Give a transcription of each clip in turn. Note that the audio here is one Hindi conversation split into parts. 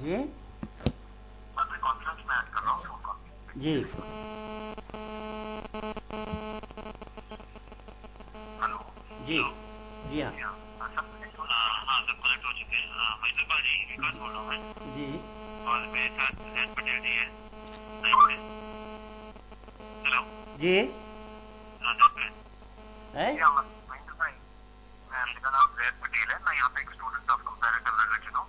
जी कॉन्फ्रेंस में ऐड कर रहा हूँ फोन कॉल। जी हेलो जी जी हाँ हाँ सब कनेक्ट हो चुके हैं। महेंद्र पाल जी विकास बोल रहा हूँ मैं। जी और मेरे साथ जैन पटेल जी है लाइन में। हेलो जी लाइन पे है जी। महेंद्र भाई, मेरा नाम जैन पटेल है। मैं यहाँ पे एक स्टूडेंट ऑफ कंपैरेटिव रिलीजन हूँ।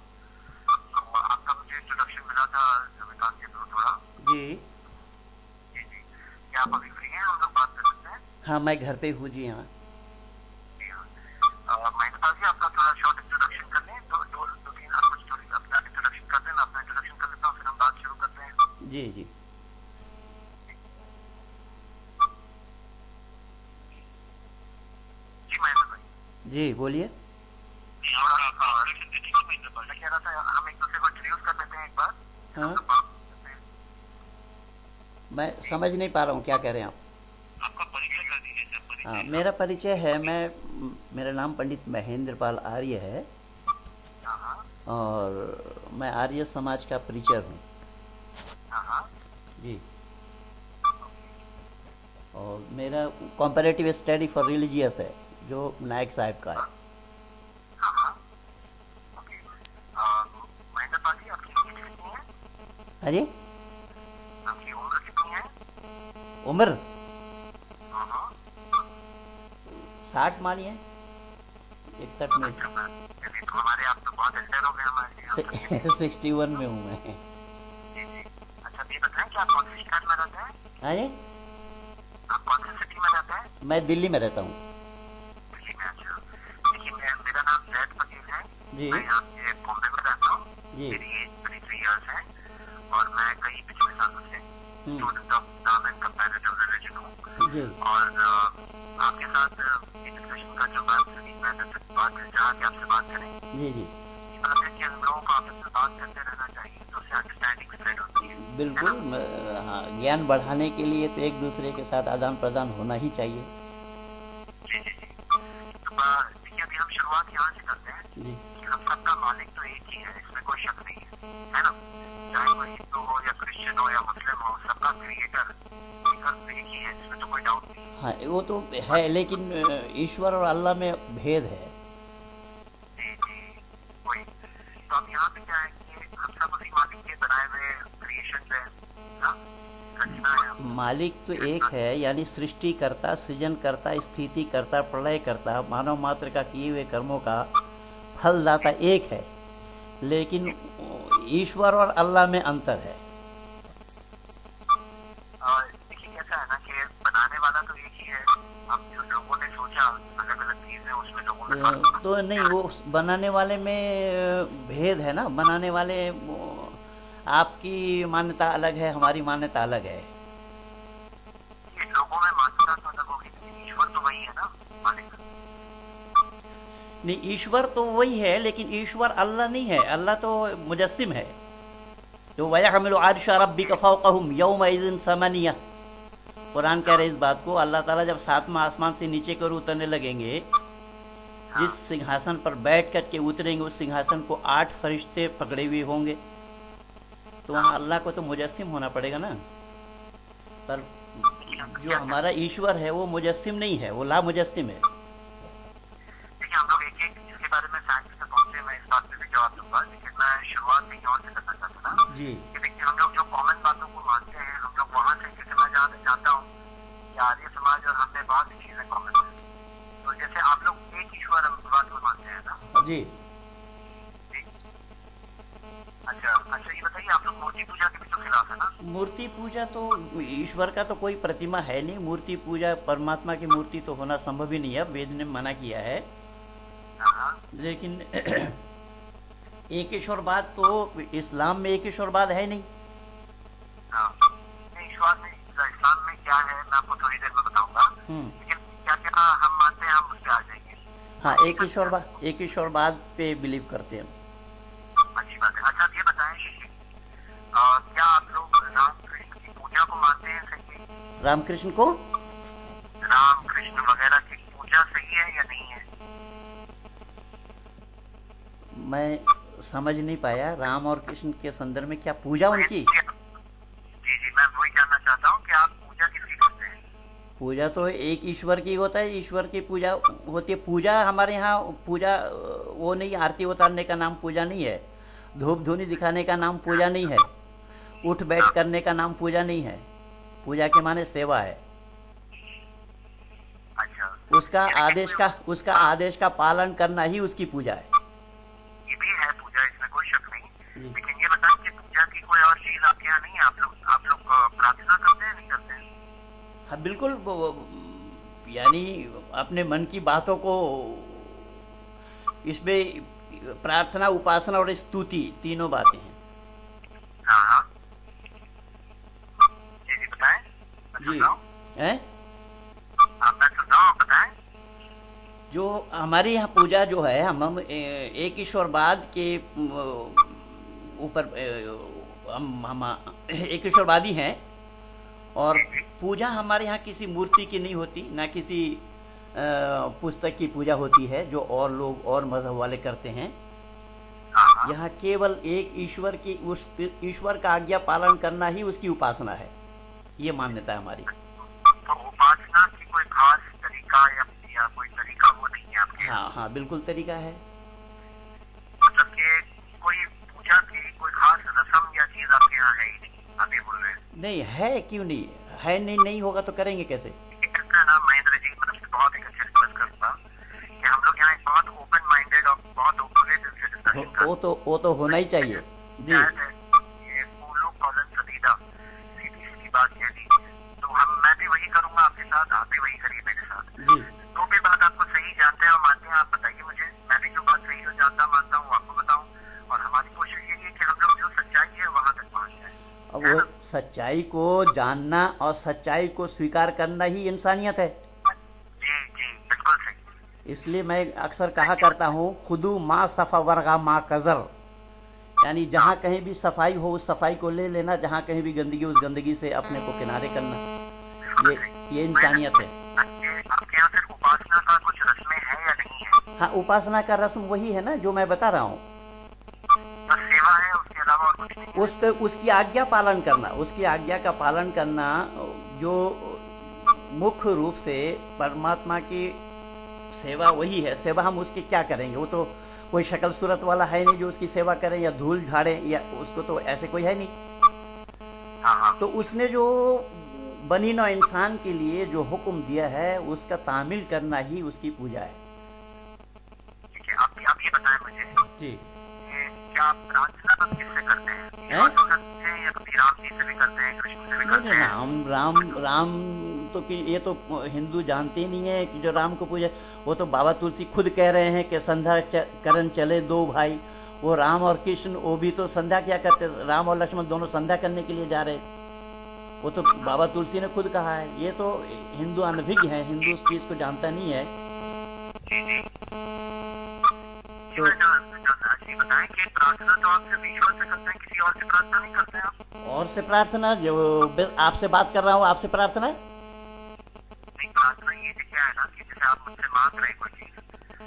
तो आपका मुझे इंट्रोडक्शन मिला था विकास के थ्रू थोड़ा। जी जी जी, क्या आप अभी फ्री हैं? हम लोग बात कर सकते हैं? हाँ मैं घर पे हूँ जी हाँ जी हाँ। महेंद्र पाल जी, आपका थोड़ा शॉर्ट इंट्रोडक्शन कर लें। दो तीन आप कुछ थोड़ी अपना इंट्रोडक्शन कर दें। मैं अपना इंट्रोडक्शन कर लेता हूँ, फिर हम बात शुरू करते हैं। जी जी जी महेंद्र भाई। जी बोलिए जी, और आपका इंट्रोडक्शन दे दीजिए महेंद्र पाल। मैं कह रहा था हम एक दूसरे को इंट्रोड्यूस कर लेते हैं एक बार, फिर हम हाँ लोग बात करते हैं। मैं समझ नहीं पा रहा हूँ क्या कह रहे हैं आप। आपका परिचय कर दीजिए सर, हाँ परिचय मेरा आप। परिचय है मेरा नाम पंडित महेंद्र पाल आर्य है हाँ हाँ और मैं आर्य समाज का परिचय हूँ हाँ हाँ। जी ओके। और मेरा कॉम्परेटिव स्टडी फॉर रिलीजियस है जो नायक साहब का है। हाँ हाँ ओके। महेंद्र पाल जी, आपकी एज कितनी है? हाँ जी आपकी उम्र कितनी है? उम्र हाँ हाँ। 60 मानिए 61 में अच्छा मैम, चलिए तो हमारे आप तो बहुत एल्डर हो गए हमारे यहाँ पर। 61 में हूँ मैं। जी जी। अच्छा ये बताएं कि आप कौन सी शहर में रहते हैं? हाँ जी आप कौन सी सिटी में रहते हैं? मैं दिल्ली में रहता हूँ। दिल्ली में। अच्छा देखिए, मेरा नाम जैद पटेल है। जी मैं यहाँ पे बॉम्बे में रहता हूँ। जी मेरी एज 23 ईयर्स है और मैं कई पिछले सालों से student of Islam and comparative religion हूँ। जी और आपके साथ डिस्कशन का जो बात करी, मैं बात चाह के आपसे बात करें। जी जी ये बात है कि हम लोगों को आपस में बात करते रहना चाहिए, तो उससे अंडरस्टैंडिंग स्प्रेड होती है बिल्कुल ना? हाँ ज्ञान बढ़ाने के लिए तो एक दूसरे के साथ आदान प्रदान होना ही चाहिए। जी जी जी। तो देखिए, अभी हम शुरुआत यहाँ से करते हैं जी कि हम सबका मालिक तो एक ही है, इसमें कोई शक नहीं है ना? चाहे कोई हिंदू हो या क्रिश्चियन हो या मुस्लिम हो, सबका क्रिएटर एक ही है, इसमें तो कोई डाउट नहीं है। हाँ वो तो है लेकिन ईश्वर और अल्लाह में भेद है। जी जी वही। तो अब यहाँ पे क्या है कि हम सब उसी मालिक के बनाए हुए क्रिएशन है ना, रचना है हम। मालिक तो एक है यानी सृष्टिकर्ता सृजनकर्ता स्थितिकर्ता प्रलयकर्ता मानव मात्र का किए हुए कर्मों का फलदाता एक है लेकिन ईश्वर और अल्लाह में अंतर है। और देखिए कैसा है ना कि बनाने वाला तो एक ही है। अब जो लोगों ने सोचा अलग अलग चीजें, उसमें लोगों में फर्क तो नहीं वो बनाने वाले में भेद है ना। बनाने वाले आपकी मान्यता अलग है हमारी मान्यता अलग है। ये लोगों में मान्यता तो अलग होगी, लेकिन ईश्वर तो वही है ना, मालिक। नहीं ईश्वर तो वही है लेकिन ईश्वर अल्लाह नहीं है। अल्लाह तो मुजस्सिम है। तो वयहमिलु अर्शा रब्बिका फौक़हुम यौमइज़िन समानिया। कुरान कह रहे इस बात को। अल्लाह ताला जब सातवां आसमान से नीचे कर उतरने लगेंगे, जिस सिंहासन पर बैठ कर के उतरेंगे उस सिंहासन को 8 फरिश्ते पकड़े हुए होंगे। तो वहाँ अल्लाह को तो मुजस्सिम होना पड़ेगा ना। पर जो हमारा ईश्वर है वो मुजस्सिम नहीं है, वो ला मुजस्सिम है। देखिए हम लोग एक एक इसके बारे में साइंस में पहुंचे, मैं इस बात पे भी जवाब दूंगा, लेकिन मैं शुरुआत कहीं और से करना चाहता था जी कि देखिए हम लोग जो कॉमन बातों को मानते हैं, हम लोग वहां से, जैसे मैं जानता हूँ कि आर्य समाज और हमने बहुत सी चीजें कॉमन है। तो जैसे आप लोग एक ईश्वर बात को मानते हैं ना? जी जी। अच्छा अच्छा, ये बताइए, आप लोग मूर्ति पूजा के भी तो खिलाफ है ना? मूर्ति पूजा तो ईश्वर का तो कोई प्रतिमा है नहीं। मूर्ति पूजा परमात्मा की मूर्ति तो होना संभव ही नहीं है, वेद ने मना किया है। हाँ लेकिन एक ईश्वरवाद तो इस्लाम में एक ईश्वरवाद है नहीं। हाँ। नहीं, ईश्वर में इस्लाम में क्या है मैं आपको थोड़ी देर में बताऊंगा, लेकिन क्या क्या हम मानते हैं हम उस पर आ जाएंगे। हाँ एक ईश्वरवाद पे बिलीव करते हैं। अच्छी बात है। अच्छा अब ये बताएं कि क्या आप लोग राम कृष्ण की पूजा को मानते हैं? सही है? रामकृष्ण को राम कृष्ण वगैरह की पूजा सही है या नहीं है? मैं समझ नहीं पाया, राम और कृष्ण के संदर्भ में क्या पूजा उनकी? जी जी, मैं वही जानना चाहता हूँ कि आप पूजा किसकी करते हैं? पूजा तो एक ईश्वर की होता है, ईश्वर की पूजा होती है। पूजा हमारे यहाँ पूजा वो नहीं, आरती उतारने का नाम पूजा नहीं है, धूप धूनी दिखाने का नाम पूजा नहीं है, उठ बैठ करने का नाम पूजा नहीं है। पूजा के माने सेवा है। अच्छा, उसका आदेश का पालन करना ही उसकी पूजा है। ये भी है पूजा, इसमें कोई शक नहीं। जी। लेकिन ये बताएं कि पूजा की कोई और चीज आपके यहाँ नहीं है? आप लोग प्रार्थना करते हैं, नहीं करते हैं? हाँ बिल्कुल, यानी अपने मन की बातों को इसमें प्रार्थना, उपासना और स्तुति तीनों बातें हैं। हाँ हाँ, जी जी बताएं, मैं सुन जी रहा हूँ। हैं? मैं सुन रहा हूँ, बताएं। जो हमारी यहाँ पूजा जो है, हम एक ईश्वरवाद के ऊपर हम एक ईश्वरवादी हैं, और पूजा हमारे यहाँ किसी मूर्ति की नहीं होती, ना किसी पुस्तक की पूजा होती है जो और लोग और मजहब वाले करते हैं। हाँ हाँ, यहाँ केवल एक ईश्वर की, उस ईश्वर का आज्ञा पालन करना ही उसकी उपासना है, ये मान्यता है हमारी। तो उपासना की कोई खास तरीका या कोई तरीका वो नहीं है आपके? हाँ हाँ बिल्कुल तरीका है। मतलब कि कोई पूजा की कोई खास रस्म या चीज आपके यहाँ है ही नहीं, आप ये बोल रहे हैं? नहीं है, क्यों नहीं है, नहीं होगा तो करेंगे कैसे? कहते हैं ना महेंद्र जी, मतलब से बहुत एक अच्छा रिक्वेस्ट करूंगा कि हम लोग यहाँ एक बहुत ओपन माइंडेड और बहुत ओपन दिल से डिस्कशन करें। वो तो होना ही चाहिए जी। ये बोलो कॉलन सदीदा, सीधी सीधी बात कह दी, तो मैं भी वही करूंगा आपके साथ, आप भी वही करिए मेरे साथ। जी जो भी बात आपको सही जानते हैं और मानते हैं, आप बताइए मुझे, मैं भी जो बात सही हो जानता मानता हूँ आपको बताऊँ। और हमारी कोशिश यही है कि हम लोग जो सच्चाई है वहां तक पहुंच जाए। अब वो सच्चाई को जानना और सच्चाई को स्वीकार करना ही इंसानियत है। जी जी बिल्कुल सही। इसलिए मैं अक्सर कहा करता हूँ, खुदू माँ सफा वर्गा माँ कजर, यानी जहाँ कहीं भी सफाई हो उस सफाई को ले लेना, जहाँ कहीं भी गंदगी उस गंदगी से अपने को किनारे करना, ये इंसानियत है। आपके यहाँ सिर्फ उपासना का कुछ रस्में हैं या नहीं है? हाँ, उपासना का रस्म वही है ना जो मैं बता रहा हूँ, बस सेवा है, उसके अलावा और कुछ नहीं है? उसकी आज्ञा पालन करना, उसकी आज्ञा का पालन करना, जो मुख्य रूप से परमात्मा की सेवा वही है। सेवा हम उसकी क्या करेंगे, वो तो कोई शक्ल सूरत वाला है नहीं जो उसकी सेवा करे या धूल झाड़े, या उसको तो ऐसे कोई है नहीं। हाँ हाँ, तो उसने जो बनी नौ इंसान के लिए जो हुक्म दिया है उसका तामील करना ही उसकी पूजा है। ठीक है। आप ये बताएं मुझे, जी। क्या आप प्रार्थना आप किससे करते हैं? ईश्वर से करते हैं या कभी राम जी से भी करते हैं, कृष्ण से भी करते हैं? राम तो कि ये तो हिंदू जानते ही नहीं है कि जो राम को पूजा, वो तो बाबा तुलसी खुद कह रहे हैं कि संध्या करन चले दो भाई। वो राम और कृष्ण वो भी तो संध्या क्या करते, राम और लक्ष्मण दोनों संध्या करने के लिए जा रहे, वो तो बाबा तुलसी ने खुद कहा है। ये तो हिंदू अनभिज्ञ है, हिंदू उस चीज को जानता नहीं है। तो बताएं कि प्रार्थना तो आप सिर्फ ईश्वर से करते हैं, किसी और से प्रार्थना नहीं करते आप? और से प्रार्थना, जो आपसे बात कर रहा हूँ आपसे प्रार्थना है। नहीं, प्रार्थना ये क्या है ना कि जैसे आप मुझसे मांग रहे हैं कोई चीज,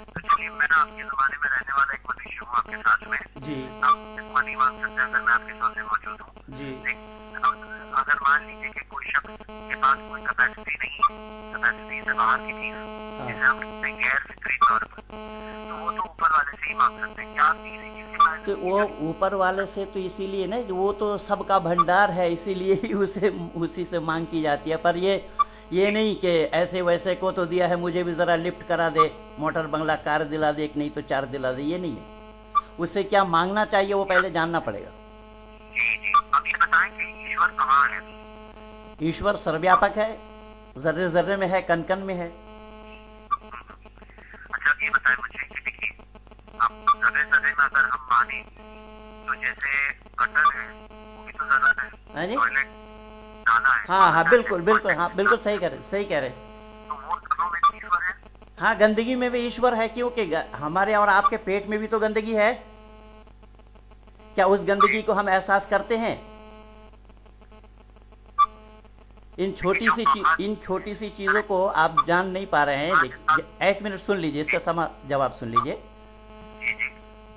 तो चलिए मैं ना आपके जमाने में रहने वाला एक मनुष्य हूँ आपके साथ में जी। आप इतना नहीं मांग सकते अगर मैं आपके सामने मौजूद हूँ जी। अगर मान लीजिए कि कोई शख्स के पास कोई कैपेसिटी नहीं है, कैपेसिटी से बाहर की चीज जैसे हम कहते हैं गैर फिक्री तौर पर, तो वो तो ऊपर वाले से ही मांग सकते हैं। क्या आप किसी चीज के बारे में? तो वो ऊपर वाले से तो इसीलिए ना, वो तो सबका भंडार है, इसीलिए ही उसी से मांग की जाती है। पर ये नहीं कि ऐसे वैसे को तो दिया है, मुझे भी जरा लिफ्ट करा दे, मोटर बंगला कार दिला दे, एक नहीं तो 4 दिला दे, ये नहीं है। उससे क्या मांगना चाहिए वो पहले जानना पड़ेगा। जी जी, अब ये बताएं कि ईश्वर कहाँ है? ईश्वर सर्वव्यापक है, जर्रे जर्रे में है, कण कण में है। अच्छा, ये बताएं मुझे कि देखिए, आप जर्रे जर्रे में अगर हम माने तो जैसे कटर है वो भी तो जरा है, टॉयलेट दाना है। हाँ बिल्कुल सही कह रहे। तो वो दोनों में ईश्वर है? हाँ, गंदगी में भी ईश्वर है, क्योंकि हमारे और आपके पेट में भी तो गंदगी है। क्या उस गंदगी को हम एहसास करते हैं? इन छोटी सी चीजों को आप जान नहीं पा रहे हैं। एक मिनट सुन लीजिए, इसका जवाब सुन लीजिए।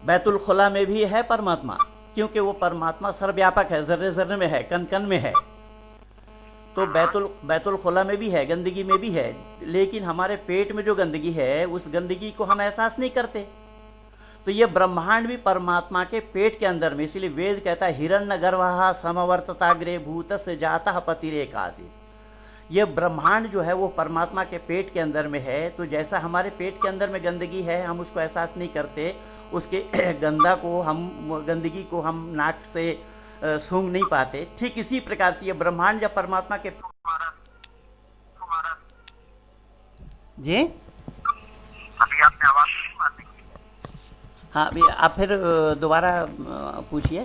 बैतुल खुला में भी है परमात्मा, क्योंकि वो परमात्मा सर्वव्यापक है, जर्रे जर्रे में है, कण कण में है। तो बैतुल खुला में भी है, गंदगी में भी है, लेकिन हमारे पेट में जो गंदगी है उस गंदगी को हम एहसास नहीं करते। तो ये ब्रह्मांड भी परमात्मा के पेट के अंदर में, इसलिए वेद कहता है हिरण्य गर्भः समवर्तताग्रे भूतस्य जातः पतिरेकासी। ये ब्रह्मांड जो है वो परमात्मा के पेट के अंदर में है। तो जैसा हमारे पेट के अंदर में गंदगी है, हम उसको एहसास नहीं करते, उसके गंदगी को हम नाक से सूंघ नहीं पाते, ठीक इसी प्रकार से ये ब्रह्मांड जब परमात्मा के जी अभी आपने आवाज नहीं मारनी। हाँ, अभी आप फिर दोबारा पूछिए।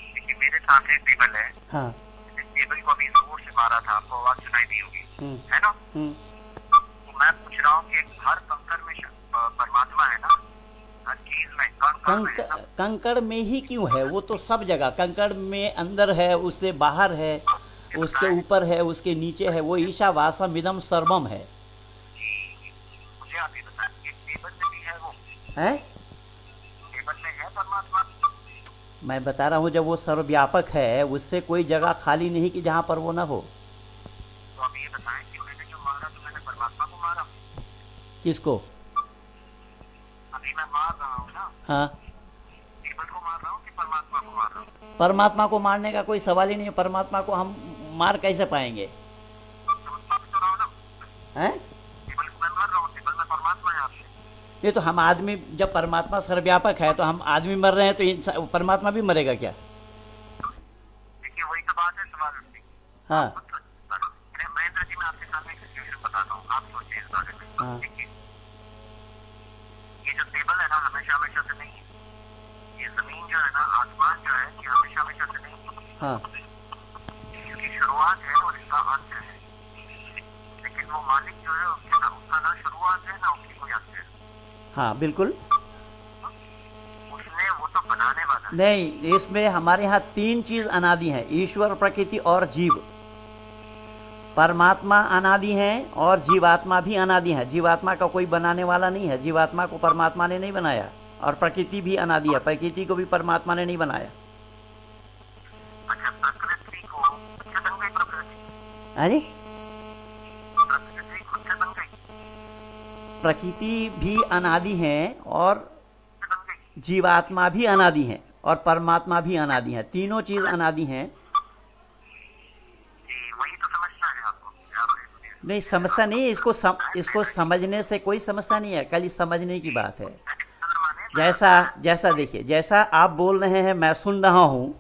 देखिए मेरे सामने टेबल है। हाँ, टेबल को अभी जोर से मारा था, आपको आवाज सुनाई दी होगी, है ना? तो मैं पूछ रहा हूँ कि हर कंकड़ में परमात्मा है ना? हर चीज में कंकड़ में ही क्यों है? वो तो सब जगह, कंकड़ में अंदर है, उससे बाहर है, उसके ऊपर है, उसके नीचे है, वो ईशावासम इदम सर्वम है। मुझे आप ये बताइए, टेबल में भी है वो? है? टेबल में है परमात्मा? मैं बता रहा हूँ, जब वो सर्वव्यापक है, उससे कोई जगह खाली नहीं कि जहाँ पर वो ना हो। तो आप ये बताएं कि मैंने जो मारा तो मैंने परमात्मा को मारा? किसको? अभी मैं मार रहा हूँ ना। हाँ, टेबल को मार रहा हूँ कि परमात्मा को मार रहा हूँ? परमात्मा को मारने का कोई सवाल ही नहीं है। परमात्मा को हम मार कैसे पाएंगे? तो रहा हूँ ना। हैं? टेबल को मैं मार रहा हूँ, टेबल में परमात्मा है आपसे। ये तो हम आदमी, जब परमात्मा सर्वव्यापक है तो हम आदमी मर रहे हैं, तो परमात्मा भी मरेगा क्या? देखिए वही तो बात है, सवाल उठती। हाँ, महेंद्र जी, मैं आपके सामने एक सिचुएशन बताता हूँ, आप सोचिए इस बारे में। हाँ। देखिए ये जो टेबल है ना, हमेशा हमेशा से नहीं है। ये जमीन जो है ना, आसमान जो है, ये हमेशा हमेशा से नहीं है। हाँ, इसकी शुरुआत है और इसका अंत है, लेकिन वो मालिक जो है उसका ना शुरुआत है ना उसकी कोई अंत है। हाँ, बिल्कुल उसने वो तो बनाने वाला है। नहीं, इसमें हमारे यहाँ तीन चीज अनादि है, ईश्वर, प्रकृति और जीव। परमात्मा अनादि है और जीवात्मा भी अनादि है। जीवात्मा का कोई बनाने वाला नहीं है, जीवात्मा को परमात्मा ने नहीं बनाया। और प्रकृति भी अनादि है, प्रकृति को भी परमात्मा ने नहीं बनाया। अच्छा, प्रकृति को खुद से बन गई प्रकृति? हाँ जी, प्रकृति खुद से बन गई? प्रकृति भी अनादि है और बन गई? जीवात्मा भी अनादि है और परमात्मा भी अनादि है। तीनों चीज अनादि हैं। जी, वही तो समझना है आपको। नहीं, समस्या नहीं है, इसको समझने से कोई समस्या नहीं है, खाली समझने की बात है। जैसा देखिए, जैसा आप बोल रहे हैं मैं सुन रहा हूं,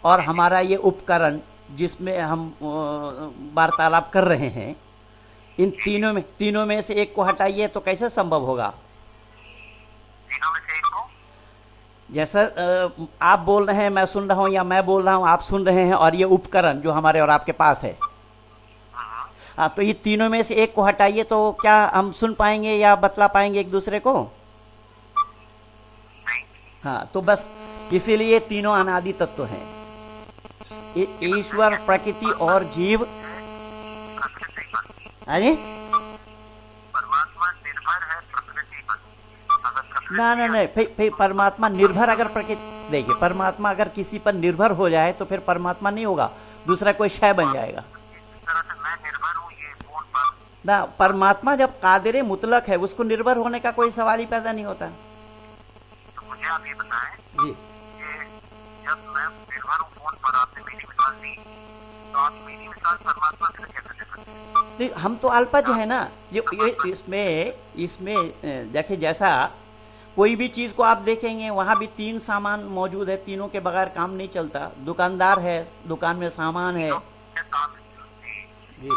और हमारा ये उपकरण जिसमें हम वार्तालाप कर रहे हैं, इन तीनों में से एक को हटाइए तो कैसे संभव होगा? तीनों में से एक को? जैसा आप बोल रहे हैं मैं सुन रहा हूं, या मैं बोल रहा हूं आप सुन रहे हैं, और ये उपकरण जो हमारे और आपके पास है, हाँ, तो ये तीनों में से एक को हटाइए तो क्या हम सुन पाएंगे या बतला पाएंगे एक दूसरे को? हाँ, तो बस इसीलिए तीनों अनादि तत्व हैं, ईश्वर, प्रकृति और जीव। अरे परमात्मा निर्भर है प्रकृति पर। ना, फिर परमात्मा निर्भर, अगर प्रकृति, देखिए परमात्मा अगर किसी पर निर्भर हो जाए तो फिर परमात्मा नहीं होगा, दूसरा कोई शय बन जाएगा। इस तरह से मैं निर्भर हूँ ये फोन पर ना, परमात्मा जब कादिर मुतलक है, उसको निर्भर होने का कोई सवाल ही पैदा नहीं होता। तो मुझे आप ये बताएं जी, कि जब मैं निर्भर हूँ फोन पर, आपने मेरी मिसाल दी, तो आप मेरी मिसाल परमात्मा से कैसे दे सकते हैं? तो हम तो अल्पज है ना। ये इसमें देखिए, जैसा कोई भी चीज को आप देखेंगे वहां भी तीन सामान मौजूद है, तीनों के बगैर काम नहीं चलता। दुकानदार है, दुकान में सामान है जी,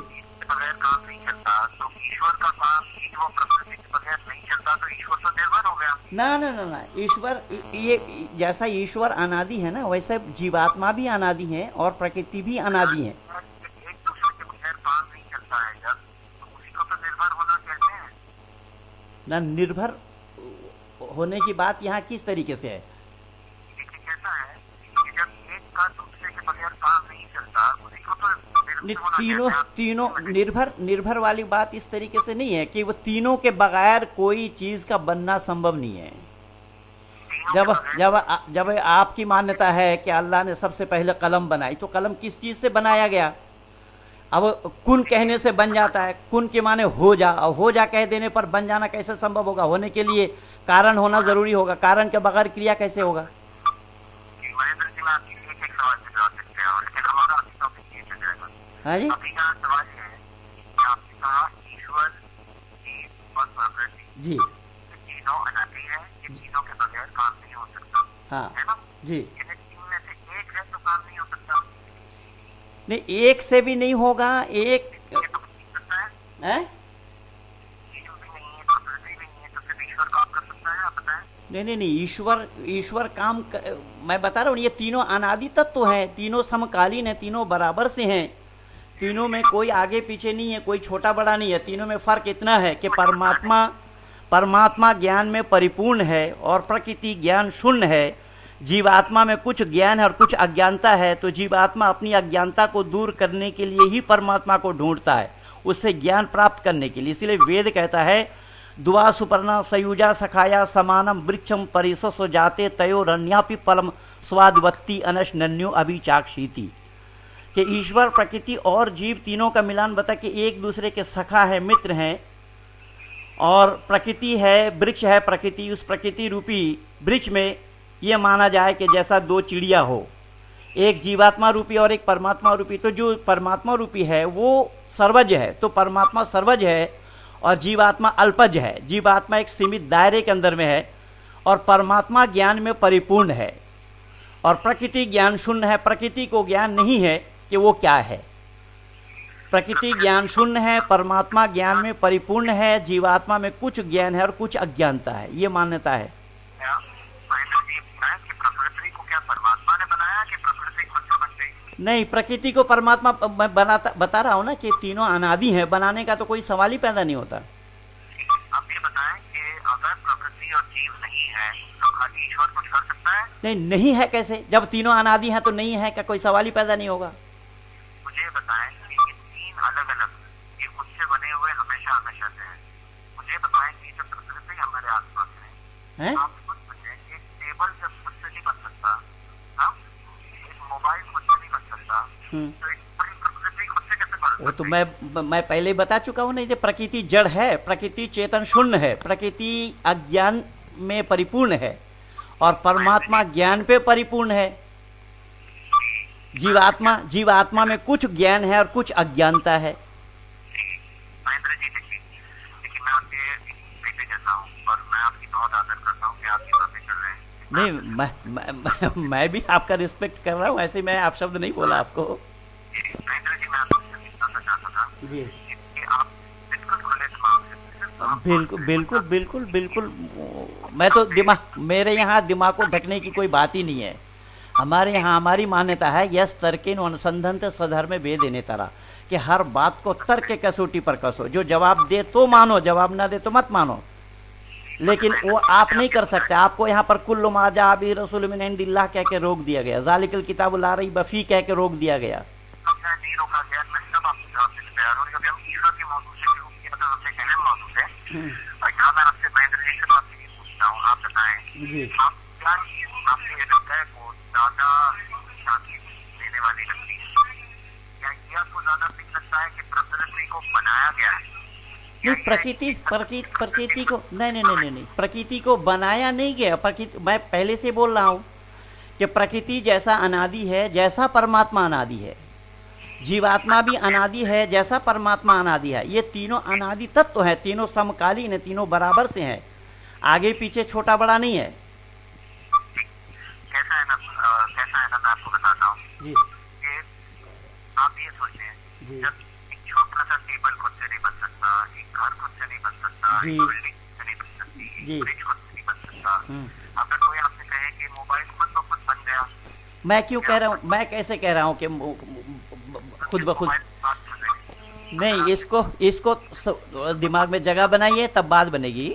बगैर काम नहीं चलता, तो ईश्वर का काम वो प्रकृति के बगैर नहीं चलता, तो ईश्वर तो निर्भर हो गया। ना, ईश्वर, ये जैसा ईश्वर अनादि है ना, वैसे जीवात्मा भी अनादि है और प्रकृति भी अनादि है। एक दूसरे के बगैर काम नहीं चलता है जब, तो उसी को तो निर्भर होना कहते हैं ना। निर्भर होने की बात यहाँ किस तरीके से है? देखिए कैसा है कि जब एक का दूसरे के बगैर काम नहीं चलता, उसी को तो तीनों निर्भर वाली बात इस तरीके से नहीं है कि वो तीनों के बगैर कोई चीज का बनना संभव नहीं है। जब जब जब आपकी मान्यता है कि अल्लाह ने सबसे पहले कलम बनाई, तो कलम किस चीज से बनाया गया? अब कुन कहने से बन जाता है, कुन के माने हो जा, और हो जा कह देने पर बन जाना कैसे संभव होगा? होने के लिए कारण होना जरूरी होगा, कारण के बगैर क्रिया कैसे होगा? महेंद्र जी, मैं आपकी एक सवाल से जवाब देते हैं, लेकिन हमारा अभी टॉपिक ये चल जाएगा। हाँ जी अभी का सवाल ये है कि आपने कहा ईश्वर, जीव और प्रकृति जी ये तीनों अनादि है, ये तीनों के बगैर काम नहीं हो सकता, हाँ है ना? जी। इन्हें तीन में से एक है तो काम नहीं हो सकता। नहीं, एक से भी नहीं होगा, एक ये तो कर सकता है, है? जीव भी नहीं है, प्रकृति भी नहीं है, तो सिर्फ ईश्वर काम कर सकता है, आप बताएं। नहीं, ईश्वर मैं बता रहा हूँ, ये तीनों अनादि तत्व हैं, तीनों समकालीन हैं, तीनों बराबर से हैं, तीनों में कोई आगे पीछे नहीं है, कोई छोटा बड़ा नहीं है। तीनों में फर्क इतना है कि परमात्मा ज्ञान में परिपूर्ण है और प्रकृति ज्ञान शून्य है। जीवात्मा में कुछ ज्ञान है और कुछ अज्ञानता है, तो जीवात्मा अपनी अज्ञानता को दूर करने के लिए ही परमात्मा को ढूंढता है, उससे ज्ञान प्राप्त करने के लिए। इसलिए वेद कहता है दुआ सुपर्णा सयुजा सखाया समानम वृक्षम परिसो जाते तयो रण्यापि परम स्वादवत्ती अनशनन्यो अभिचाक्षीति, कि ईश्वर, प्रकृति और जीव तीनों का मिलान बता कि एक दूसरे के सखा है, मित्र हैं। और प्रकृति है, वृक्ष है प्रकृति, उस प्रकृति रूपी वृक्ष में यह माना जाए कि जैसा दो चिड़िया हो, एक जीवात्मा रूपी और एक परमात्मा रूपी। तो जो परमात्मा रूपी है वो सर्वज्ञ है, तो परमात्मा सर्वज्ञ है और जीवात्मा अल्पज्ञ है। जीवात्मा एक सीमित दायरे के अंदर में है और परमात्मा ज्ञान में परिपूर्ण है, और प्रकृति ज्ञान शून्य है। प्रकृति को ज्ञान नहीं है कि वो क्या है, प्रकृति ज्ञान शून्य है, परमात्मा ज्ञान में परिपूर्ण है, जीवात्मा में कुछ ज्ञान है और कुछ अज्ञानता है, ये मान्यता है। महेंद्र जी, कि प्रकृति को क्या परमात्मा ने बनाया कि प्रकृति खुद से बन गई? नहीं, प्रकृति को परमात्मा, मैं बता रहा हूँ ना कि तीनों अनादि हैं, बनाने का तो कोई सवाल ही पैदा नहीं होता। आप ये बताएं कि अगर प्रकृति और जीव नहीं है तो खाली ईश्वर कुछ कर सकता है? नहीं है कैसे? जब तीनों अनादि हैं तो नहीं है क्या? कोई सवाल ही पैदा नहीं होगा। मुझे बताएं कि ये तीन अलग अलग, ये खुद से बने हुए हमेशा हमेशा से हैं। मुझे बताएं कि जो प्रकृति हमारे आसपास है, आप खुद पूछें, एक टेबल जब खुद से नहीं बन सकता, हाँ, एक मोबाइल खुद से नहीं बन सकता, तो एक बड़ी प्रकृति खुद से कैसे बन सकती? वो तो मैं पहले ही बता चुका हूँ नहीं, प्रकृति जड़ है, प्रकृति चेतन शून्य है, प्रकृति अज्ञान में परिपूर्ण है और परमात्मा ज्ञान पे परिपूर्ण है। जीवात्मा में कुछ ज्ञान है और कुछ अज्ञानता है। महेंद्र जी, देखिए मैं आपके बेटे जैसा हूँ और मैं आपकी बहुत आदर करता हूँ कि आप इस बातें कर रहे हैं। नहीं, मैं भी आपका रिस्पेक्ट कर रहा हूँ, ऐसे मैं आप शब्द नहीं बोला आपको। महेंद्र जी, मैं आपसे पूछना चाहता था जी, कि आप बिल्कुल खुले दिमाग से, बिल्कुल, मैं तो मेरे यहाँ दिमाग को ढकने की कोई बात ही नहीं है। हमारे यहाँ हमारी मान्यता है यस तर्केन अनुसंधान स्वधर्म वेद नेतरा, कि हर बात को तर्क के कसौटी पर कसो, जो जवाब दे तो मानो, जवाब ना दे तो मत मानो। लेकिन वो आप नहीं कर सकते। आपको यहाँ पर कुल्लु माजा अबी रसूल मिन इंदिल्लाह कह के रोक दिया गया, जालिकल किताब ला रही बफी कह के रोक दिया गया। नहीं रोका गया, मैं सब आपसे जवाब देने तैयार हूँ। जब हम ईश्वर के मौजूद से शुरू किया था, हमसे अहम मौजूद है, और यहाँ मैं आपसे महेंद्र जी से आपसे ये पूछता हूँ, आप बताएं आप क्या चीज आपको ये लगता है वो ज्यादा ताकीद देने वाली लगती है? या ये आपको ज्यादा ठीक लगता है कि प्रकृति को बनाया गया है? प्रकृति को नहीं, प्रकृति को बनाया नहीं गया। प्रकृति, मैं पहले से बोल रहा हूं कि प्रकृति जैसा अनादि है, जैसा परमात्मा अनादि है, जीवात्मा भी अनादि है, जैसा परमात्मा अनादि है। ये तीनों अनादि तत्व है, तीनों समकालीन है, तीनों बराबर से हैं, आगे पीछे छोटा बड़ा नहीं है। कैसा है ना मैं आपको बताता हूँ जी, कि आप ये सोचें, जब एक छोटा सा टेबल खुद से नहीं बन सकता, एक घर खुद से नहीं बन सकता, एक बिल्डिंग खुद से नहीं बन सकती, एक ब्रिज खुद से नहीं बन सकता, अगर कोई आपसे कहे कि मोबाइल खुद ब खुद बन गया, मैं क्यों कह रहा हूँ, मैं कैसे कह रहा हूँ कि खुद ब खुद नहीं? इसको दिमाग में जगह बनाइए तब बात बनेगी।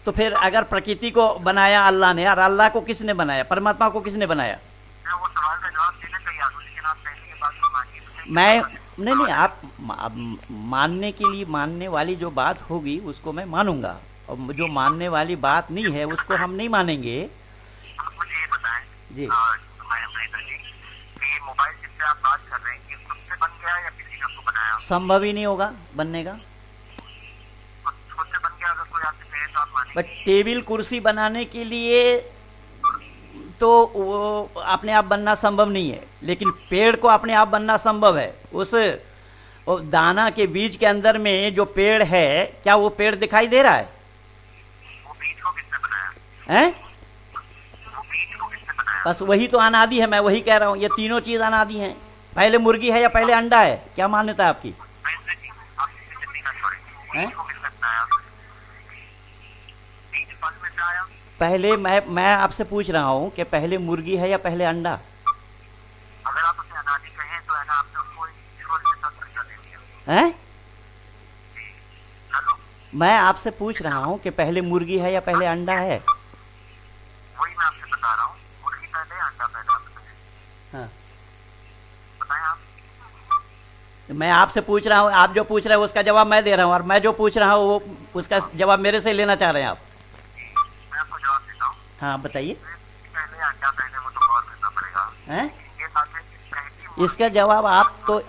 तो फिर अगर प्रकृति को बनाया अल्लाह ने, और अल्लाह को किसने बनाया, परमात्मा को किसने बनाया? मैं वो सवाल का जवाब देने तैयार हूँ, लेकिन आप पहले ये बात को मानिए। मैं नहीं, आप मानने के लिए, मानने वाली जो बात होगी उसको मैं मानूंगा, और जो मानने वाली बात नहीं है उसको हम नहीं मानेंगे। आप मुझे ये बताएं जी महेंद्र जी, कि ये मोबाइल जिससे आप बात कर रहे हैं ये खुद से बन गया या किसी ने उसको बनाया? संभव ही नहीं होगा बनने का। खुद से बन गया अगर कोई आपसे कहे तो आप मानेंगे? बट टेबल कुर्सी बनाने के लिए तो वो अपने आप बनना संभव नहीं है, लेकिन पेड़ को अपने आप बनना संभव है। उस दाना के बीज के अंदर में जो पेड़ है, क्या वो पेड़ दिखाई दे रहा है? वो बीज को किसने बनाया? हैं? वो बीज को किसने बनाया? बस वही तो अनादि है, मैं वही कह रहा हूँ, ये तीनों चीज अनादि हैं। पहले मुर्गी है या पहले अंडा है, क्या मान्यता है आपकी? महेंद्र जी, आप इसे जिंदगी का छोड़ें। बीज को किसने बनाया? बीज फल में से आया? पहले मैं आपसे पूछ रहा हूँ कि पहले मुर्गी है या पहले अंडा? अगर आप उसे अनादि कहें तो है ना, आपने उसको ईश्वर के साथ दर्जा दे दिया। हैं? हेलो, मैं आपसे पूछ रहा हूँ कि पहले मुर्गी है या पहले अंडा है? वही मैं आपसे बता रहा हूँ, मुर्गी पहले अंडा पहले, आप बताएं। हाँ, बताएं आप। मैं आपसे पूछ रहा हूँ, आप जो पूछ रहे हैं उसका जवाब मैं दे रहा हूँ, और मैं जो पूछ रहा हूँ वो उसका जवाब मेरे से लेना चाह रहे हैं आप। मैं आपको जवाब देता हूँ। हाँ बताइए। पहले अंडा पहले वो तो गौर करना पड़ेगा। हैं? ये बात है कि पहली इसका जवाब आप तो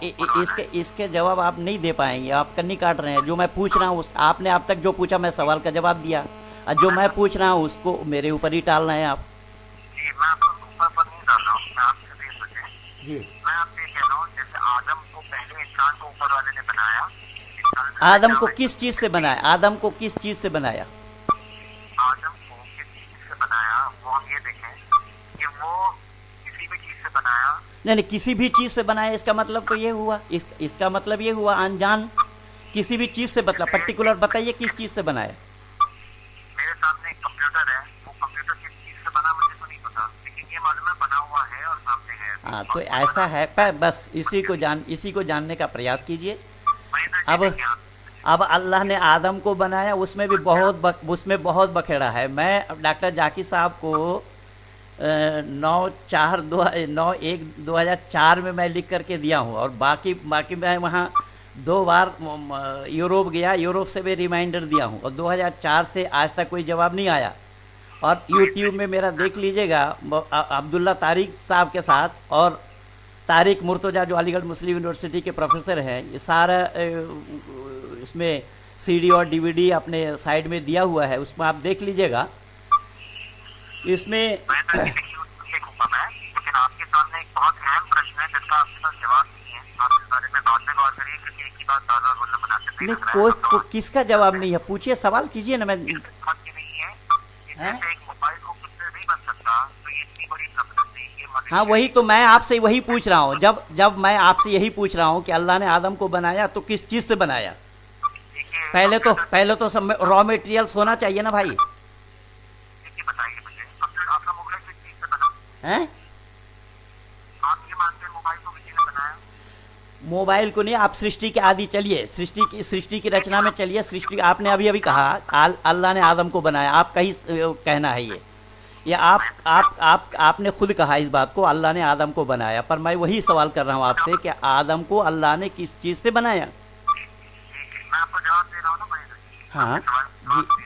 इसके जवाब आप नहीं दे पाएंगे, आप कन्नी काट रहे हैं। जो मैं पूछ रहा हूँ आपने अब तक जो पूछा मैं सवाल का जवाब दिया, और जो मैं पूछ रहा हूँ उसको मेरे ऊपर ही टाल रहे हैं आप। जी, मैं आपको ऊपर पर नहीं डाल रहा हूँ, मैं आपसे भी सोचें। जी, मैं आपसे कह रहा हूँ, जैसे आदम को पहले इंसान को ऊपर वाले ने बनाया, इंसान से आदम को पहले किस चीज से बनाया? आदम को किस चीज से बनाया? आदम को किस चीज से बनाया, वो हम ये देखें कि वो किसी भी चीज से बनाया। नहीं नहीं, किसी भी चीज से बनाया, इसका मतलब तो ये हुआ, इसका मतलब ये हुआ अनजान किसी भी चीज से, मतलब पर्टिकुलर बताइए किस चीज से बनाया। मेरे सामने एक कंप्यूटर है, वो कंप्यूटर किस चीज से बना मुझे तो नहीं पता, लेकिन ये मालूम है बना हुआ है और सामने है। हाँ तो ऐसा है, बस इसी को जानने का प्रयास कीजिए। अब अल्लाह ने आदम को बनाया, उसमें भी उसमें बहुत बखेड़ा है। मैं डॉक्टर जाकिर साहब को 9/1/2004 में मैं लिख करके दिया हूँ, और बाकी मैं वहाँ 2 बार यूरोप गया, यूरोप से भी रिमाइंडर दिया हूँ, और 2004 से आज तक कोई जवाब नहीं आया। और यूट्यूब में मेरा देख लीजिएगा, अब्दुल्ला तारिक साहब के साथ और तारिक मुर्तजा जो अलीगढ़ मुस्लिम यूनिवर्सिटी के प्रोफेसर हैं, ये सारा इसमें सीडी और डीवीडी अपने साइड में दिया हुआ है, उसमें आप देख लीजिएगा। इसमें लिखूंगा मैं, लेकिन आपके सामने एक बहुत अहम प्रश्न है जिसका आपके पास जवाब नहीं है। आप इस बारे में बाद में गौर करिए, क्योंकि एक ही बात बार बार बोलना मुनासिब नहीं लग रहा है। किसका जवाब नहीं है? पूछिए, सवाल कीजिए ना। मैं बात ये नहीं है कि जैसे एक मोबाइल को खुद से नहीं बन सकता, तो ये इतनी बड़ी तब्दीली, ये हाँ वही तो मैं आपसे वही पूछ रहा हूँ। जब मैं आपसे यही पूछ रहा हूँ कि अल्लाह ने आदम को बनाया तो किस चीज से बनाया? पहले तो सब रॉ मटेरियल्स होना चाहिए ना भाई। बताइए मुझे, आपका मोबाइल किस चीज से बना हैं? आप ये मानते हैं मोबाइल को किसी ने बनाया? मोबाइल को नहीं, आप सृष्टि के आदि चलिए, सृष्टि की रचना में चलिए। सृष्टि आपने अभी कहा अल्लाह ने आदम को बनाया, आपका ही कहना है ये आपने खुद कहा इस बात को, अल्लाह ने आदम को बनाया। पर मैं वही सवाल कर रहा हूँ आपसे कि आदम को अल्लाह ने किस चीज से बनाया? मैं आपको जवाब दे रहा हूँ ना महेंद्र जी। हाँ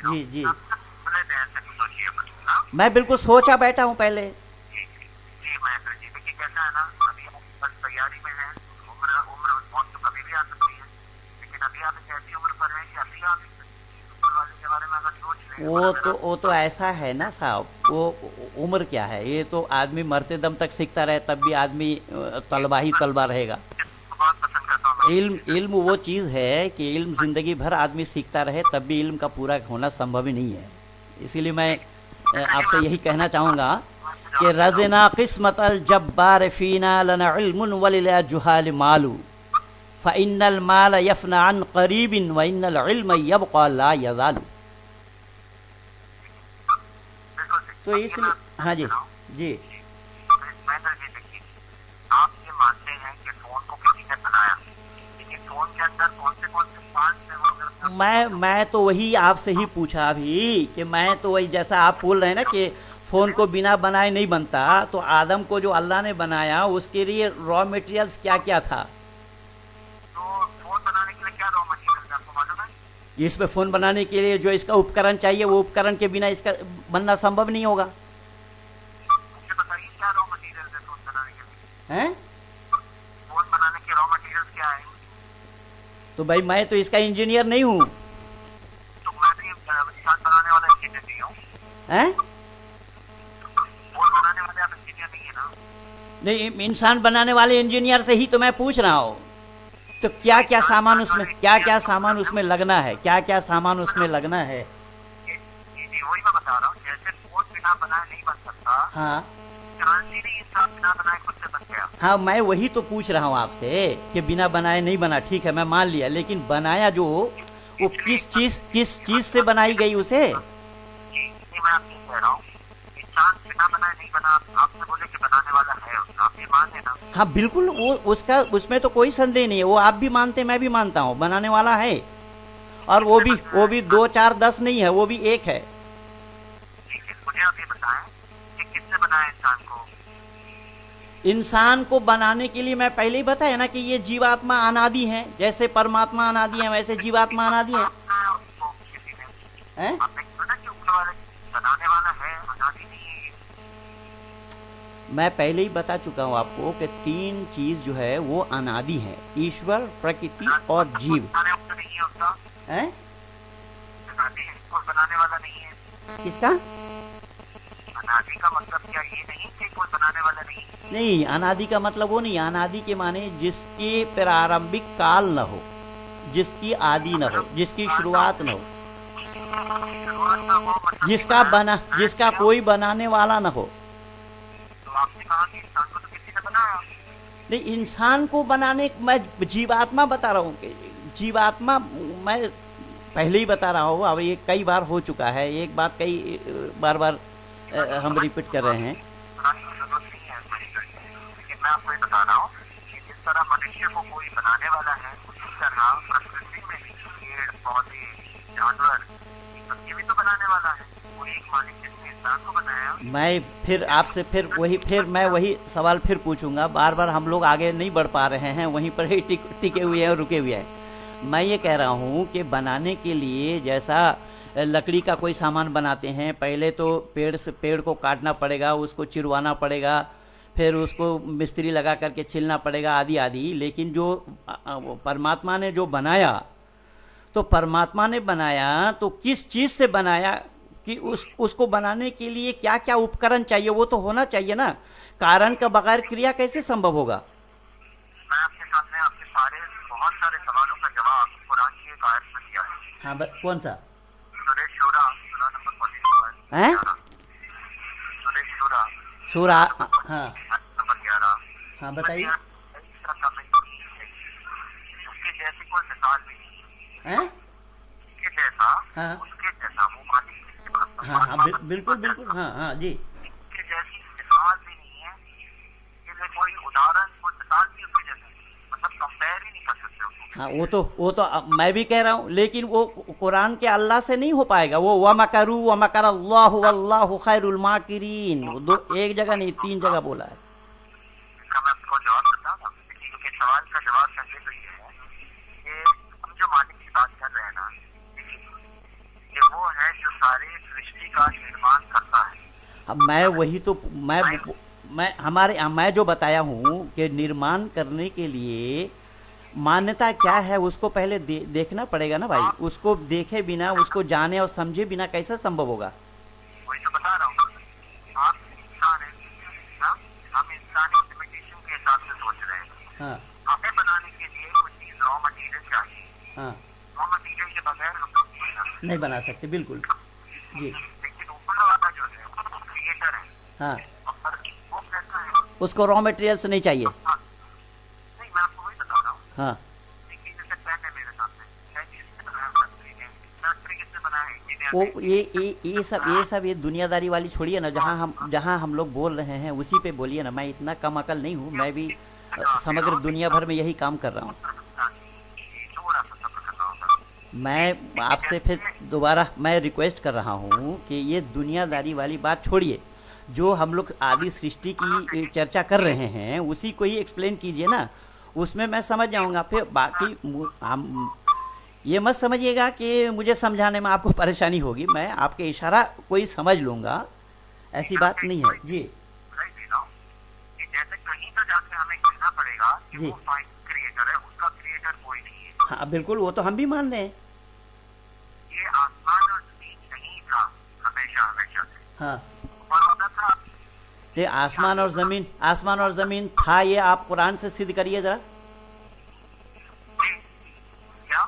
जी जी, खुले ध्यान से सोचिए अपना। मैं बिल्कुल सोचा बैठा हूँ पहले। जी महेंद्र जी, देखिए कैसा है ना, अभी हम बस तैयारी में हैं। उम्र मौत तो कभी भी आ सकती है, लेकिन अभी आप एक ऐसी उम्र पर हैं कि अभी आप उम्र वाले के बारे में अगर सोच लें। वो तो ऐसा है ना साहब, वो उम्र क्या है, ये तो आदमी मरते दम तक सीखता रहे तब भी आदमी तलबा ही तलबा रहेगा। बहुत पसंद करता हूँ। इल्म वो चीज़ है कि इल्म जिंदगी भर आदमी सीखता रहे तब भी इल्म का पूरा होना संभव ही नहीं है। इसीलिए मैं आपसे यही कहना चाहूँगा कि रज़ना किस्मत अल जब्बार फीना लना इल्मुन वलिल जुहाल मालू फ़इन्नल माल यफ़ना अन क़रीबिन व इन्नल इल्म यबक़ा ला यज़ालू। तो इसलिए हाँ जी जी, महेंद्र जी देखिए, आप ये मानते हैं कि फोन को किसी ने बनाया, लेकिन फोन के अंदर कौन से पार्ट हैं? मैं तो वही आपसे ही पूछा अभी कि मैं तो वही, जैसा आप बोल रहे हैं ना कि फोन को बिना बनाए नहीं बनता, तो आदम को जो अल्लाह ने बनाया उसके लिए रॉ मटेरियल्स क्या क्या था? तो फोन बनाने के लिए क्या रॉ मटेरियल आपको मालूम है? इस पे फोन बनाने के लिए जो इसका उपकरण चाहिए, वो उपकरण के बिना इसका बनना संभव नहीं होगा। मुझे बताइए क्या रॉ मटेरियल है फोन बनाने के लिए? हैं? फोन बनाने के रॉ मटेरियल क्या है? तो भाई मैं तो इसका इंजीनियर नहीं हूँ। तो मैं भी इंसान बनाने वाला इंजीनियर नहीं हूँ। हैं? फोन बनाने वाले आप इंजीनियर नहीं है ना? नहीं, इंसान बनाने वाले इंजीनियर से ही तो मैं पूछ रहा हूँ। तो क्या क्या सामान उसमें लगना है, क्या क्या सामान उसमें लगना है? जी वही मैं बता रहा हूँ, जैसे फोन बिना बनाए नहीं बन सकता। हाँ चांद ही नहीं इंसान बिना बनाए खुद से बन गया। हाँ, मैं वही तो पूछ रहा हूँ आपसे कि बिना बनाए नहीं बना, ठीक है मैं मान लिया, लेकिन बनाया जो वो किस चीज से बनाई गई उसे? जी मैं आपसे कह रहा हूँ, इंसान बिना बनाए नहीं बना। आपने बोले कि बनाने वाला है उसका, आप ये मान लेना। हाँ बिल्कुल, वो उसका उसमें तो कोई संदेह नहीं है, वो आप भी मानते मैं भी मानता हूँ, बनाने वाला है। और वो भी 2 4 10 नहीं है, वो भी एक है। ठीक है, मुझे आप ये बताएं कि किसने बनाया इंसान को? इंसान को बनाने के लिए मैं पहले ही बताया ना कि ये जीवात्मा अनादि है, जैसे परमात्मा अनादि है वैसे जीवात्मा अनादि है। हैं? आपने कहा ना कि ऊपर वाले बनाने वाला है, अनादि नहीं है ये। मैं पहले ही बता चुका हूँ आपको कि 3 चीज जो है वो अनादि है, ईश्वर, प्रकृति और जीव। बनाने वाला नहीं है उसका। हैं? अनादि है, कोई बनाने वाला नहीं है। किसका? अनादि का मतलब क्या ये नहीं कि कोई बनाने वाला नहीं है? नहीं, अनादि का मतलब वो नहीं, अनादि के माने जिसके प्रारंभिक काल न हो, जिसकी आदि न हो, जिसकी शुरुआत न हो, शुरुआत का वो मतलब जिसका कोई बनाने वाला न हो। तो आपने कहा कि इंसान को तो किसी ने बनाया। नहीं, इंसान को बनाने, मैं जीवात्मा बता रहा हूँ कि जीवात्मा, मैं पहले ही बता रहा हूँ, अब ये कई बार हो चुका है, एक बात कई बार हम रिपीट कर रहे हैं। लेकिन मैं आपको ये बता रहा हूँ कि जिस तरह मनुष्य को कोई बनाने वाला है, उसी तरह प्रकृति में भी पेड़ पौधे जानवर सबके भी तो बनाने वाला है। वो एक मालिक जिसने इंसान को बनाया। मैं फिर आपसे मैं वही सवाल फिर पूछूंगा, बार बार हम लोग आगे नहीं बढ़ पा रहे हैं, वहीं पर ही टिके हुए हैं और रुके हुए हैं। मैं ये कह रहा हूँ कि बनाने के लिए जैसा लकड़ी का कोई सामान बनाते हैं, पहले तो पेड़ को काटना पड़ेगा, उसको चिरवाना पड़ेगा, फिर उसको मिस्त्री लगा करके छिलना पड़ेगा, आदि आदि। लेकिन जो परमात्मा ने जो बनाया, तो परमात्मा ने बनाया तो किस चीज से बनाया कि उसको बनाने के लिए क्या क्या उपकरण चाहिए, वो तो होना चाहिए ना। कारण का बगैर क्रिया कैसे संभव होगा? मैं आपके सामने आपके बहुत सारे सवालों का जवाब कुरान की एक आयत में दिया है। हाँ, कौन सा? सूरह शूरा नंबर 44 हैं? सूरह शूरा, हाँ नंबर 11। हाँ बताइए। उसके जैसी कोई मिसाल भी नहीं हैं? उसके जैसा, हाँ उसके जैसा वो मालिक। हाँ हाँ बिल्कुल हाँ हाँ जी। उसके जैसी मिसाल भी नहीं है, इसलिए कोई उदाहरण, कोई मिसाल भी उसके जैसी, मतलब कंपेयर ही नहीं कर सकते उसको। हाँ, वो तो मैं भी कह रहा हूँ, लेकिन वो कुरान के अल्लाह से नहीं हो पाएगा। वो वमकरू वमकरल्लाहु वल्लाहु खैरुल माकिरीन, वो एक जगह नहीं 3 जगह बोला है। इसका मैं आपको जवाब देता हूँ, क्योंकि सवाल का जवाब पहले तो ये है कि हम जो मालिक की बात कर रहे हैं ना, ये वो है जो सारे सृष्टि का निर्माण करता है। अब मैं वही तो मैं जो बताया हूँ कि निर्माण करने के लिए मान्यता क्या है उसको पहले देखना पड़ेगा ना भाई। उसको देखे बिना, उसको जाने और समझे बिना कैसा संभव होगा? वही तो बता रहा हूँ, आप इंसान हैं, हम इंसानी लिमिटेशन के हिसाब से सोच रहे हैं। हाँ हमें बनाने के लिए कुछ चीज रॉ मटेरियल चाहिए। हाँ, रॉ मटेरियल के बगैर हम नहीं बना सकते, बिल्कुल जी। लेकिन ऊपर वाला जो है वो क्रिएटर है। हाँ, और वो कैसा है? उसको रॉ मटेरियल्स नहीं चाहिए। नहीं, मैं आपको वही बता रहा हूँ। हाँ, देखिए जैसे पेन है मेरे सामने, पेन किसने बनाया? फैक्ट्री किसने बनाया? वो इंजीनियर। ये दुनियादारी वाली छोड़िए ना। जहाँ हम लोग बोल रहे हैं उसी पे बोलिए ना। मैं इतना कम अकल नहीं हूँ, मैं भी समग्र दुनिया भर में यही काम कर रहा हूँ। थोड़ा सा सफर करना होगा। मैं आपसे फिर दोबारा मैं रिक्वेस्ट कर रहा हूँ कि ये दुनियादारी वाली बात छोड़िए, जो हम लोग आदि सृष्टि की चर्चा कर रहे हैं उसी को ही एक्सप्लेन कीजिए ना, उसमें मैं समझ जाऊंगा। फिर बाकी हम ये मत समझिएगा कि मुझे समझाने में आपको परेशानी होगी, मैं आपके इशारा कोई समझ लूंगा, ऐसी बात नहीं है जी। जैसे कहीं तो जाके हमें कहना पड़ेगा कि जी। वो क्रिएटर है, उसका क्रिएटर कोई नहीं है। हाँ बिल्कुल, वो तो हम भी मान रहे हैं। ये आसमान और जमीन नहीं था हमेशा हमेशा से, हाँ, ऊपर होता था। ये आसमान और जमीन था, ये आप कुरान से सिद्ध करिए जरा, क्या?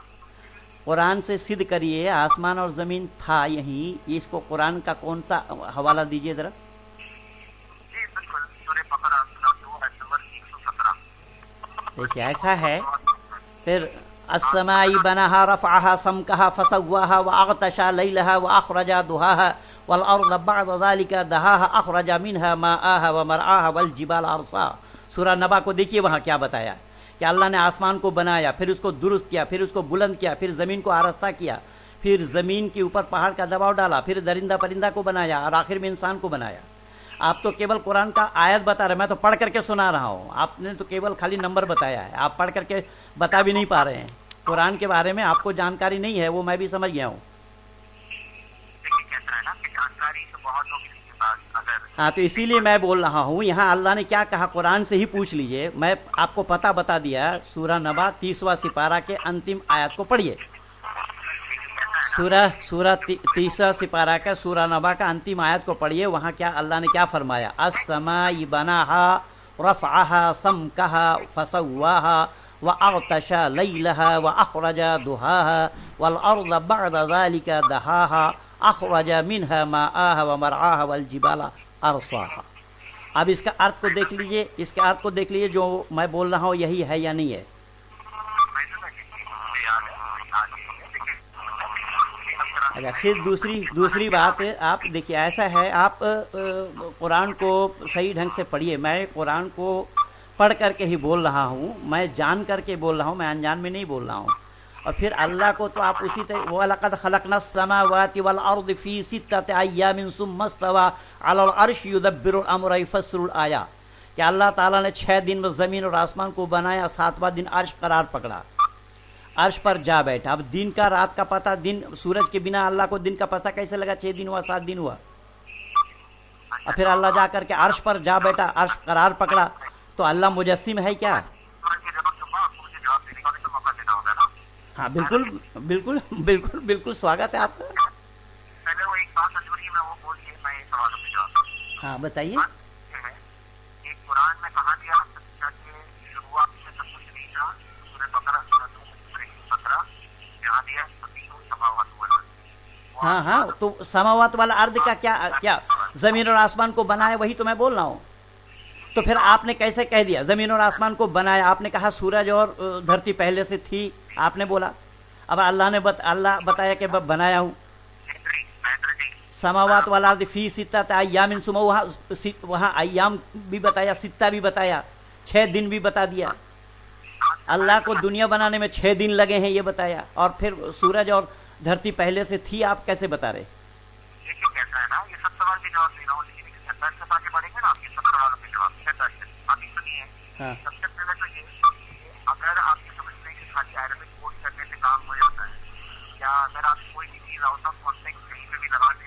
कुरान से सिद्ध करिए आसमान और जमीन था यही, इसको कुरान का कौन सा हवाला दीजिए जरा। जी बिल्कुल, सूरह बकरा नंबर 117। देखिए ऐसा है, फिर अस्समाई बनाहा रफ़अहा समकहा फसव्वाहा व अग़तशा लैलहा व अख़रजा दुहाहा वल अर्ज़ बअद ज़ालिका दहाहा अख़रजा मिनहा माआहा व मरआहा वल जिबाल अरसा। सूरह नबा को देखिए, वहाँ क्या बताया कि अल्लाह ने आसमान को बनाया, फिर उसको दुरुस्त किया, फिर उसको बुलंद किया, फिर ज़मीन को आरस्ता किया, फिर ज़मीन के ऊपर पहाड़ का दबाव डाला, फिर दरिंदा परिंदा को बनाया और आखिर में इंसान को बनाया। आप तो केवल कुरान का आयत बता रहे, मैं तो पढ़ करके सुना रहा हूँ, आपने तो केवल खाली नंबर बताया है, आप पढ़ करके बता भी नहीं पा रहे हैं। कुरान के बारे में आपको जानकारी नहीं है, वो मैं भी समझ गया हूँ। देखिए कहता है ना कि जानकारी तो बहुत होगी इसके पास, अगर हाँ, तो इसीलिए मैं बोल रहा हूँ, यहाँ अल्लाह ने क्या कहा कुरान से ही पूछ लीजिए। मैं आपको पता बता दिया, सूरह नबा 30वां सिपारा के अंतिम आयत को पढ़िए। सूरह 30वां सिपारा का सूरह नबा का अंतिम आयत को पढ़िए, वहाँ क्या अल्लाह ने क्या फरमाया। अस्समाई बनाहा रफ़अहा समकहा फसव्वाहा व अग़तशा लैलहा व अख़रजा दुहाहा वल अर्ज़ बअद ज़ालिका दहाहा अख़रजा मिनहा माआहा व मरआहा वल जिबाला अरसाहा। अब इसका अर्थ को देख लीजिए, इसके अर्थ को देख लीजिए, जो मैं बोल रहा हूँ यही है या नहीं है। अच्छा, फिर दूसरी बात आप देखिए, ऐसा है, आप कुरान को सही ढंग से पढ़िए। मैं कुरान को पढ़ करके ही बोल रहा हूँ, मैं जान करके बोल रहा हूँ, मैं अनजान में नहीं बोल रहा हूँ। और फिर अल्लाह को तो आप उसी तरह वलक़द ख़लक़नस समावाति वल अर्ज़ फ़ी सित्तति अय्यामिन सुम्मा इस्तवा अलल अर्शि युदब्बिरुल अम्र यफ़स्सिलुल आया, कि अल्लाह ताला ने 6 दिन में ज़मीन और आसमान को बनाया, 7वां दिन अर्श करार पकड़ा, अर्श पर जा बैठा। अब दिन का रात का पता, दिन सूरज के बिना अल्लाह को दिन का पता कैसे लगा? 6 दिन हुआ, 7 दिन हुआ। और फिर अल्लाह जा करके अर्श पर जा बैठा, अर्श करार पकड़ा, तो अल्लाह मुजस्सिम है क्या? हाँ बिल्कुल बिल्कुल बिल्कुल बिल्कुल, स्वागत है आपका। पहले वो एक बात अधूरी में वो बोलिए, मैं ये सवालों पे जवाब। हाँ बताइए। एक कुरान में कहा दिया कि शुरुआत में सब कुछ नहीं था, सूरह बकरा 17 जहाँ दिया समावात वाला। हाँ हाँ, तो समावात वाला अर्ध का क्या जमीन और आसमान को बनाया, वही तो मैं बोल रहा हूँ। तो फिर आपने कैसे कह दिया जमीन और आसमान को बनाया? आपने कहा सूरज और धरती पहले से थी, आपने बोला। अब अल्लाह ने अल्लाह बताया कि बनाया हूँ। समावात वाला अर्द फी सित्तति अय्यामिन सुम्मा, वहाँ अय्याम भी बताया, सित्ता भी बताया, 6 दिन भी बता दिया। अल्लाह को दुनिया बनाने में 6 दिन लगे हैं ये बताया, और फिर सूरज और धरती पहले से थी, आप कैसे बता रहे? कहता है ना, ये सब सवाल के जवाब दे रहा हूँ, लेकिन से आगे बढ़ेंगे ना, आपके सब सवालों के जवाब अभी सुनिए। हाँ। सबसे पहले तो ये, अगर आप ये समझते हैं कि खाली अरबिक कोड करने से काम हो जाता है, या अगर आप कोई भी चीज आउट ऑफ कॉन्टेक्स्ट कहीं पे भी लगा दें,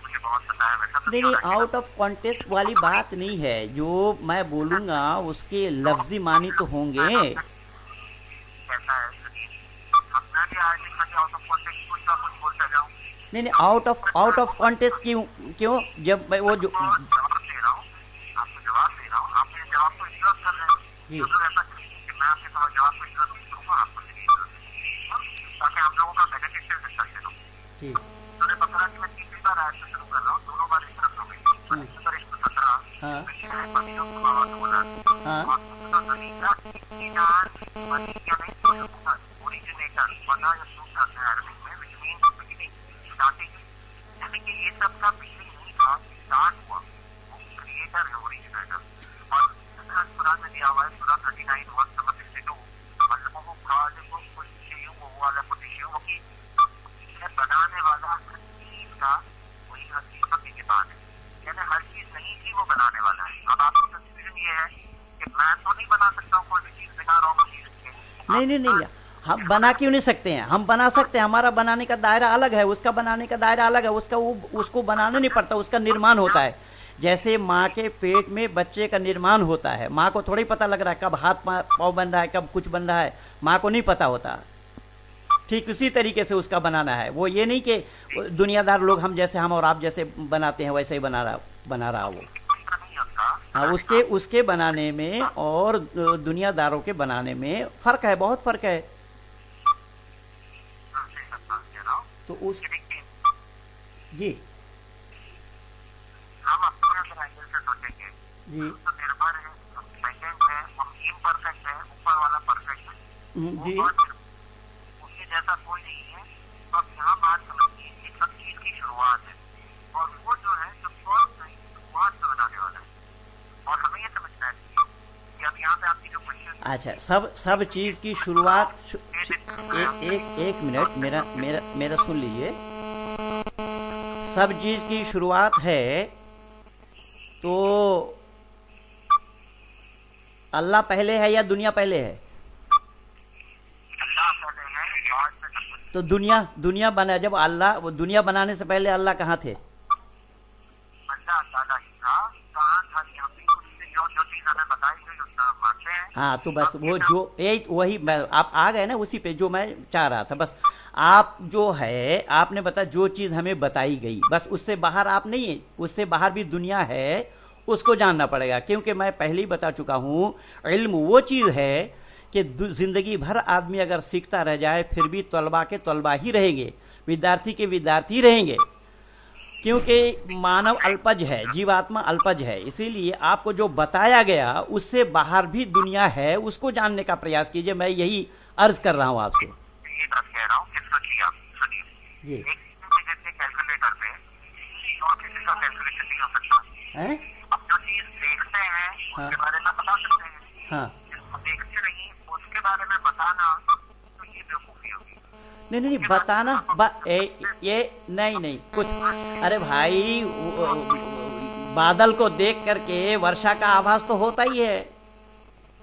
मुझे बहुत पता है वैसा नहीं नहीं, आउट ऑफ कॉन्टेक्स्ट वाली बात नहीं है। जो मैं बोलूंगा उसके लफ्जी मानी तो होंगे। कैसा है, मैं भी आज खाली आउट ऑफ कॉन्टेक्स्ट कुछ ना कुछ बोलता जाऊँ। नहीं नहीं, आउट ऑफ कॉन्टेक्स्ट क्यों? जब मैं वो जो जवाब दे रहा हूँ, आपको जवाब दे रहा हूँ, आप मेरे जवाब को इंटरप्ट कर रहे हैं। जी। तो ऐसा कि मैं आपके जवाब को इंटरप्ट नहीं करूँगा, आपको ताकि हम लोगों का बेनिफिशियल डिस्कशन हो। जी। सूरह बकरा की मैं तीसरी बार आयत से शुरू कर रहा हूँ, दोनों बार इंटरप्ट हो गई। 117 हाँ ओरिजिनेटर अरबिक में, which means beginning, starting, यानी कि ये सब का beginning नहीं था, स्टार्ट हुआ। वो क्रिएटर है, ओरिजिनेटर। और कुरान में दिया हुआ है, सूरह 39 वर्स नंबर 62, अल्लाहु खालिकु कुल्ली शैइन व हुवा अला कुल्ली शैइन वकील, बनाने वाला हर चीज का वही हकीकत की बात है, यानी हर चीज नहीं थी, वो बनाने वाला है। अब आपकी कंफ्यूजन ये है कि मैं तो नहीं बना सकता हूँ कोई भी चीज बिना रॉ मटेरियल के। नहीं, हम बना क्यों नहीं सकते हैं? हम बना सकते हैं, हमारा बनाने का दायरा अलग है, उसका बनाने का दायरा अलग है, उसको बनाना नहीं पड़ता, उसका निर्माण होता है। जैसे माँ के पेट में बच्चे का निर्माण होता है, माँ को थोड़ी पता लग रहा है कब हाथ पाँव बन रहा है, कब कुछ बन रहा है, माँ को नहीं पता होता। ठीक उसी तरीके से उसका बनाना है। वो ये नहीं कि दुनियादार लोग हम जैसे, हम और आप जैसे बनाते हैं वैसे ही बना रहा वो। हाँ, उसके बनाने में और दुनियादारों के बनाने में फर्क है, बहुत फर्क है। तो उस जी हम अपने अगर एंगल से सोचेंगे जी तो निर्भर है, सेकंड है, हम इम्परफेक्ट है, ऊपर वाला परफेक्ट है जी उसके जैसा कोई नहीं है। तो अब यहाँ बात समझिए कि सब चीज की शुरुआत है और वो जो है जो फर्स्ट नहीं शुरुआत से बनाने वाला है। और हमें ये समझना चाहिए कि अब यहाँ पे आपकी जो क्वेश्चन, अच्छा, सब चीज की शुरुआत एक मिनट, मेरा सुन लीजिए। सब चीज की शुरुआत है तो अल्लाह पहले है या दुनिया पहले है? अल्लाह पहले है, गॉड में सब कुछ। तो दुनिया बना, जब अल्लाह, दुनिया बनाने से पहले अल्लाह कहाँ थे? अल्लाह ताला ही था, कहाँ था, यहाँ पे उससे जो चीज हमें बताई गई उसका हम मानते हैं। हाँ, तो बस वो जो वही आप आ गए ना उसी पे जो मैं चाह रहा था। बस आप जो है, आपने बताया जो चीज हमें बताई गई, बस उससे बाहर आप नहीं है, उससे बाहर भी दुनिया है, उसको जानना पड़ेगा। क्योंकि मैं पहले ही बता चुका हूं, इल्म वो चीज है कि जिंदगी भर आदमी अगर सीखता रह जाए फिर भी तलबा के तलबा ही रहेंगे, विद्यार्थी के विद्यार्थी रहेंगे। क्योंकि मानव अल्पज है, जीवात्मा अल्पज है, इसीलिए आपको जो बताया गया उससे बाहर भी दुनिया है, उसको जानने का प्रयास कीजिए। मैं यही अर्ज कर रहा हूं आपसे। ये बात कह रहा हूँ कि सुनिए जी एक कैलकुलेटर पे और किसी का कैलकुलेशन नहीं हो सकता हैं? अब जो चीज देखते हैं हाँ। उसके बारे में बता सकते हैं, हाँ, जिसको देखते नहीं उसके बारे में बताना तो ये बेवकूफी होगी। नहीं बताना ये नहीं कुछ। अरे भाई, बादल को देख करके वर्षा का आभास तो होता ही है।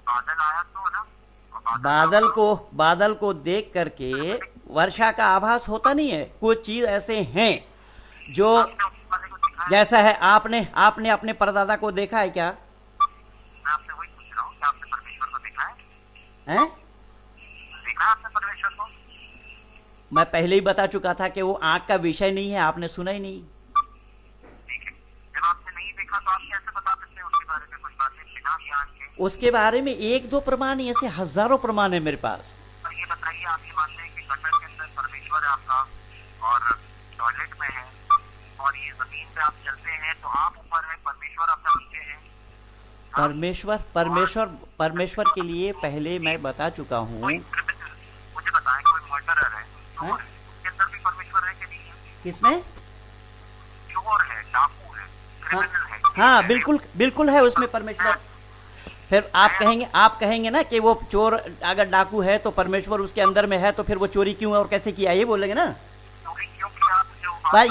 बादल आया तो ना, और बादल को देख करके वर्षा का आभास होता नहीं है। कुछ चीज ऐसे हैं जो आपने उस वाले को दिखाया, जैसा है, आपने अपने परदादा को देखा है क्या? मैं आपसे वही पूछ रहा हूँ कि आपने परमेश्वर को देखा है? हैं? देखा है आपने परमेश्वर को? मैं पहले ही बता चुका था कि वो आंख का विषय नहीं है, आपने सुना ही नहीं। ठीक है, जब आपने नहीं देखा तो आप कैसे बता सकते हैं उसके बारे में कुछ बातें बिना ज्ञान के? उसके बारे में एक दो प्रमाण नहीं, ऐसे हजारों प्रमाण है मेरे पास। और ये बताइए, आप ये मानते हैं कि गटर के अंदर परमेश्वर है आपका और टॉयलेट में है और ये जमीन पे आप चलते हैं तो आप ऊपर है, परमेश्वर आपका नीचे है? परमेश्वर के लिए पहले मैं बता चुका हूँ। कोई क्रिमिनल मुझे बताएं, कोई मर्डरर है, चोर है, उसके अंदर भी परमेश्वर है कि नहीं है? किसमें? चोर है, डाकू है, क्रिमिनल है। हाँ, बिल्कुल है उसमें परमेश्वर। फिर आप कहेंगे ना कि वो चोर अगर डाकू है तो परमेश्वर उसके अंदर में है, तो फिर वो चोरी क्यों और कैसे किया, ये बोलेंगे ना। क्योंकि आप जो भाई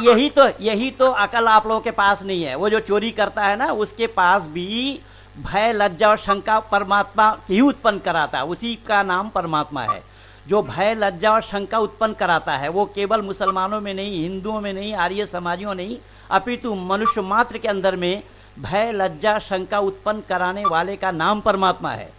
यही तो अकल आप लोगों के पास नहीं है। वो जो चोरी करता है ना, उसके पास भी भय, लज्जा और शंका परमात्मा ही उत्पन्न कराता है, उसी का नाम परमात्मा है। जो भय, लज्जा और शंका उत्पन्न कराता है वो केवल मुसलमानों में नहीं, हिंदुओं में नहीं, आर्य समाजियों नहीं, अपितु मनुष्य मात्र के अंदर में भय, लज्जा, शंका उत्पन्न कराने वाले का नाम परमात्मा है।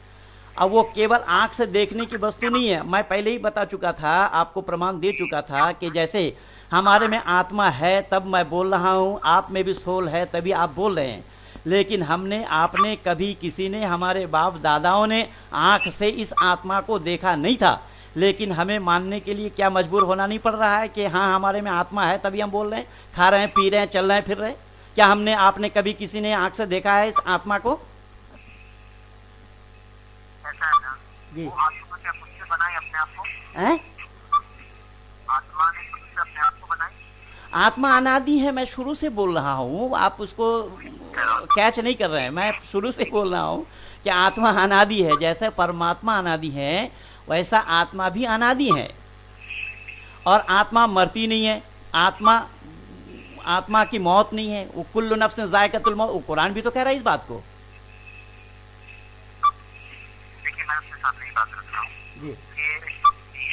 अब वो केवल आंख से देखने की वस्तु नहीं है। मैं पहले ही बता चुका था, आपको प्रमाण दे चुका था कि जैसे हमारे में आत्मा है तब मैं बोल रहा हूं, आप में भी सोल है तभी आप बोल रहे हैं। लेकिन आपने कभी, किसी ने, हमारे बाप दादाओं ने आंख से इस आत्मा को देखा नहीं था। लेकिन हमें मानने के लिए क्या मजबूर होना नहीं पड़ रहा है कि हाँ हमारे में आत्मा है तभी हम बोल रहे हैं, खा रहे हैं, पी रहे हैं, चल रहे हैं, फिर रहे हैं? क्या आपने कभी किसी ने आंख से देखा है इस आत्मा को? ऐसा है ना, जी। वो आत्मा क्या खुद से बनाई अपने आप को? हैं? आत्मा ने खुद से अपने आप को बनाई? आत्मा अनादि है, मैं शुरू से बोल रहा हूँ, आप उसको कैच नहीं कर रहे हैं। मैं शुरू से बोल रहा हूँ कि आत्मा अनादि है। जैसे परमात्मा अनादि है वैसा आत्मा भी अनादि है, और आत्मा मरती नहीं है। आत्मा की मौत नहीं है। वो कुल्लु नफ्सिन ज़ायक़तुल मौत, वो कुरान भी तो कह रहा है इस बात को। देखिए, मैं आपके सामने ये बात रख रहा हूँ जी कि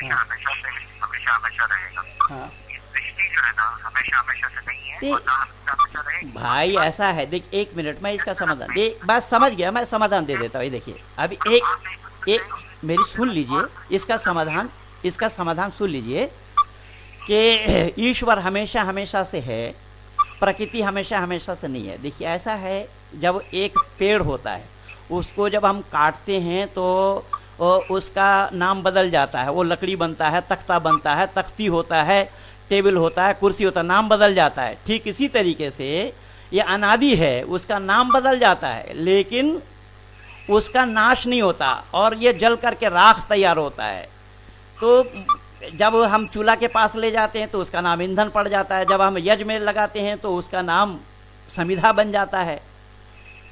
हमेशा हमेशा से हमेशा हमेशा रहेगा। हाँ ये सृष्टि जो है ना हमेशा हमेशा से नहीं है और ना हमेशा हमेशा रहेगी। भाई ऐसा है, देख एक मिनट मैं इसका समाधान दे, बस समझ गया, मैं समाधान दे देता हूँ। ये देखिए अभी एक मेरी सुन लीजिए, इसका समाधान सुन लीजिए कि ईश्वर हमेशा हमेशा से है, प्रकृति हमेशा हमेशा से नहीं है। देखिए ऐसा है, जब एक पेड़ होता है उसको जब हम काटते हैं तो उसका नाम बदल जाता है, वो लकड़ी बनता है, तख्ता बनता है, तख्ती होता है, टेबल होता है, कुर्सी होता है, नाम बदल जाता है। ठीक इसी तरीके से ये अनादि है, उसका नाम बदल जाता है लेकिन उसका नाश नहीं होता और ये जल करके राख तैयार होता है। तो जब हम चूल्हा के पास ले जाते हैं तो उसका नाम ईंधन पड़ जाता है, जब हम यज्ञ में लगाते हैं तो उसका नाम समिधा बन जाता है,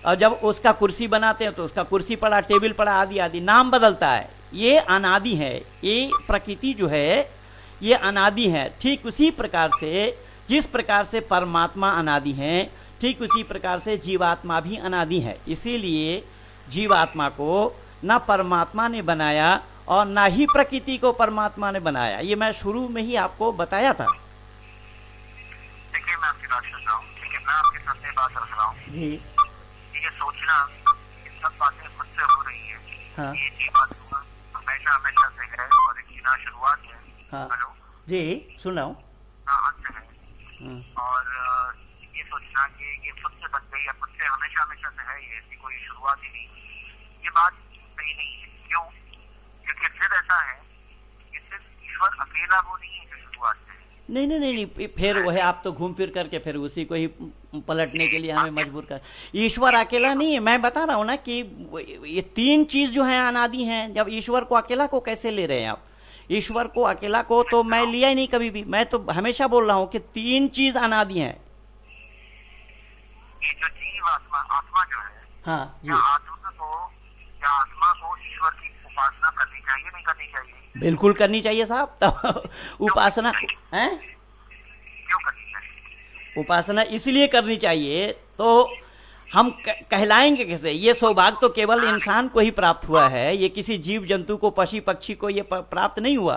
और जब उसका कुर्सी बनाते हैं तो उसका कुर्सी पड़ा, टेबल पड़ा, आदि आदि नाम बदलता है। ये अनादि है, ये प्रकृति जो है ये अनादि है। ठीक उसी प्रकार से जिस प्रकार से परमात्मा अनादि है, ठीक उसी प्रकार से जीवात्मा भी अनादि है। इसीलिए जीवात्मा को ना परमात्मा ने बनाया और ना ही प्रकृति को परमात्मा ने बनाया। ये मैं शुरू में ही आपको बताया था। देखिए मैं आपकी बात सुन रहा हूँ, लेकिन मैं आपके सामने बात रख रहा हूँ जी ये सोचना ये सब बातें खुद से हो रही है। हाँ ये जीवात्मा हमेशा हमेशा से है और इसकी ना शुरुआत है। हाँ हेलो जी सुन रहा हूँ। ना अंत है। और ये सोचना कि ये खुद से बन गई या खुद से हमेशा हमेशा से है, ये इसकी कोई शुरुआत ही नहीं, ये बात सही नहीं है। क्यों? क्योंकि फिर ऐसा है कि सिर्फ ईश्वर अकेला वो नहीं है जो शुरुआत है। नहीं, फिर वह आप तो घूम फिर करके फिर उसी को ही पलटने के लिए हमें मजबूर कर। ईश्वर अकेला नहीं है, मैं बता रहा हूँ ना कि ये तीन चीज जो है अनादि हैं। जब ईश्वर को अकेला को कैसे ले रहे हैं आप? ईश्वर को अकेला को तो मैं लिया ही नहीं कभी भी। मैं तो हमेशा बोल रहा हूँ कि तीन चीज अनादि हैं। ये जो जीव आत्मा जो है, हाँ जी, क्या आत्मा को ईश्वर की उपासना करनी चाहिए नहीं करनी चाहिए? बिल्कुल करनी चाहिए साहब। तो उपासना है, क्यों करनी चाहिए? उपासना इसलिए करनी चाहिए तो हम कहलाएंगे कैसे? ये सौभाग्य तो केवल इंसान को ही प्राप्त हुआ है, ये किसी जीव जंतु को, पशु पक्षी को ये प्राप्त नहीं हुआ,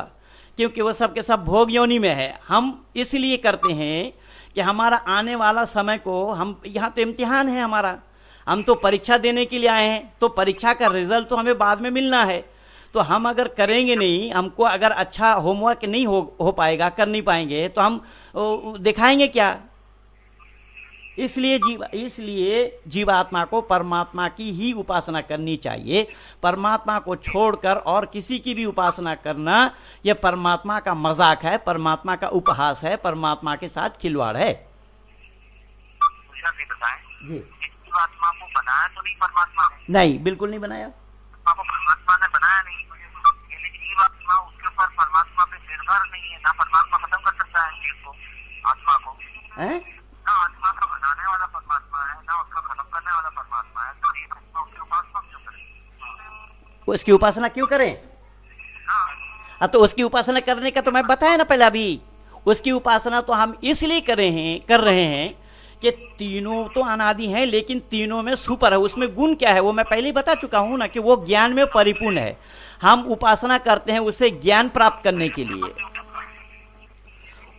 क्योंकि वो सब के सब भोग योनि में है। हम इसलिए करते हैं कि हमारा आने वाला समय को, हम यहाँ तो इम्तिहान है हमारा, हम तो परीक्षा देने के लिए आए हैं, तो परीक्षा का रिजल्ट तो हमें बाद में मिलना है। तो हम अगर करेंगे नहीं, हमको अगर अच्छा होमवर्क नहीं हो पाएगा, कर नहीं पाएंगे, तो हम दिखाएंगे क्या? इसलिए जीवात्मा को परमात्मा की ही उपासना करनी चाहिए। परमात्मा को छोड़कर और किसी की भी उपासना करना यह परमात्मा का मजाक है, परमात्मा का उपहास है, परमात्मा के साथ खिलवाड़ है। जी, जीवात्मा को बनाया तो नहीं परमात्मा ने? नहीं, बिल्कुल नहीं बनाया। परमात्मा ने बनाया नहीं, यानी जीवात्मा उसके ऊपर परमात्मा पे निर्भर नहीं है। ना परमात्मा खत्म कर सकता है जीव को, आत्मा को है? ना आत्मा का बनाने वाला परमात्मा है, ना उसका खत्म करने वाला परमात्मा है। तो जीवात्मा उसकी उपासना क्यों करें? उसकी उपासना क्यों करें? तो उसकी उपासना करने का तो मैं बताया ना पहले अभी। उसकी उपासना तो हम इसलिए कर रहे हैं कि तीनों तो अनादि हैं, लेकिन तीनों में सुपर है। उसमें गुण क्या है वो मैं पहले ही बता चुका हूं ना, कि वो ज्ञान में परिपूर्ण है। हम उपासना करते हैं उससे ज्ञान प्राप्त करने के लिए,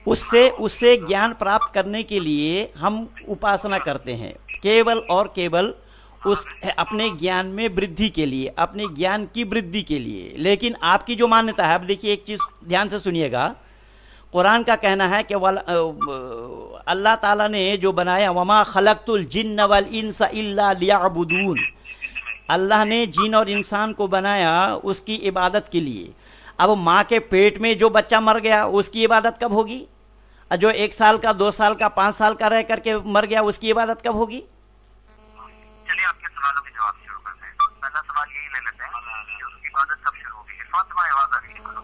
उससे ज्ञान प्राप्त करने के लिए हम उपासना करते हैं, केवल और केवल उस अपने ज्ञान में वृद्धि के लिए, अपने ज्ञान की वृद्धि के लिए। लेकिन आपकी जो मान्यता है, अब देखिए एक चीज ध्यान से सुनिएगा, कुरान का कहना है कि अल्लाह ताला ने जो बनाया, वमा खलक़तुल जिन्न वल इंसा इल्ला लियअबुदून, अल्लाह ने जिन और इंसान को बनाया उसकी इबादत के लिए। अब माँ के पेट में जो बच्चा मर गया उसकी इबादत कब होगी? जो 1 साल का, 2 साल का, 5 साल का रह करके मर गया उसकी इबादत कब होगी? चलिए आपके सवालों के जवाब शुरू करते हैं। पहला सवाल यही ले लेते हैं कि उसकी इबादत कब शुरू होगी। इरफान तुम्हारी आवाज आ रही है, करो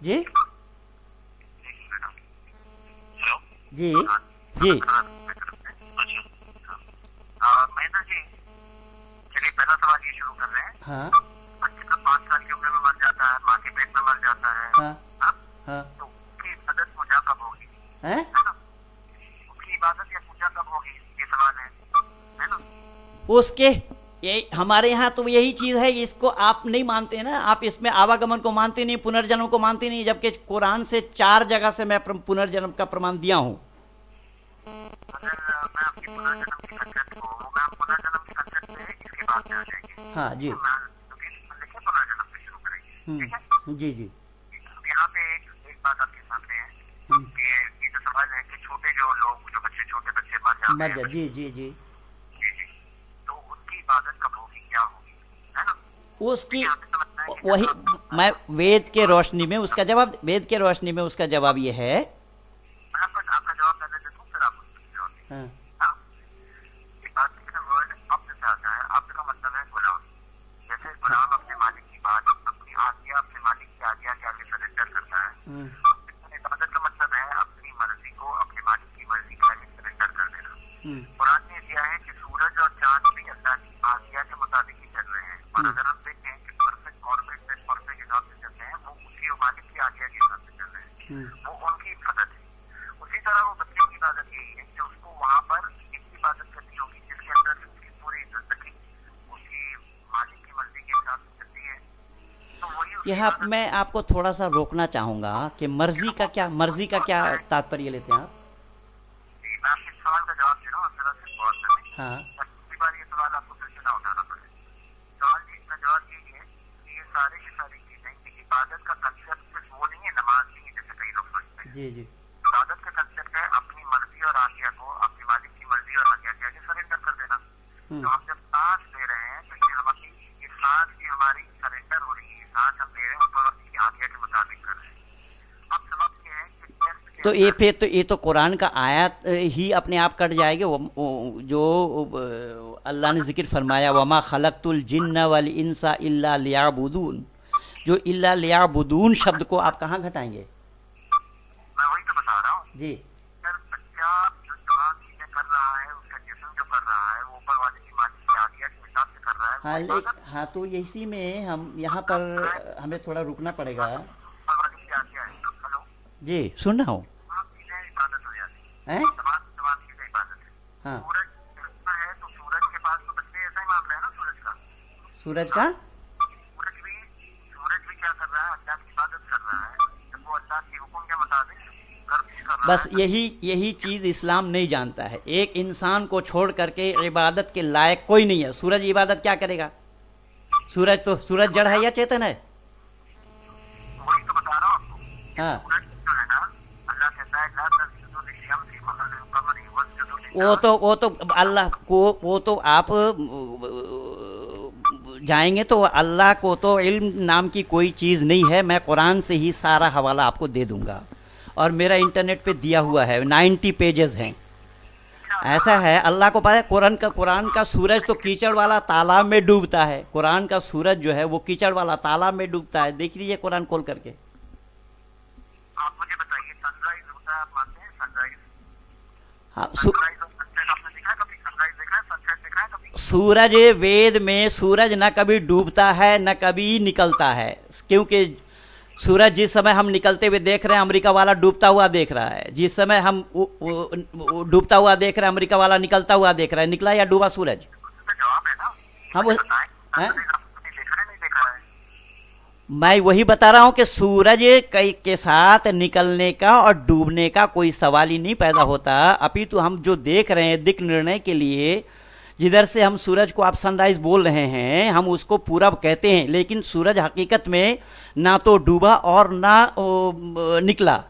जी जी जी। महेंद्र जी, चलिए पहला सवाल ये शुरू कर रहे हैं। हाँ, बच्चे का 5 साल की उम्र में मर जाता है, माँ के पेट में मर जाता है। हाँ, हाँ, तो उसकी इबादत पूजा कब होगी? है ना? उसकी इबादत या पूजा कब होगी, ये सवाल है ना? ये हमारे यहाँ तो यही चीज है, इसको आप नहीं मानते हैं ना, आप इसमें आवागमन को मानते नहीं, पुनर्जन्म को मानते नहीं, जबकि कुरान से 4 जगह से मैं पुनर्जन्म का प्रमाण दिया हूँ। अगर मैं आपकी पुनर्जन्म के कंसेप्ट को, मैं पुनर्जन्म के कंसेप्ट पे इसके बाद में आ जाएंगे। हाँ जी। तो मैं देखिए पुनर्जन्म से शुरू करेंगे, ठीक है? जी जी। अब यहाँ पे एक बात आपके सामने है कि ये जो सवाल है कि छोटे जो लोग, जो बच्चे, छोटे बच्चे मर जाते हैं, जी जी जी जी जी, तो उनकी इबादत कब होगी, क्या होगी, है ना? उसकी वही मैं वेद के रोशनी में उसका जवाब, वेद के रोशनी में उसका जवाब ये है। मैं आपका जवाब पहले दे दूं, फिर आप उसकी जवाब दें। हाँ। हाँ? इबादत का वर्ड अब्द से आता है। अब्द का मतलब है गुलाम। जैसे गुलाम अपने मालिक की बात, अपनी आज्ञा अपने मालिक की आज्ञा के आगे सरेंडर करता है, इबादत का मतलब है अपनी मर्जी को अपने मालिक की मर्जी के आगे सरेंडर कर देना। कुरान ने दिया है कि सूरज और चांद भी अल्लाह की आज्ञा के मुताबिक ही चल रहे हैं, और अगर हम देखें कि परफेक्ट ऑर्बिट में परफेक्ट हिसाब से चल रहे हैं, वो उसके मालिक की आज्ञा के हिसाब से चल रहे हैं, वो उनकी इबादत है। उसी तरह वो बच्चे की इबादत यही है कि उसको वहाँ पर एक इबादत करनी होगी जिसके अंदर उसकी पूरी जिंदगी उसकी मालिक की मर्जी के हिसाब से चलती है। तो वही यहाँ मैं आपको थोड़ा सा रोकना चाहूंगा कि मर्जी का क्या तात्पर्य लेते हैं आप? मैं आपके सवाल का जवाब दे रहा हूँ, आप जरा सिर्फ गौर करें। हाँ। अगली बार ये सवाल आपको फिर से ना उठाना पड़े। सवाल इसका जवाब यही है कि ये सारी की सारी चीजें, कि इबादत का कंसेप्ट सिर्फ वो नहीं है, नमाज नहीं है जैसे कई लोग सोचते हैं। जी जी। इबादत का कंसेप्ट है अपनी मर्जी और आज्ञा को अपनी मालिक की मर्जी और आज्ञा के आगे सरेंडर कर देना। तो हम जब सांस ले रहे हैं तो ये हमारी, ये सांस भी हमारी सरेंडर हो रही है, सांस हम ले रहे हैं और उसकी आज्ञा के मुताबिक कर रहे हैं। अब सवाल ये है कि टेस्ट तो ये फिर तो ये तो कुरान का आयत ही अपने आप कट जाएगा, जो अल्लाह ने जिक्र फरमाया, वमा खलक़तुल जिन्ना वल इंसा इल्ला लियअबुदून, जो इल्ला लियअबुदून शब्द को आप कहाँ घटाएंगे? मैं वही तो बता रहा हूँ। जी। सर बच्चा जो तमाम चीजें कर रहा है, उसका जिस्म जो कर रहा है, वो ऊपर वाले की मालिक की आज्ञा के हिसाब से कर रहा है। हाँ तो इसी में हम यहाँ पर हमें थोड़ा रुकना पड़ेगा। ऊपर वाले की आज्ञा है। हेलो जी, सुन रहा हूँ। तमाम चीजें इबादत हो जाती हैं? है, तमाम चीजें इबादत है। हाँ। सूरज चलता है तो सूरज के पास तो बच्चे, ऐसा ही मामला है ना सूरज का। सूरज का सूरज भी क्या कर रहा है, अल्लाह की इबादत कर रहा है, जब वो अल्लाह के हुक्म के मुताबिक कर्म कर रहा है। बस यही चीज इस्लाम नहीं जानता है। एक इंसान को छोड़ करके इबादत के लायक कोई नहीं है। सूरज इबादत क्या करेगा? सूरज जड़ है या चेतन है? वही तो बता रहा हूँ आपको। हाँ। सूरज जो है ना, अल्लाह कहता है ला तस्जुदू लिशम्सी वला लिलकमरी वस्जुदू वो तो अल्लाह को, वो तो आप जाएंगे तो अल्लाह को तो इल्म नाम की कोई चीज़ नहीं है। मैं कुरान से ही सारा हवाला आपको दे दूंगा, और मेरा इंटरनेट पे दिया हुआ है, 90 पेजेस हैं। ऐसा है, अल्लाह को पता है कुरान का सूरज तो कीचड़ वाला तालाब में डूबता है। कुरान का सूरज जो है वो कीचड़ वाला तालाब में डूबता है। देख लीजिए कुरान खोल करके। आप मुझे बताइए, सनराइज होता है, आप मानते हैं सनराइज? हाँ, सनराइज और सनसेट आपने देखा है कभी? सनराइज देखा है, सनसेट देखा है कभी? सूरज, वेद में सूरज न कभी डूबता है न कभी निकलता है, क्योंकि सूरज जिस समय हम निकलते हुए देख रहे हैं, अमेरिका वाला डूबता हुआ देख रहा है। जिस समय हम डूबता हुआ देख रहे हैं, अमेरिका वाला निकलता हुआ देख रहा है। निकला या डूबा सूरज? उसका जवाब है ना। हाँ, वो बताएं, देखा है नहीं देखा है? मैं वही बता रहा हूं कि सूरज के साथ निकलने का और डूबने का कोई सवाल ही नहीं पैदा होता। अपितु हम जो देख रहे हैं दिक निर्णय के लिए, जिधर से हम सूरज को आप सनराइज बोल रहे हैं, हम उसको पूरब कहते हैं, लेकिन सूरज हकीकत में ना तो डूबा और ना निकला।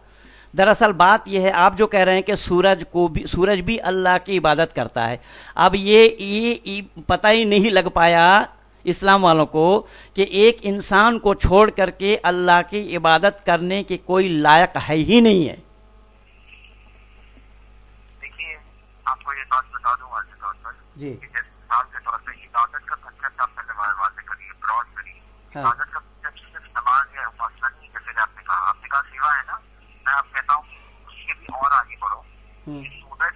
दरअसल बात यह है, आप जो कह रहे हैं कि सूरज भी अल्लाह की इबादत करता है। अब ये पता ही नहीं लग पाया इस्लाम वालों को कि एक इंसान को छोड़ करके अल्लाह की इबादत करने के कोई लायक है ही नहीं है। देखिए, आपको ये बात बता दूं आज के तौर पर जी। कि जैसे मिसाल के तौर पर इबादत का कंसेप्ट आप पहले वाज़ेह करिए, ब्रॉड करिए। हाँ। इबादत का कंसेप्ट सिर्फ नमाज या फासला नहीं, जैसे कि आपने कहा सेवा है ना। मैं आप कहता हूँ उसके भी और आगे बढ़ो। सूरज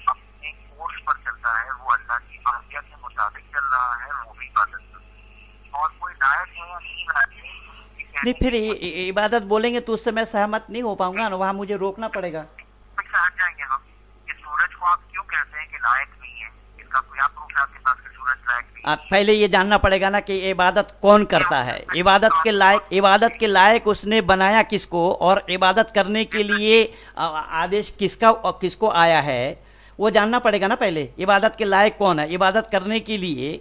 अपने कोर्स पर चलता है, वो अल्लाह की आज्ञा के मुताबिक चल रहा है, वो भी इबादत है। और कोई लायक है या नहीं लायक है, नहीं, फिर इबादत बोलेंगे तो उससे मैं सहमत नहीं हो पाऊंगा ना, वहां मुझे रोकना पड़ेगा। हट जाएंगे हम कि सूरज को आप क्यों कहते हैं कि लायक नहीं है? इसका कोई आप प्रूफ है आपके पास कि सूरज लायक नहीं पहले ये जानना पड़ेगा ना कि इबादत कौन करता है, इबादत के लायक उसने बनाया किसको, और इबादत करने के लिए आदेश किसको आया है, वो जानना पड़ेगा ना पहले। इबादत के लायक कौन है, इबादत करने के लिए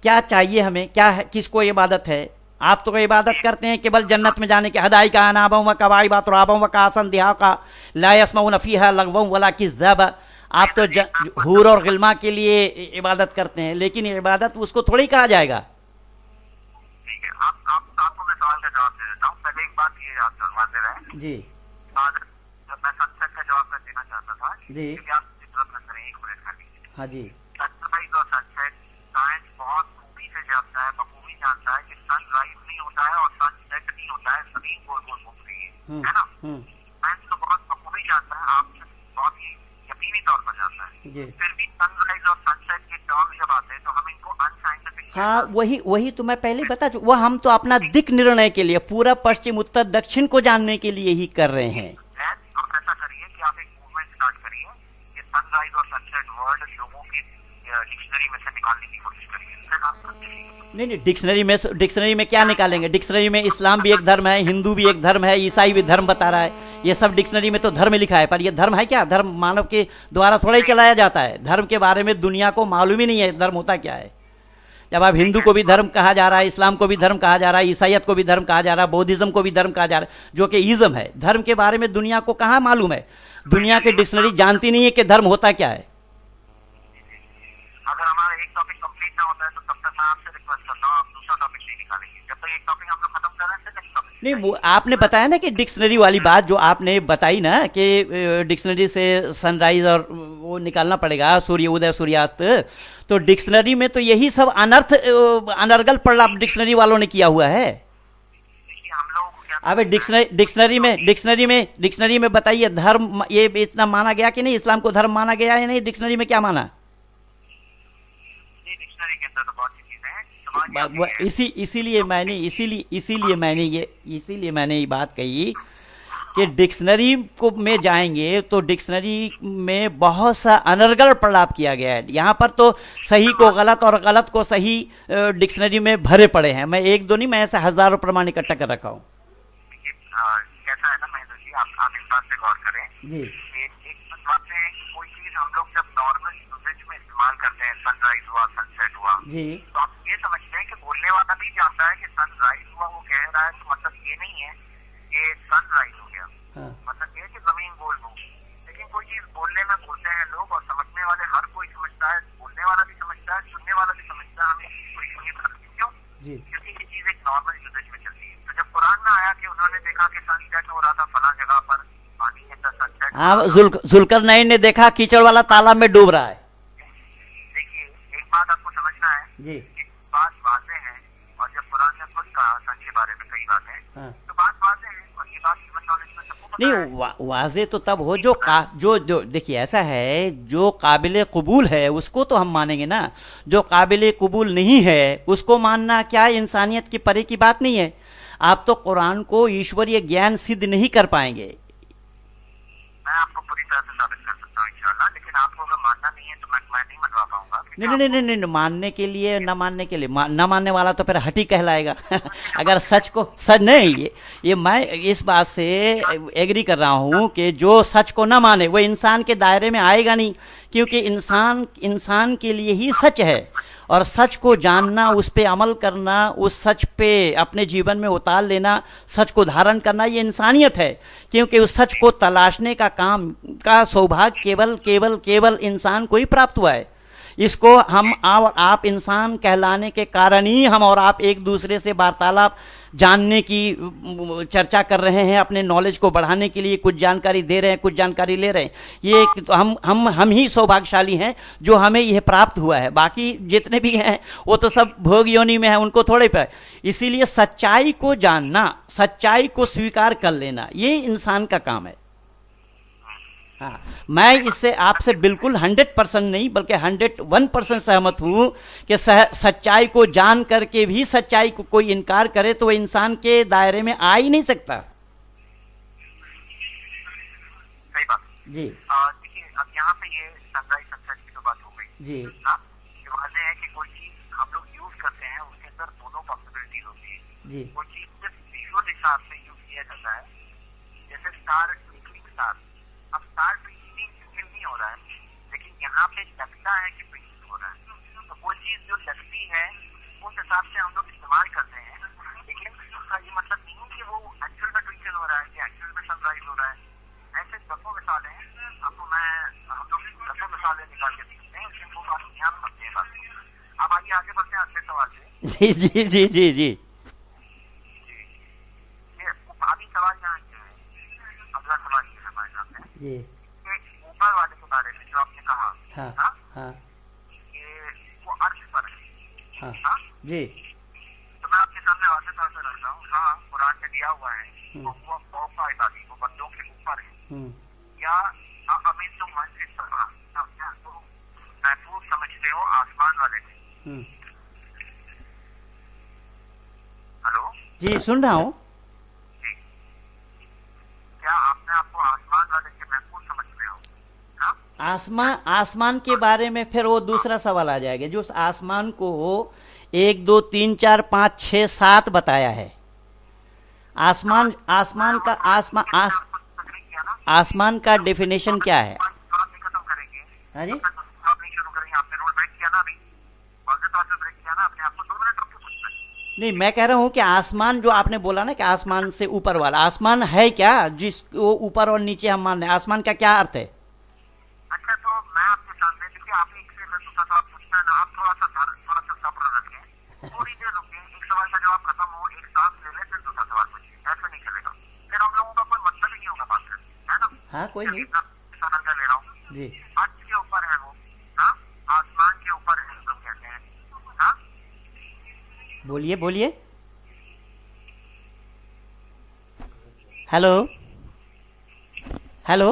क्या चाहिए हमें, क्या है, किसको इबादत है। आप तो इबादत करते हैं केवल जन्नत में जाने के, हदाई का अनाबम व कवाई बात राबम व कासन दिहा का लायसमऊन फीहा लगवम वला किज़्ज़ब। आप तो हूर और गिल्मा के लिए इबादत करते हैं, लेकिन इबादत उसको थोड़ी कहा जाएगा। ठीक है, आपको मैं सवाल का जवाब दे देता हूँ। पहले एक बात ये आप वाज़ेह रहे जी, मैं सनसेट का जवाब मैं देना चाहता था जी, आप जितना करें 1 मिनट खाली। हाँ जी, सनराइज और सनसेट साइंस बहुत खूबी से जानता है, बखूबी जानता है कि सनराइज नहीं होता है और सनसेट नहीं होता है, जमीन गोल गोल घूम रही है ना। साइंस तो बहुत बखूबी जानता है, आप बहुत ही यकीनी तौर पर जानता है। फिर भी सनराइज और सनसेट के टर्म जब आते हैं तो हम इनको अनसाइंटिफिक, हाँ वही तो मैं पहले बता चुका। वह हम तो अपना दिक निर्णय के लिए, पूरा पश्चिम उत्तर दक्षिण को जानने के लिए ही कर रहे हैं। आप ऐसा करिए कि आप एक मूवमेंट स्टार्ट करिए कि सनराइज और सनसेट वर्ड लोगों की डिक्शनरी में से निकालने की कोशिश करिए, फिर आप नहीं, डिक्शनरी में क्या निकालेंगे। डिक्शनरी में इस्लाम भी एक धर्म है, हिंदू भी एक धर्म है, ईसाई भी धर्म बता रहा है। ये सब डिक्शनरी में तो धर्म लिखा है, पर ये धर्म है क्या? धर्म मानव के द्वारा थोड़ा ही चलाया जाता है। धर्म के बारे में दुनिया को मालूम ही नहीं है धर्म होता क्या है। जब आप हिंदू को भी धर्म कहा जा रहा है, इस्लाम को भी धर्म कहा जा रहा है, ईसाइयत को भी धर्म कहा जा रहा है, बौद्धिज्म को भी धर्म कहा जा रहा है, जो कि ईज़म है। धर्म के बारे में दुनिया को कहाँ मालूम है? दुनिया की डिक्शनरी जानती नहीं है कि धर्म होता क्या है। अगर हमारा एक टॉपिक कंप्लीट ना होता है तो तब तक मैं आपसे रिक्वेस्ट करता हूँ आप दूसरा टॉपिक नहीं निकालेंगे, जब तक एक टॉपिक हम लोग खत्म कर रहे हैं नेक्स्ट टॉपिक। नहीं, वो आपने बताया ना कि डिक्शनरी वाली बात जो आपने बताई ना कि डिक्शनरी से सनराइज और वो निकालना पड़ेगा, सूर्य उदय सूर्यास्त। तो डिक्शनरी में तो यही सब अनर्गल प्रलाप डिक्शनरी वालों ने किया हुआ है। अब डिक्शनरी में बताइए धर्म ये इतना माना गया कि नहीं, इस्लाम को धर्म माना गया या नहीं, डिक्शनरी में क्या माना? डिक्शनरी के अंदर तो बहुत सी चीजें हैं। इसीलिए मैंने ये बात कही कि डिक्शनरी को में जाएंगे तो डिक्शनरी में बहुत सा अनर्गल प्रलाप किया गया है। यहाँ पर तो सही को गलत और गलत को सही डिक्शनरी में भरे पड़े हैं। मैं एक दो नहीं, मैं ऐसे हजारों प्रमाण इकट्ठा कर रखा हूँ। कैसा है ना महेंद्र जी, आप इस बात पे गौर करें जी। एक बात है कि कोई चीज हम लोग जब नॉर्मल यूजेज में इस्तेमाल करते हैं, सनराइज हुआ सनसेट हुआ जी, तो आप ये समझते हैं कि बोलने वाला भी जानता है कि सनराइज हुआ, वो कह रहा है तो मतलब ये नहीं है कि सनराइज हो गया। हाँ। मतलब ये कि जमीन गोल हो। लेकिन कोई चीज बोलने में बोलते हैं लोग और समझने वाले हर कोई समझता है, बोलने वाला भी समझता है, सुनने वाला भी समझता है। हमें कोई क्यों? क्योंकि ये चीज एक नॉर्मल यूजेज में चलती है। तो जब कुरान में आया कि उन्होंने देखा कि सनसेट हो रहा था फला जगह पर, पानी के अंदर सनसेट, हाँ, जुल्करनैन ने देखा कीचड़ वाला तालाब में डूब रहा है। देखिए एक बात आपको समझना है जी। कि बात वाज़ेह है, और जब कुरान ने खुद कहा सन के बारे में कई बातें, हाँ। तो बात वाज़ेह है और ये बात ह्यूमन नॉलेज में सबको पता है। नहीं, वाजे तो तब हो जो देखिए ऐसा है, जो काबिल कबूल है उसको तो हम मानेंगे ना। जो काबिल कबूल नहीं है उसको मानना क्या इंसानियत की परे की बात नहीं है। आप तो कुरान को ईश्वरीय ज्ञान सिद्ध नहीं कर पाएंगे। मैं आपको पूरी तरह से साबित कर सकता हूँ इंशाअल्लाह, लेकिन आपको अगर मानना नहीं है तो मैं नहीं मनवा पाऊंगा। नहीं, मानने के लिए न मानने के लिए न मानने वाला तो फिर हटी कहलाएगा। अगर सच को सच नहीं, ये मैं इस बात से एग्री कर रहा हूँ कि जो सच को न माने वो इंसान के दायरे में आएगा नहीं, क्योंकि इंसान के लिए ही सच है। और सच को जानना, उस पे अमल करना, उस सच पे अपने जीवन में उतार लेना, सच को धारण करना, ये इंसानियत है। क्योंकि उस सच को तलाशने का काम का सौभाग्य केवल इंसान को ही प्राप्त हुआ है। इसको हम और आप इंसान कहलाने के कारण ही हम और आप एक दूसरे से वार्तालाप, जानने की चर्चा कर रहे हैं, अपने नॉलेज को बढ़ाने के लिए कुछ जानकारी दे रहे हैं, कुछ जानकारी ले रहे हैं। ये तो हम ही सौभाग्यशाली हैं जो हमें यह प्राप्त हुआ है। बाकी जितने भी हैं वो तो सब भोग योनि में है, उनको थोड़े पे। इसीलिए सच्चाई को जानना, सच्चाई को स्वीकार कर लेना, ये इंसान का काम है। हाँ, मैं इससे आपसे बिल्कुल 100% नहीं बल्कि 101% सहमत हूं कि सच्चाई को जान करके भी सच्चाई को कोई इनकार करे तो वह इंसान के दायरे में आ ही नहीं सकता। सही बात जी। देखिए अब यहाँ पे ये सनराइज सनसेट की तो बात हो गई जी। वाज़ेह है कि कोई चीज हम लोग जी वो चीज सिर्फ विजुअल हिसाब से यूज किया जाता है। जैसे स्टार ट्विंकलिंग स्टार, अब स्टार ट्विंकलिंग नहीं हो रहा है, लेकिन यहाँ पे लगता है कि ट्विंकलिंग हो रहा है। तो वो चीज जो लगती है उस हिसाब से हम लोग इस्तेमाल करते हैं, लेकिन उसका ये मतलब नहीं कि वो एक्चुअल में ट्विंकल हो रहा है या एक्चुअल में सनराइज हो रहा है। ऐसे दसों मिसालें हैं, आपको हम लोग दसों मिसालें निकाल के देखते हैं, लेकिन वो बात नहीं, आप समझे बात को। अब आइए आगे बढ़ते हैं अगले सवाल से। जी जी जी जी जी अभी सवाल यहाँ क्या है, अगला सवाल ये है हमारे सामने जी कि ऊपर वाले के बारे में जो आपने कहा, हाँ हाँ, हाँ कि वो अर्श पर है, हाँ हाँ? जी तो मैं आपके सामने वाजे तौर पर रख रहा हूँ, हाँ कुरान में दिया हुआ है वो फौका इबादी, वो बंदों के ऊपर है, या अमीन तुम मन से समा, तो महफूज समझते हो आसमान वाले में। हेलो जी सुन रहा हूँ। जी, क्या आपने आपको आसमान वाले के महफूज समझते हो? हाँ? आसमान के बारे में फिर वो दूसरा सवाल आ जाएगा, जो उस आसमान को 1 2 3 4 5 6 7 बताया है। आसमान आसमान का आसमान का डेफिनेशन क्या है? खत्म करेंगे। हाँ जी आप नहीं शुरू करेंगे, आपने रोल ब्रेक किया ना अभी, वाजे तौर पर ब्रेक किया ना आपने, आपको 2 मिनट रुक के पूछना है। नहीं, मैं कह रहा हूं कि आसमान जो आपने बोला ना कि आसमान से ऊपर वाला आसमान है क्या, जिसको ऊपर और नीचे हम मान रहे हैं, आसमान का क्या अर्थ है? अच्छा, तो मैं आपके सामने, देखिए आपने एक से दूसरा सवाल पूछना है ना, आप थोड़ा सा सब्र रखें, थोड़ी देर रुकें, एक सवाल का जवाब खत्म हो, एक सांस ले लें, फिर दूसरा सवाल पूछिए, ऐसा नहीं चलेगा, फिर हम लोगों का कोई मतलब ही नहीं होगा बात करने, है ना? हाँ कोई नहीं सवाल का ले रहा हूँ जी। अर्श के ऊपर है वो, हाँ, आसमान के ऊपर है, हम लोग कहते हैं, हाँ? बोलिए बोलिए। हेलो हेलो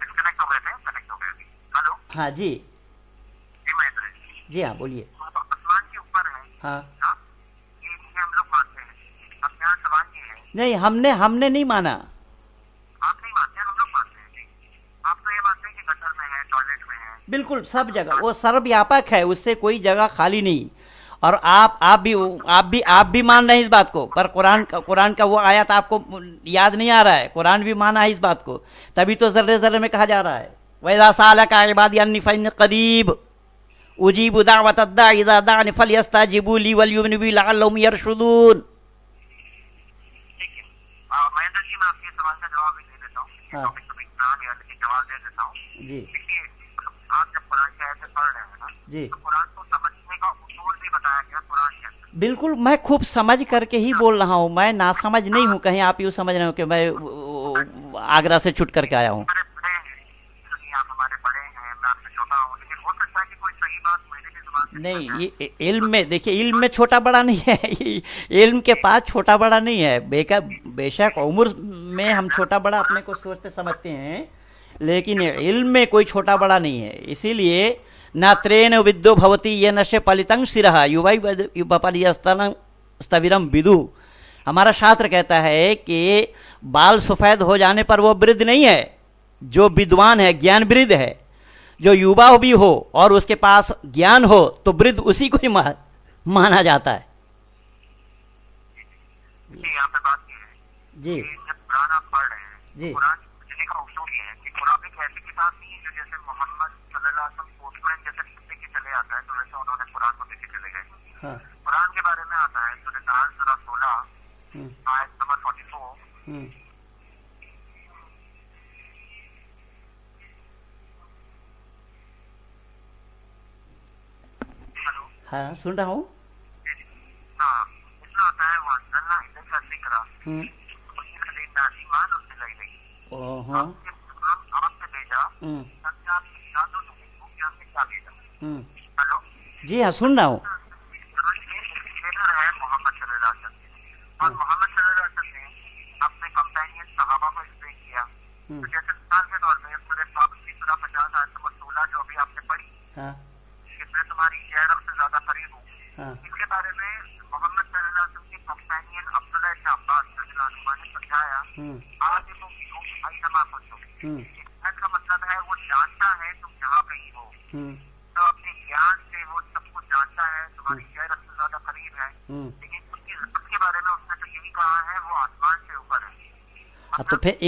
डिस्कनेक्ट हो गए थे, कनेक्ट हो गए अभी। हेलो हाँ जी जी, महेंद्र जी, जी हाँ बोलिए। आसमान के ऊपर है, हाँ हाँ, ये हम लोग मानते हैं। अब यहाँ सवाल ये है, नहीं, हमने नहीं माना। आप नहीं मानते, हम लोग मानते हैं जी। आप तो ये मानते हैं कि गटर में है, टॉयलेट में है, बिल्कुल सब जगह वो सर्वव्यापक है, उससे कोई जगह खाली नहीं। और आप भी मान रहे हैं इस बात को, पर कुरान का वो आयत आपको याद नहीं आ रहा है। कुरान भी माना है इस बात को, तभी तो जर्रे जर्रे में कहा जा रहा है वैसा सालका इबादी अन्नी फइन करीब उजीबु दावत अद्दा इज़ा दाअनि फलयस्ताजिबू ली वलयुमिनु बी लअल्लहुम यरशुदून। ठीक है। महेंद्र जी, मैं आपके सवाल का जवाब भी दे देता हूँ, हाँ। टॉपिक तो कहा गया, लेकिन जवाब दे देता हूँ। जी देखिए, आप जब कुरान की आयतें पढ़ रहे हैं ना, जी तो कुरान को समझने का उसूल भी बताया गया कुरान के अंदर। बिल्कुल, मैं खूब समझ करके ही बोल रहा हूँ, मैं नासमझ नहीं हूँ। कहीं आप यूँ समझ रहे हो कि मैं आगरा से छुट करके आया हूँ। हमारे बड़े हैं, सुनिए, आप हमारे बड़े हैं, मैं आपसे छोटा हूँ, लेकिन हो सकता है कि कोई सही बात मेरी भी जुबान से निकल नहीं, जाए। ये इल्म में देखिए, इल्म में छोटा बड़ा नहीं है इल्म के पास छोटा बड़ा नहीं है। बेशक उम्र में हम छोटा बड़ा अपने को सोचते समझते हैं, लेकिन इल्म में कोई छोटा बड़ा नहीं है। इसीलिए न त्रेन विद्यो भवती ये नशे पलितंग सिरहा युवाई स्तविरम विदु। हमारा शास्त्र कहता है कि बाल सफेद हो जाने पर वो वृद्ध नहीं है। जो विद्वान है, ज्ञान वृद्ध है। जो युवा भी हो और उसके पास ज्ञान हो तो वृद्ध उसी को ही माना जाता है। जी, यहाँ पे बात ये है जी कि जब कुरान आप पढ़ रहे हैं, जी कुरान समझने का उसूल ये है कि कुरान एक ऐसी किताब नहीं है जो जैसे मोहम्मद सल्लल्लाहु अलैहि वसल्लम पोस्टमैन जैसे लिखते के चले आता है, तो वैसे उन्होंने कुरान को लेके चले गए। हाँ कुरान के बारे में आता है सूरह नाल सूरह 16 आयत नंबर 44। हेलो, हाँ सुन रहा हूँ। हाँ, इसमें आता है वंज़लना इलैका ज़िक्रा लिन्नास ईमान उज़िला इलैहि। हाँ आपसे भेजा ताकि आप इंसानों को क्या भेजा। हेलो जी हाँ सुन रहा हूँ। है मोहम्मद सल्लल्लाहु अलैहि वसल्लम, और मोहम्मद सल्लल्लाहु अलैहि वसल्लम ने अपने कंपेनियन सहाबा को एक्सप्लेन किया। तो जैसे मिसाल के तौर पे सूरह पाक की सूरह 50 आयत नंबर 16 जो अभी आपने पढ़ी, हाँ इसमें तुम्हारी शहर से ज्यादा करीब हूँ, हाँ इसके बारे में मोहम्मद सल्लल्लाहु अलैहि वसल्लम के कंपेनियन अब्दुल्लाह इब्न अब्बास रज़ियल्लाहु अन्हुमा ने समझाया, आज तुम आइनमा कुंतुम, इसका मतलब है वो जानता है तुम जहाँ कहीं हो, तो अपने ज्ञान से वो सब कुछ जानता है, तुम्हारी शहर से ज्यादा करीब है, लेकिन उसकी ज़ात के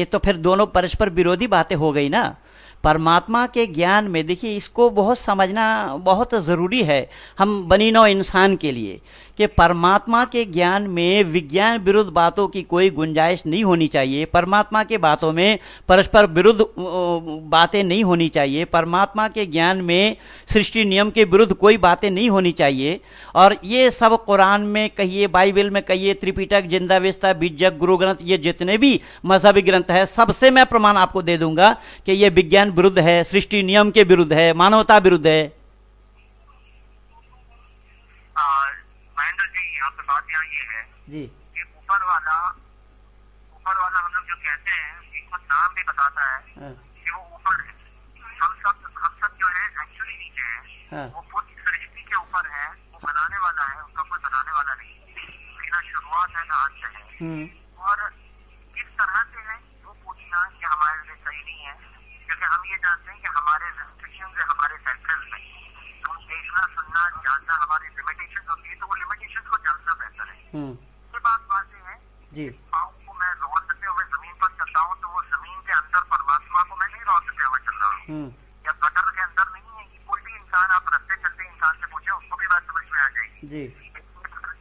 तो फिर दोनों परस्पर विरोधी बातें हो गई ना। परमात्मा के ज्ञान में देखिए, इसको बहुत समझना बहुत ज़रूरी है हम बनी नौ इंसान के लिए, कि परमात्मा के ज्ञान में विज्ञान विरुद्ध बातों की कोई गुंजाइश नहीं होनी चाहिए। परमात्मा के बातों में परस्पर विरुद्ध बातें नहीं होनी चाहिए। परमात्मा के ज्ञान में सृष्टि नियम के विरुद्ध कोई बातें नहीं होनी चाहिए। और ये सब कुरान में कहिए, बाइबल में कहिए, त्रिपिटक, जिंदावेस्ता, बीजक, गुरु ग्रंथ, ये जितने भी मजहबी ग्रंथ है, सबसे मैं प्रमाण आपको दे दूंगा कि ये विज्ञान विरुद्ध है, सृष्टि नियम के विरुद्ध है, मानवता विरुद्ध है। महेंद्र जी, यहाँ पे बात यहाँ ये है जी कि ऊपर वाला हम लोग जो कहते हैं, एक नाम भी बताता है कि वो ऊपर है। हम सब जो है एक्चुअली नीचे है। वो पूरी सृष्टि के ऊपर है, वो बनाने वाला है, उसका कोई बनाने वाला नहीं, उसकी ना शुरुआत है ना अंत है। और किस तरह से है वो पूछना कि हमारे लिए सही नहीं है, क्योंकि हम ये जानते हैं कि हमारे रेस्ट्रिक्शंस है, हमारे सेंसेस में हम देखना, सुनना, जानना, हमारी लिमिटेशंस होती है, तो वो लिमिटेशंस को जानना बेहतर है। ये बात है जी। पाँव को मैं रोकते हुए जमीन पर चलता हूँ, तो वो जमीन के अंदर परमात्मा को मैं नहीं रोकते हुए चल रहा हूँ, या गटर के अंदर नहीं है। कोई भी इंसान, आप रास्ते चलते इंसान से पूछे, उसको भी बात समझ में आ जाएगी जी।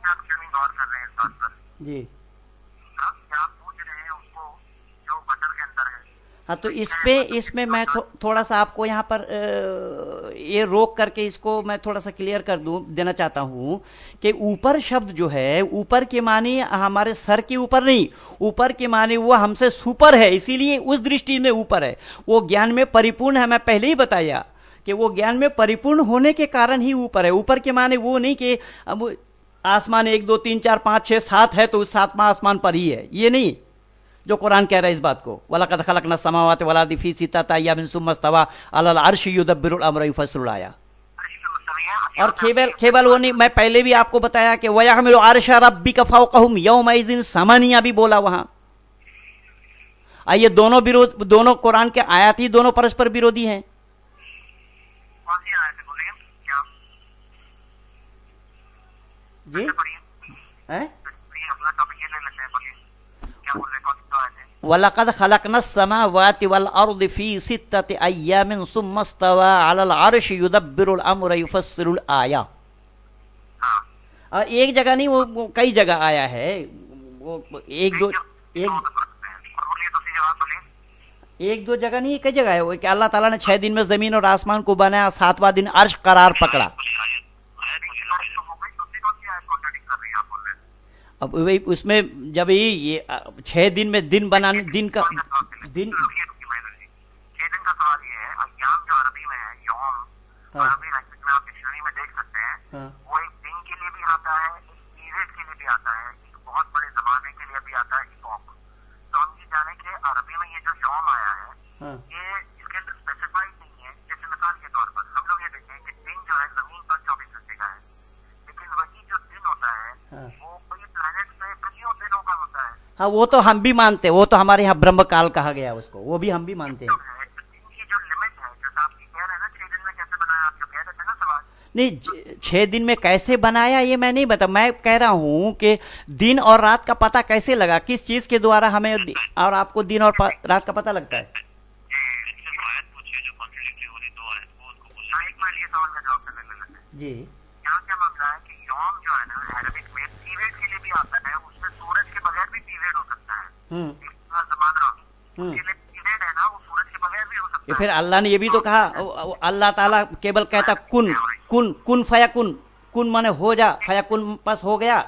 आप क्यों नहीं गौर कर रहे हैं इस बात पर जी? क्या आप पूछ रहे हैं उसको जो गटर के अंदर है? हाँ, तो इसमें मैं थोड़ा सा आपको यहाँ पर ये रोक करके इसको मैं थोड़ा सा क्लियर कर देना चाहता हूँ कि ऊपर शब्द जो है, ऊपर के माने हमारे सर के ऊपर नहीं, ऊपर के माने वो हमसे सुपर है, इसीलिए उस दृष्टि में ऊपर है। वो ज्ञान में परिपूर्ण है, मैं पहले ही बताया कि वो ज्ञान में परिपूर्ण होने के कारण ही ऊपर है। ऊपर के माने वो नहीं कि अब आसमान 1 2 3 4 5 6 7 है तो उस 7वां आसमान पर ही है, ये नहीं जो कुरान कह रहा है इस बात को। वलक़द ख़लक़ना समावाति वल अर्ज़ फ़ी सित्तति अय्यामिन सुम्मा इस्तवा अलल अर्शि युदब्बिरुल अम्र युफ़स्सिलुल आयात। और केवल वो नहीं, मैं पहले भी आपको बताया कि वयहमिलु अर्शा रब्बिका फ़ौक़हुम यौमइज़िन समानिया भी बोला वहां। ये दोनों कुरान के आयत ही दोनों परस्पर विरोधी हैं। जी हैं? वलक़द ख़लक़नस समावाति वल अर्ज़ फ़ी सित्तति अय्यामिन सुम्मा इस्तवा अलल अर्शि युदब्बिरुल अम्र युफ़स्सिलुल आयात। एक जगह नहीं, वो कई जगह आया है। वो एक दो जगह नहीं, कई जगह है वो कि अल्लाह ताला ने 6 दिन में जमीन और आसमान को बनाया, 7वां दिन अर्श करार पकड़ा। अब वही उसमें जब ये 6 दिन में दिन बनाने, दिन 6 दिन का सवाल ये है, अय्याम जो अरबी में है, यौम अरबी लैंग्वेज में आप डिक्शनरी में देख सकते हैं, वो एक दिन के लिए भी आता है, एक पीरियड के लिए भी आता है, एक बहुत बड़े जमाने के लिए भी आता है, इपोक। तो हम ये जाने कि अरबी में ये जो यौम आया है, ये इसके अंदर स्पेसिफाइड नहीं है। जैसे मिसाल के तौर पर हम लोग ये देखें कि दिन जो है जमीन पर 24 घंटे का है, लेकिन वही जो दिन होता है वो कोई प्लैनेट पे कईयों दिनों का होता है। हाँ, वो तो हम भी मानते हैं, वो तो हमारे यहाँ ब्रह्म काल कहा गया उसको, वो भी हम भी मानते हैं। नहीं, 6 दिन में कैसे बनाया ये मैं नहीं बता, मैं कह रहा हूँ कि दिन और रात का पता कैसे लगा, किस चीज के द्वारा हमें और आपको दिन और रात का पता लगता है? जी, यहाँ क्या मामला है कि यौम जो है ना अरबिक में पीरियड के लिए भी आता है, उसमें सूरज के बगैर भी पीरियड हो सकता है। जमाना पीरियड है ना, वो सूरज के बगैर भी हो सकता है। फिर अल्लाह ने ये भी तो कहा, अल्लाह ताला केवल कहता कुन कुन कुन फयाकुन, कुन माने हो जा, फयाकुन बस हो गया।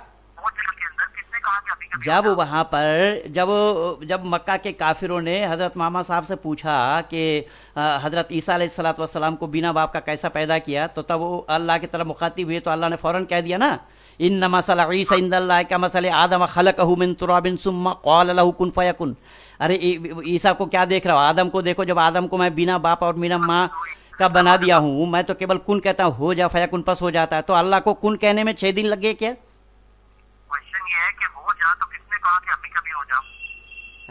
जब वहां पर जब मक्का के काफिरों ने हजरत मामा साहब से पूछा कि हजरत ईसा अलैहिस्सलातु वस्सलाम को बिना बाप का कैसा पैदा किया, तो तब वो अल्लाह की तरफ मुखातिब हुए तो अल्लाह ने फौरन कह दिया ना, इन्ना मसला ईसा इंदल्लाहि का मसले आदम खलकहु मिन तुराबिन सुम्मा क़ाल लहु कुन फयकुन। अरे ईसा को क्या देख रहा हो, आदम को देखो। जब आदम को मैं बिना बाप और बिना माँ का बना दिया हूँ, मैं तो केवल कुन कहता हूँ, हो जा, फयकुन पस हो जाता है। तो अल्लाह को कुन कहने में 6 दिन लग गए क्या? क्वेश्चन ये है कि हो जा तो किसने कहा कि अभी कभी हो जा?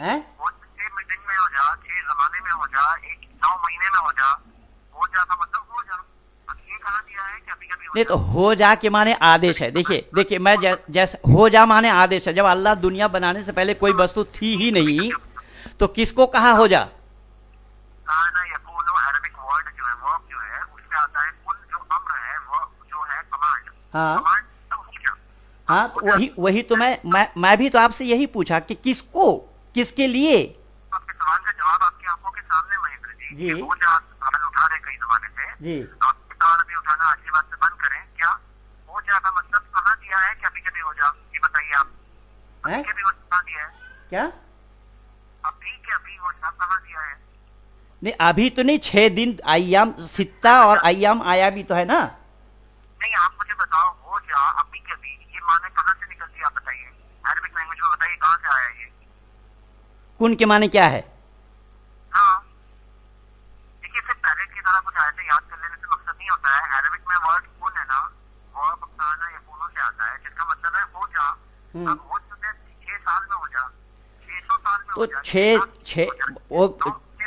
हैं? वो 6 दिन में हो जा, 6 जमाने में हो जा, 9 महीने में हो जा का मतलब हो जा। अब ये कहा दिया है कि अभी कभी नहीं, तो हो जा के माने आदेश है। देखिए मैं जैसे हो जा माने आदेश है। जब अल्लाह दुनिया बनाने से पहले कोई वस्तु थी ही नहीं, तो किसको कहा हो जा? काना यकूनो अरबिक वर्ड जो है, वर्ब जो है, उससे आता है कुन, जो अम्र है, वो जो है कमांड। हाँ कमांड तो हो गया। हाँ, तो वही तो मैं भी तो आपसे यही पूछा कि किसको, किसके लिए। आपके सवाल का जवाब आपकी आंखों के सामने महेंद्र जी। जी। वो जो आप सवाल उठा रहे कई जमाने से, जी आप सवाल अभी उठाना आज की बात से बंद करें। क्या हो जा का मतलब कहाँ दिया है कि अभी कभी हो जा? ये बताइए आप। हैं? अभी कभी हो जा कहाँ दिया है? क्या? अभी के अभी हो जा कहाँ दिया है? नहीं, अभी तो नहीं, 6 दिन अय्याम सित्ता और अय्याम आया भी तो है ना। नहीं, आप मुझे बताओ, हो जा अभी के अभी ये माने कहाँ से निकलती है? आप बताइए, अरबिक लैंग्वेज में बताइए कहाँ से आया ये? कुन के माने क्या है? हाँ, देखिए सिर्फ पैरेट की तरह कुछ आयतें याद कर लेने से मकसद नहीं होता है। अरबिक में वर्ड कुन है ना, वर्ब काना या कुनो से आता है, जिसका मतलब है हो जा। अब हो चुके 6 साल में हो जा, 600 साल में हो तो जा, 6 वो में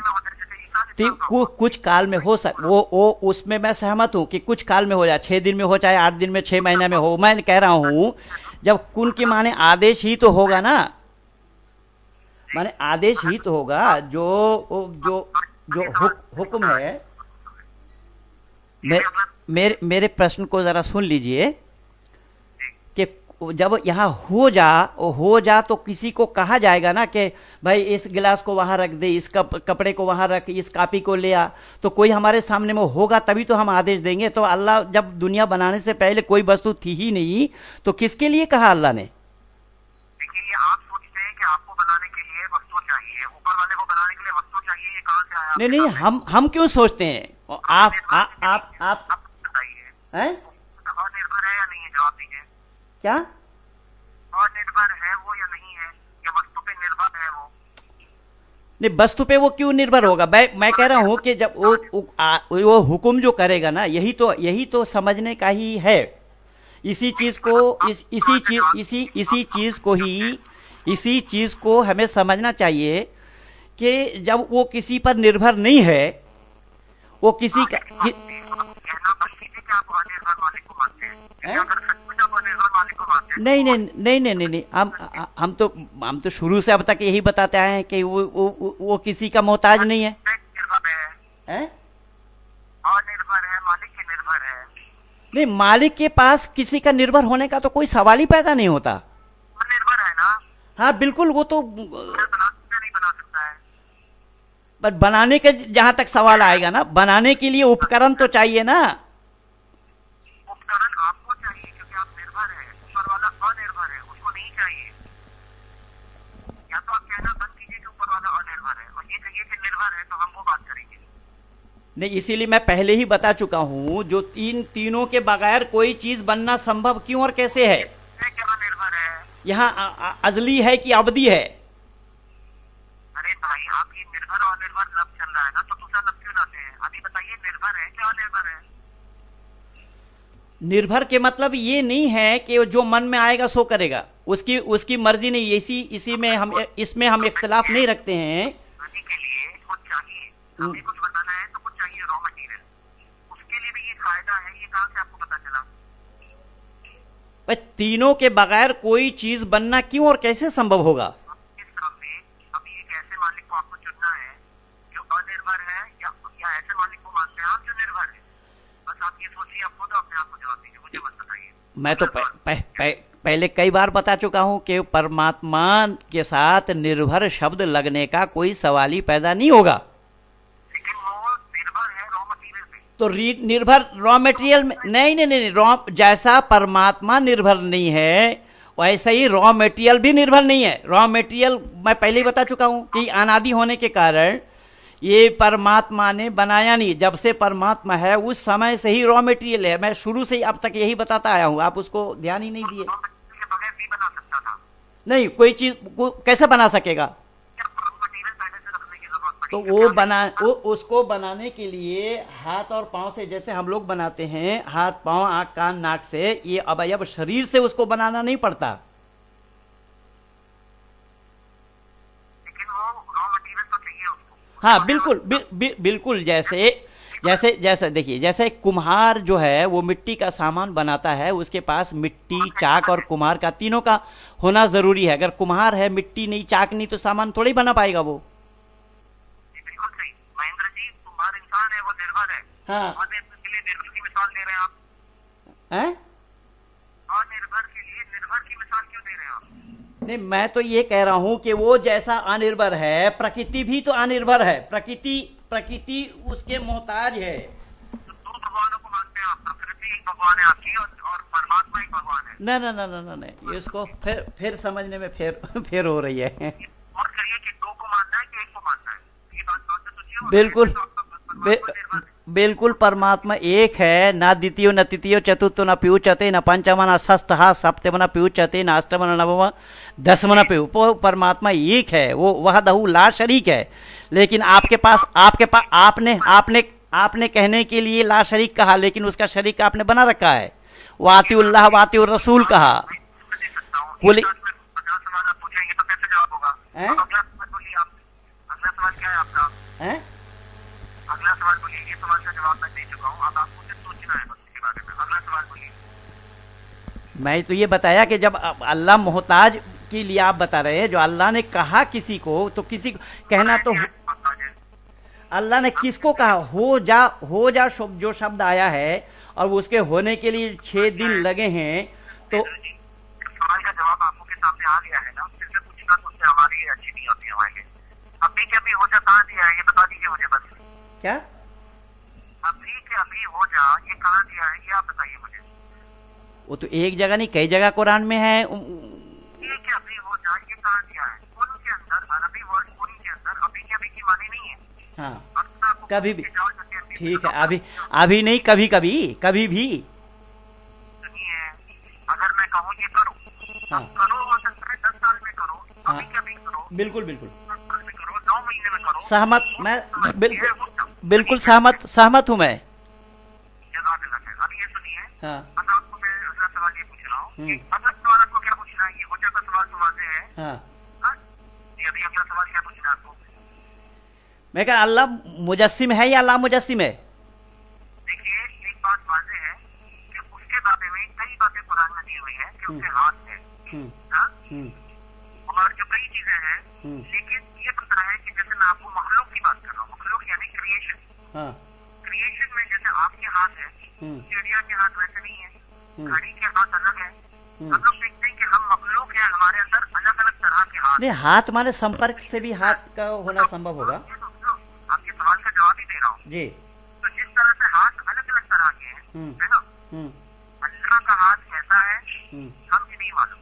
हो जा, जैसे ईसा अलैहि सलाम का हुआ। कुछ काल में हो सक वो उसमें मैं सहमत हूँ कि कुछ काल में हो जाए, 6 दिन में हो, चाहे 8 दिन में, 6 महीने में हो। मैं कह रहा हूँ जब कुन के माने आदेश ही तो होगा ना, माने आदेश ही तो होगा। जो जो जो हुक्म है। मेरे प्रश्न को जरा सुन लीजिए कि जब यहाँ हो जा तो किसी को कहा जाएगा ना कि भाई इस गिलास को वहां रख दे, इस कपड़े को वहां रख, इस कापी को ले आ। तो कोई हमारे सामने में होगा तभी तो हम आदेश देंगे। तो अल्लाह जब दुनिया बनाने से पहले कोई वस्तु थी ही नहीं, तो किसके लिए कहा अल्लाह ने? देखिए, ये आप सोचते हैं कि आपको बनाने के लिए वस्तु चाहिए, ऊपर वाले को बनाने के लिए वस्तु चाहिए, ये कहाँ से आया? नहीं नहीं, हम क्यों सोचते हैं? आप बताइए, हैं? निर्भर है या नहीं है? जवाब दीजिए। क्या? और निर्भर है वो या नहीं है, या वस्तु पे निर्भर है वो? नहीं, वस्तु पे वो क्यों निर्भर होगा? मैं कह रहा हूं कि जब वो हुक्म जो करेगा ना, यही तो समझने का ही है। इसी चीज को हमें समझना चाहिए कि जब वो किसी पर निर्भर नहीं है, वो किसी का कहना बस कीजिए कि आप अनिर्भर मालिक को मानते हैं। क्या कर सकते हैं? आप अनिर्भर मालिक को मानते हैं? नहीं, हम तो शुरू से अब तक यही बताते आए हैं कि वो किसी का मोहताज नहीं है। निर्भर है, हैं? अनिर्भर है, मालिक के निर्भर है। नहीं, मालिक के पास किसी का निर्भर होने का तो कोई सवाल ही पैदा नहीं होता। निर्भर है ना? हाँ बिल्कुल, वो तो नहीं बना सकता है। पर बनाने के जहां तक सवाल आएगा ना, बनाने के लिए उपकरण तो चाहिए ना। उपकरण आपको चाहिए क्योंकि आप निर्भर है, ऊपर वाला अनिर्भर है, उसको नहीं चाहिए। या तो आप कहना बंद कीजिए कि ऊपर वाला अनिर्भर है, और ये कहिए कि निर्भर है, तो हम वो बात करेंगे। नहीं, इसीलिए मैं पहले ही बता चुका हूं, जो तीनों के बगैर कोई चीज बनना संभव क्यों और कैसे है। क्या निर्भर है? यहाँ अजली है कि अबदी है? अरे भाई, आप ये निर्भर और अनिर्भर लफ्ज चल रहा है ना, तो दूसरा लफ्ज क्यों लाते हैं? अभी बताइए, निर्भर है क्या अनिर्भर है? निर्भर के मतलब ये नहीं है कि जो मन में आएगा सो करेगा, उसकी मर्जी नहीं। इसमें हम इख्तिलाफ नहीं रखते हैं। खाने के लिए कुछ चाहिए, हमें कुछ बनाना है तो कुछ चाहिए, रॉ मटेरियल, उसके लिए भी ये फायदा है। ये कहाँ से आपको पता चला? भाई, तीनों के बगैर कोई चीज बनना क्यों और कैसे संभव होगा? अभी एक ऐसे मालिक को आपको चुनना है जो अनिर्भर है, या ऐसे मालिक को मानते हैं आप जो निर्भर है? बस आप ये सोचिए, आप खुद अपने आप को जवाब दीजिए, मुझे मत बताइए। मैं तो पहले कई बार बता चुका हूं कि परमात्मा के साथ निर्भर शब्द लगने का कोई सवाल ही पैदा नहीं होगा। लेकिन वो निर्भर है रॉ मटेरियल पे। तो निर्भर रॉ मटेरियल में नहीं, जैसा परमात्मा निर्भर नहीं है वैसे ही रॉ मटेरियल भी निर्भर नहीं है। रॉ मटेरियल मैं पहले ही बता चुका हूं कि अनादि होने के कारण ये परमात्मा ने बनाया नहीं। जब से परमात्मा है उस समय से ही रॉ मटेरियल है। मैं शुरू से ही अब तक यही बताता आया हूं, आप उसको ध्यान ही नहीं दिए। बगैर भी बना सकता था। नहीं, कोई चीज कैसे बना सकेगा? मटेरियल पहले से रखने की जरूरत पड़ी। तो उसको बनाने के लिए हाथ और पांव से, जैसे हम लोग बनाते हैं हाथ पांव आंख कान नाक से, ये अवयव शरीर से उसको बनाना नहीं पड़ता। लेकिन वो रॉ मटेरियल तो चाहिए उसको। हाँ बिल्कुल, बिल्कुल जैसे देखिए, जैसे कुम्हार जो है वो मिट्टी का सामान बनाता है, उसके पास मिट्टी, चाक और कुम्हार का तीनों का होना जरूरी है। अगर कुम्हार है, मिट्टी नहीं, चाक नहीं, तो सामान थोड़ी बना पाएगा वो। हाँ। अनिर्भर के लिए निर्भर की मिसाल दे रहे हैं आप? हैं? अनिर्भर के लिए निर्भर की मिसाल क्यों दे रहे हैं आप? नहीं, मैं तो ये कह रहा हूं कि वो जैसा अनिर्भर है, प्रकृति भी तो अनिर्भर है। प्रकृति उसके मोहताज है। तो दो भगवानों को मानते हैं आप, प्रकृति एक भगवान है आपकी और परमात्मा एक भगवान है। नहीं नहीं नहीं नहीं नहीं, इसको फिर समझने में फिर हो रही है। और कहिए कि दो को मानना है कि एक को मानना है, ये बात तो सोचिए। बिल्कुल बिल्कुल, परमात्मा एक है। ना द्वितीय न तृतीय चतुर्थ न पीयूचते न पंचम न षष्ठ सप्तम न पीयूचते न अष्टम न नवम दसम न पीयू। परमात्मा एक है, वो वहदहू ला शरीक है। लेकिन आपके पास आपने कहने के लिए ला शरीक कहा, लेकिन उसका शरीक आपने बना रखा है। वातिउल्लाह वातिउर रसूल कहा। बोले 50 सवाल आप पूछेंगे तो कैसे जवाब होगा? अगला सवाल बोलिए आप। अगला सवाल क्या है आपका? अगला सवाल बोलिए। ये सवाल का जवाब मैं दे चुका हूँ, अब आपको सिर्फ सोचना है बस इसके बारे में। अगला सवाल बोलिए। मैं तो ये बताया कि जब अल्लाह मोहताज के लिए आप बता रहे हैं, जो अल्लाह ने कहा किसी को, तो किसी को कहना तो अल्लाह ने किसको कहा? हो जा जो शब्द आया है और उसके होने के लिए 6 दिन लगे हैं। तो सवाल का जवाब आपको के सामने आ गया है ना, फिर से पूछना तो उससे हमारी अच्छी नहीं होती हमारे लिए। अभी के अभी हो जा कहाँ दिया है ये बता दीजिए मुझे बस। क्या अभी के अभी हो जा ये कहाँ दिया है ये आप बताइए मुझे। वो तो एक जगह नहीं, कई जगह कुरान में है। ये के अभी हो जा ये कहाँ दिया है? उनके अंदर अरबी वर्ड पूरी के अंदर अभी के अभी की माने नहीं है। हाँ, कभी भी ठीक है। अभी नहीं, कभी भी। सुनिए, अगर मैं कहूँ ये करो, हाँ, करो, हो सकता है 10 साल में करो, हाँ, अभी के अभी करो, बिल्कुल 10 साल में करो, 9 महीने में करो। सहमत, मैं बिल्कुल सहमत हूँ मैं। जज़ाकल्लाह खैर। अब ये सुनिए, हाँ, अब आपको मैं अगला सवाल ये पूछ रहा हूँ कि अगला सवाल आपको क्या पूछना है? ये हो जाता सवाल तो वाज़ेह है। हाँ। ये अभी अगला सवाल क्या पूछना है आपको? मैं कह अल्लाह मुजस्सिम है या ला मुजस्सिम है? देखिए, एक बात वाज़ेह है कि उसके बारे में कई बातें कुरान में दी हुई है कि उसके हाथ है। हाँ? और जो कई चीजें हैं, लेकिन ये पता है कि जैसे मैं आपको मखलूक की बात कर रहा हूँ, मखलूक यानी क्रिएशन। क्रिएशन में जैसे आपके हाथ है, चिड़िया के हाथ वैसे नहीं है, घड़ी के हाथ अलग है। हम लोग देखते हैं कि हम मखलूक हैं, हमारे अंदर अलग अलग तरह के हाथ। नहीं, हाथ माने संपर्क से भी हाथ का होना संभव होगा। आपके सवाल का जवाब ही दे रहा हूँ जी। तो जिस तरह से हाथ अलग अलग तरह के हैं, है ना, अल्लाह का हाथ कैसा है हम नहीं मालूम।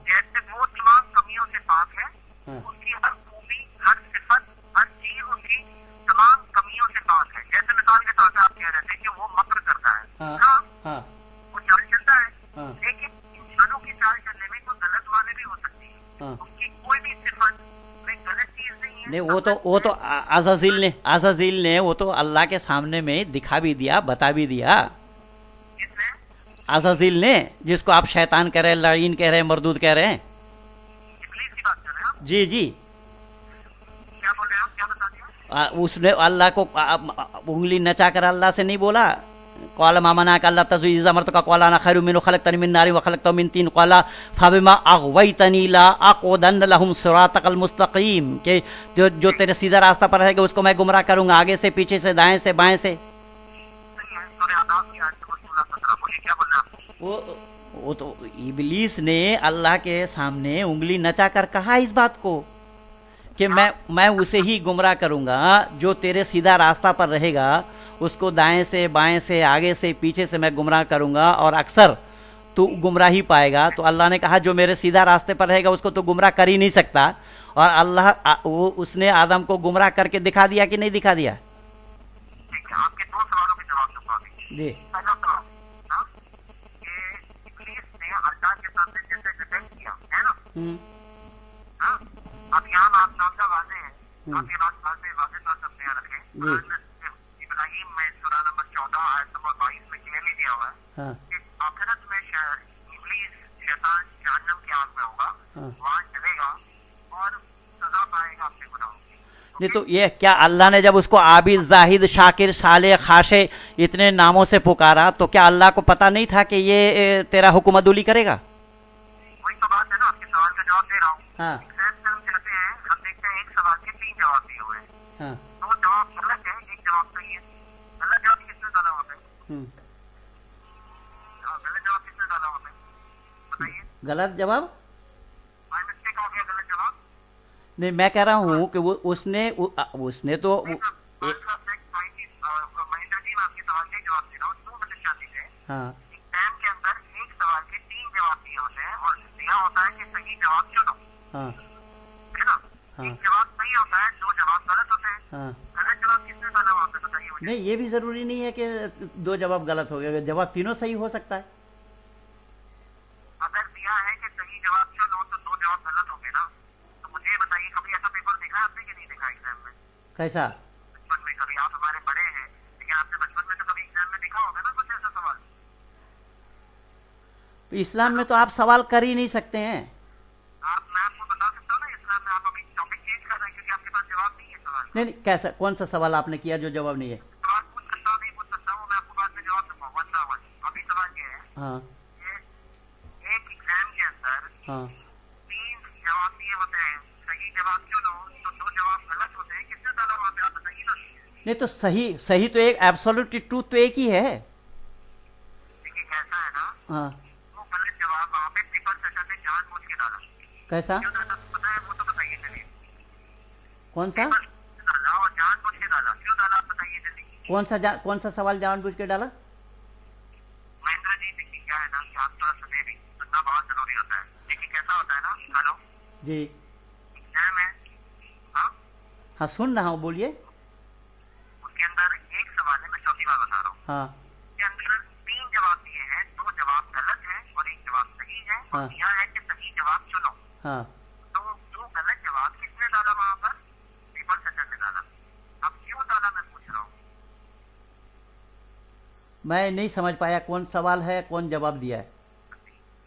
जैसे वो तमाम कमियों से पाक है, उसकी हर खूबी, हर सिफत, हर चीज उसकी तमाम कमियों से पाक है। जैसे मिसाल के तौर पर आप कह रहे थे कि वो मक्र करता है। हाँ, वो चाल चलता है, लेकिन इंसानों की चाल चलने में कोई गलत माने भी हो सकती है। उसकी कोई भी सिफत में गलत चीज नहीं है। नहीं, वो तो अज़ाज़िल ने वो तो अल्लाह के सामने में दिखा भी दिया, बता भी दिया। अज़ाज़िल ने, जिसको आप शैतान कह रहे हैं, लाइन कह रहे हैं, मरदूद कह रहे हैं। इब्लीस की बात कर रहे हैं आप? जी जी। क्या बोल रहे हैं आप? क्या बता दिया? उसने अल्लाह को उंगली नचा कर अल्लाह से नहीं बोला। क़ाला मा मनाअक अल्ला तस्जुद अमरतुका क़ाला अना खैरुम मिन्हु खलक़तनी मिन नारिन व खलक़तहु मिन तीन क़ाला फ़बिमा अग़वैतनी ला अक़उदन्न लहुम सिरातकल मुस्तक़ीम, कि जो तेरे सीधा रास्ता पर रहेगा उसको मैं गुमराह करूंगा, आगे से, पीछे से, दाएं से, बाएं से। वो तो इब्लीस ने अल्लाह के सामने उंगली नचा कर कहा इस बात को कि मैं उसे ही गुमराह करूंगा जो तेरे सीधा रास्ता पर रहेगा, उसको दाएं से, बाएं से, आगे से, पीछे से मैं गुमराह करूंगा और अक्सर तू गुमराह ही पाएगा। तो अल्लाह ने कहा जो मेरे सीधा रास्ते पर रहेगा उसको तो गुमराह कर ही नहीं सकता। और अल्लाह उसने आदम को गुमराह करके दिखा दिया कि नहीं दिखा दिया? आपके 2 सवालों के जवाब दूंगा अभी। जी। पहला सवाल, इब्लीस ने अल्लाह के सामने जैसे डिफेंड किया है ना, अब यहाँ आप नाम वाज़ेह है, आपके बात वाज़ेह तौर पर अपने यहाँ रखें। इब्राहिम में सूरा नंबर 14 आयत नंबर 22 में क्लियरली दिया हुआ है कि आखिरत में इब्लीस शैतान जहन्नम की आग में होगा, वहाँ चलेगा और सजा पाएगा अपने गुनाहों की। नहीं तो ये क्या अल्लाह ने जब उसको आबिद, जाहिद, शाकिर, साले, खाशे इतने नामों से पुकारा तो क्या अल्लाह को पता नहीं था कि ये तेरा हुक्म अदुली करेगा? वही तो बात है ना, आपके सवाल का जवाब दे रहा हूँ। हाँ। हम कहते हैं, हम देखते हैं एक सवाल के 3 जवाब दिए हुए हैं। 2 जवाब गलत है, एक जवाब सही है। गलत जवाब गलत जवाब किसने डाला वहाँ पे बताइए? गलत जवाब बाय मिस्टेक हो गया गलत जवाब। नहीं, मैं कह रहा हूँ कि वो उसने तो महेंद्र जी, मैं आपके सवाल के जवाब दे रहा हूँ। 2 मिनट शादी से हाँ एग्जाम के अंदर एक सवाल के 3 जवाब दिए होते हैं और दिया होता है कि सही जवाब चुनो, हाँ है ना? हाँ एक जवाब सही होता है, 2 जवाब गलत होते हैं। हाँ। गलत जवाब किसने डाला वहाँ पे बताइए मुझे। नहीं, ये भी जरूरी नहीं है कि 2 जवाब गलत हो गए, जवाब तीनों सही हो सकता है। अगर दिया है कि सही जवाब चुनो तो 2 जवाब गलत हो गए ना। तो मुझे ये बताइए, कभी ऐसा पेपर देखा है आपने कि नहीं देखा एग्जाम में? कैसा? बचपन में कभी, आप हमारे बड़े हैं लेकिन आपने बचपन में तो कभी एग्जाम में देखा होगा ना कुछ ऐसा सवाल। तो इस्लाम में तो आप सवाल कर ही नहीं सकते हैं। मैं आपको बता सकता हूँ ना, इस्लाम में आप अभी टॉपिक चेंज कर रहे हैं क्योंकि आपके पास जवाब नहीं है सवाल। नहीं नहीं, कैसा, कौन सा सवाल आपने किया जो जवाब नहीं है? सवाल पूछ सकता हूँ, नहीं पूछ सकता हूँ, मैं आपको बाद में जवाब दूंगा 1 by 1। अभी सवाल ये है हाँ कि एक एग्जाम के अंदर हाँ। 3 जवाब दिए होते हैं, सही जवाब चुनो तो 2 जवाब गलत होते हैं। किसने डाला वहाँ पे आप बताइए ना। नहीं तो सही तो एक एब्सोल्यूट ट्रूथ तो एक ही है। देखिए कैसा है ना, हाँ। वो गलत जवाब वहाँ पे पेपर सेशन में जानबूझ के डाला। कैसा? क्यों डाला पता है? वो तो बताइए चलिए। कौन सा? डाला और जानबूझ के डाला, क्यों डाला आप बताइए जल्दी। कौन सा सवाल जानबूझ के डाला? महेंद्र जी देखिए क्या है ना कि आप थोड़ा सुने भी, सुनना बहुत जरूरी होता है। देखिए कैसा होता है ना, हेलो, जी एग्जाम है, हाँ, हाँ, सुन रहा हूँ, बोलिए। उसके अंदर एक सवाल है, मैं चौथी बार बता रहा हूँ, हाँ उसके अंदर 3 जवाब दिए हैं, 2 जवाब गलत है और 1 जवाब सही है और हाँ। दिया है कि सही जवाब चुनो। हाँ। तो 2 गलत जवाब किसने डाला वहाँ पर? पेपर सेशन ने डाला। अब क्यों डाला मैं पूछ रहा हूँ। मैं नहीं समझ पाया कौन सवाल है, कौन जवाब दिया है।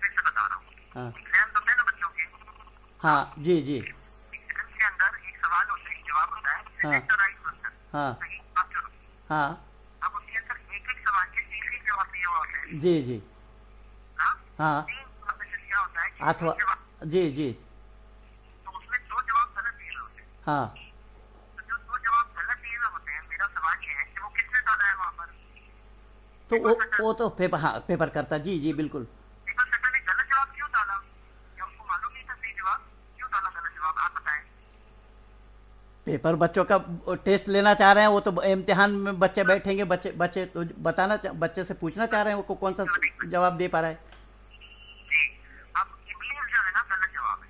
फिर से बता रहा हूँ, हाँ एग्जाम होते हैं ना बच्चों के, हाँ। जी जी। एग्जाम के अंदर एक सवाल होता है, एक जवाब होता है, हाँ। select the right answer, हाँ सही जवाब चुनो। हाँ। अब उसके अंदर एक सवाल के 3 जवाब दिए हुए होते हैं, जी जी। हाँ? हाँ 3 जवाब में से क्या होता है कि अथवा, एक जवाब, जी जी। तो उसमें 2 जवाब गलत दिए हुए होते हैं। हाँ। तो जो 2 जवाब गलत दिए हुए होते हैं, मेरा सवाल ये है कि वो किसने डाला है वहाँ पर? तो वो तो पेपर, हाँ पेपर करता, जी जी बिल्कुल। पेपर सेटर ने गलत जवाब क्यों डाला? क्या उसको मालूम नहीं था सही जवाब? क्यों डाला गलत जवाब आप बताएं। पेपर बच्चों का टेस्ट लेना चाह रहे हैं, वो तो इम्तिहान में बच्चे बैठेंगे, बच्चे तो बच्चे से पूछना चाह रहे हैं वो कौन सा जवाब दे पा रहा है। जी, अब इंग्लिश जो है ना गलत जवाब है।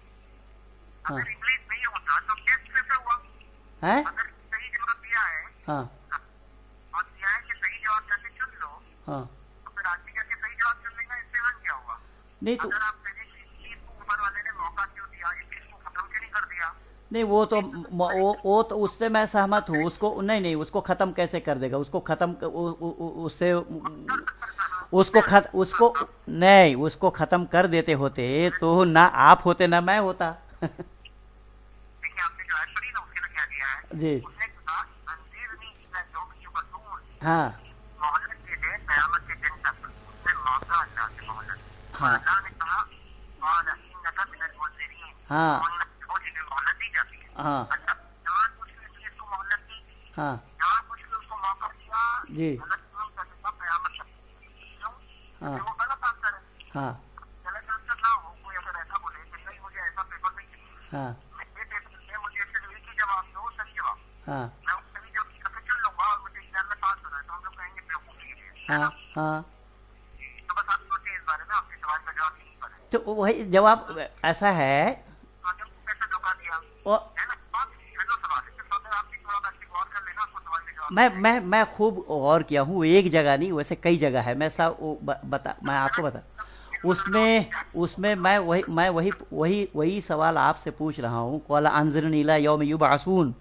हाँ। अगर इंग्लिश नहीं होता तो टेस्ट कैसे हुआ? है? अगर सही जवाब दिया है हाँ और दिया है कि सही जवाब करके चुन लो, हाँ। तो फिर आदमी करके सही जवाब चुनने का इससे हल क्या हुआ? नहीं तो अगर आप कहें कि इसको ऊपर वाले ने मौका क्यों दिया, इस चीज को खत्म क्यों नहीं कर दिया? नहीं, वो तो उससे मैं सहमत हूँ। उसको नहीं, उसको खत्म कैसे कर देगा? उसको खत्म उससे उसको खत्म कर देते होते तो ना आप होते ना मैं होता। देखिए आपने जो आयत पढ़ी ना उसके में क्या दिया है? जी उसने कहा अंजीरनी इला यौम युबअसून, हाँ मोहल्लत के लिए कयामत के दिन तक। उसने मांगा अल्लाह से मोहल्लत। हाँ अल्लाह ने कहा क़ाल इन्नका मिनल मुनज़िरीन, हाँ मोहल्लत दी जाती है। हाँ अच्छा, जानबूझ के इसलिए इसको मोहल्लत दी, हाँ जानबूझ के उसको मौका दिया जी गलत काम करने का कयामत तक। क्यों? हाँ क्योंकि वो गलत आंसर है। हाँ गलत आंसर ना हो, कोई अगर ऐसा बोले कि नहीं मुझे ऐसा पेपर नहीं चाहिए, हाँ मैं ये पेपर में मुझे सिर्फ एक ही जवाब दो, सही जवाब, हाँ मैं उस सही जवाब करके चुन लूंगा और मुझे एग्जाम में पास होना है, तो हम लोग कहेंगे बेवकूफी है। हाँ हाँ। तो बस आप सोचिए इस बारे में, आपके सवाल का जवाब यहीं पर है। तो वही जवाब ऐसा है। आगे कैसे धोखा दिया और है ना? आप हेलो सवाल है, इस सवाल में आप थोड़ा सा गौर कर लेना, आपको सवाल के जवाब मैं खूब गौर किया हूँ, एक जगह नहीं, वैसे कई जगह है। मैं मैं आपको बता उसमें मैं वही सवाल आपसे पूछ रहा हूँ। क़ाल अंज़िरनी इला यौम युबअसून,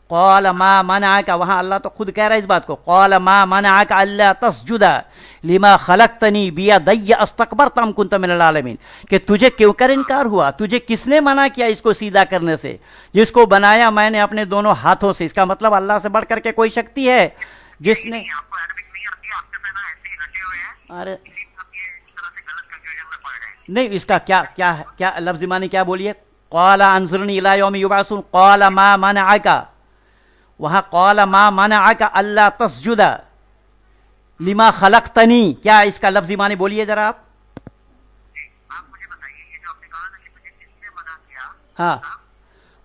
क़ाल मा मनाअका, वहाँ अल्लाह तो खुद कह रहा है इस बात को। क़ाल मा मनाअका अल्ला तस्जुदा लिमा खलक़तनी बियदैया अस्तकबरत अम कुन्त मिनल आलमीन, कि तुझे क्यों कर इनकार हुआ? तुझे किसने मना किया इसको सीधा करने से, जिसको बनाया मैंने अपने दोनों हाथों से? इसका मतलब अल्लाह से बढ़ करके कोई शक्ति है जिसने। आपको अरबिक नहीं आती, आपके पहना ऐसे ही रटे हुए हैं, अरे आप ये इस तरह से गलत कंफ्यूजन में पड़ रहे हैं। नहीं, इसका क्या लफ्ज़ मानी क्या बोलिए? क़ाल अंज़िरनी इला यौम युबअसून क़ाल मा मनाअका, वहाँ क़ाल मा मनाअका अल्ला तस्जुदा लिमा खलकतनी, क्या इसका लफ्जी माने बोलिए जरा आप। आप मुझे बताइए, ये जो आपने कहा ना कि मुझे किसने मना किया, हाँ,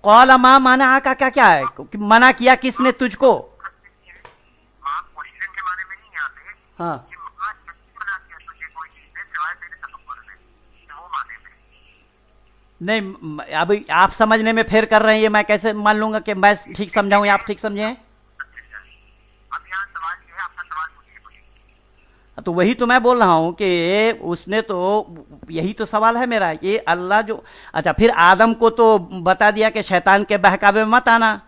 कौला माँ माना का क्या क्या है, मना किया किसने तुझको। माँ क्वेश्चन के माने में नहीं यहाँ पे, हाँ कि माँ किसने मना किया तुझे कोई चीज से सिवाय तेरे तकब्बुर में, वो माने में। नहीं, अभी आप समझने में फेर कर रहे हैं, ये मैं कैसे मान लूंगा कि मैं ठीक समझाऊं या आप ठीक समझे। अब यहाँ सवाल ये है, अपना सवाल पूछिए मुझे। तो वही तो मैं बोल रहा हूं कि उसने तो, यही तो सवाल है मेरा कि अल्लाह जो, अच्छा फिर आदम को तो बता दिया कि शैतान के बहकावे में मत आना,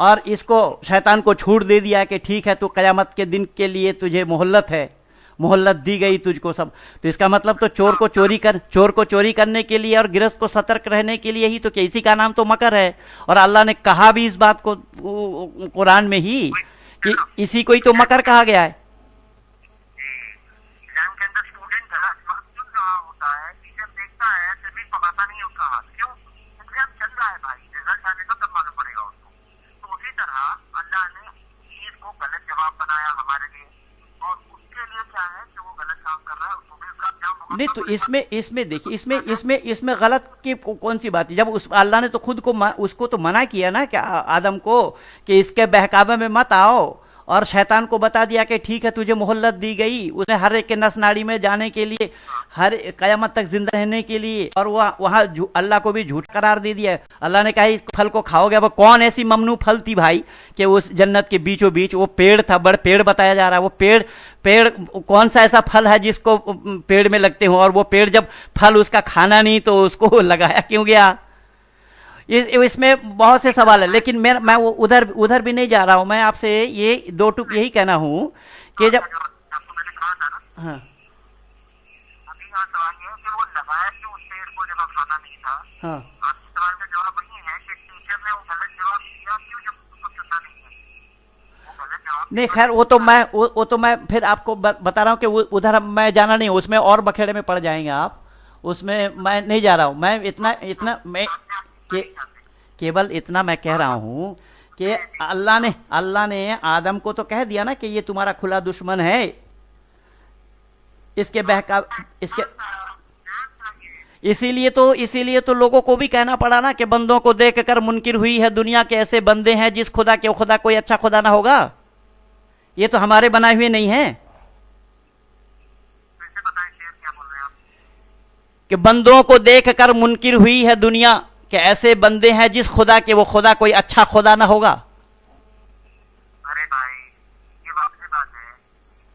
और इसको शैतान को छूट दे दिया कि ठीक है तो कयामत के दिन के लिए तुझे मोहल्लत है, मोहल्लत दी गई तुझको सब। तो इसका मतलब तो चोर को चोरी करने के लिए और गिरफ्त को सतर्क रहने के लिए ही तो, कि इसी का नाम तो मकर है। और अल्लाह ने कहा भी इस बात को कुरान में ही कि इसी को ही तो मकर कहा गया है। एग्जाम के अंदर स्टूडेंट चुन रहा होता है, टीचर देखता है, फिर भी पता नहीं उसका हाल क्यों, एग्जाम चल रहा है भाई, रिजल्ट आने का तब मालूम पड़ेगा उसको। तो उसी तरह अल्लाह ने चीज को गलत जवाब बनाया हमारे लिए, और उसके लिए क्या है कि वो गलत काम कर रहा है, उसको भी उसका अंजाम नहीं तो इसमें देखिए, इसमें गलत की कौन सी बात है, जब उस अल्लाह ने तो खुद को उसको तो मना किया ना कि आदम को कि इसके बहकावे में मत आओ, और शैतान को बता दिया कि ठीक है तुझे मोहल्लत दी गई, उसने हर एक के नस नाड़ी में जाने के लिए, हर कयामत तक जिंदा रहने के लिए, और वहां अल्लाह को भी झूठ करार दे दिया। अल्लाह ने कहा इस फल को खाओगे। अब कौन ऐसी ममनू फल थी भाई कि उस जन्नत के बीचों बीच वो पेड़ था, बड़ पेड़ बताया जा रहा है, वो पेड़ कौन सा ऐसा फल है जिसको पेड़ में लगते हो, और वो पेड़ जब फल उसका खाना नहीं तो उसको लगाया क्यों गया। इसमें बहुत से सवाल है, लेकिन मैं वो उधर भी नहीं जा रहा हूं। मैं आपसे ये दो टुक यही कहना हूं कि जब आपको मैंने कहा था ना, हाँ अभी यहाँ सवाल ये है कि वो लगाया क्यों उस पेड़ को जब खाना नहीं था। हाँ, आपके सवाल का जवाब वही है कि टीचर ने वो गलत जवाब दिया क्यों जब उसको चुनना नहीं है, वो गलत जवाब नहीं खैर वो तो मैं फिर आपको बता रहा हूँ कि उधर मैं जाना नहीं, उसमें और बखेड़े में पड़ जाएंगे आप, उसमें मैं नहीं जा रहा हूँ। मैं इतना मैं केवल इतना मैं कह रहा हूं कि अल्लाह ने आदम को तो कह दिया ना कि ये तुम्हारा खुला दुश्मन है, इसके इसीलिए तो लोगों को भी कहना पड़ा ना कि बंदों को देख कर मुनकिर हुई है दुनिया के ऐसे बंदे हैं जिस खुदा के खुदा कोई अच्छा खुदा ना होगा। ये तो हमारे बनाए हुए नहीं है कि बंदों को देख कर मुनकिर हुई है दुनिया कि ऐसे बंदे हैं जिस खुदा के वो खुदा कोई अच्छा खुदा ना होगा। अरे भाई ये वापसी बात है,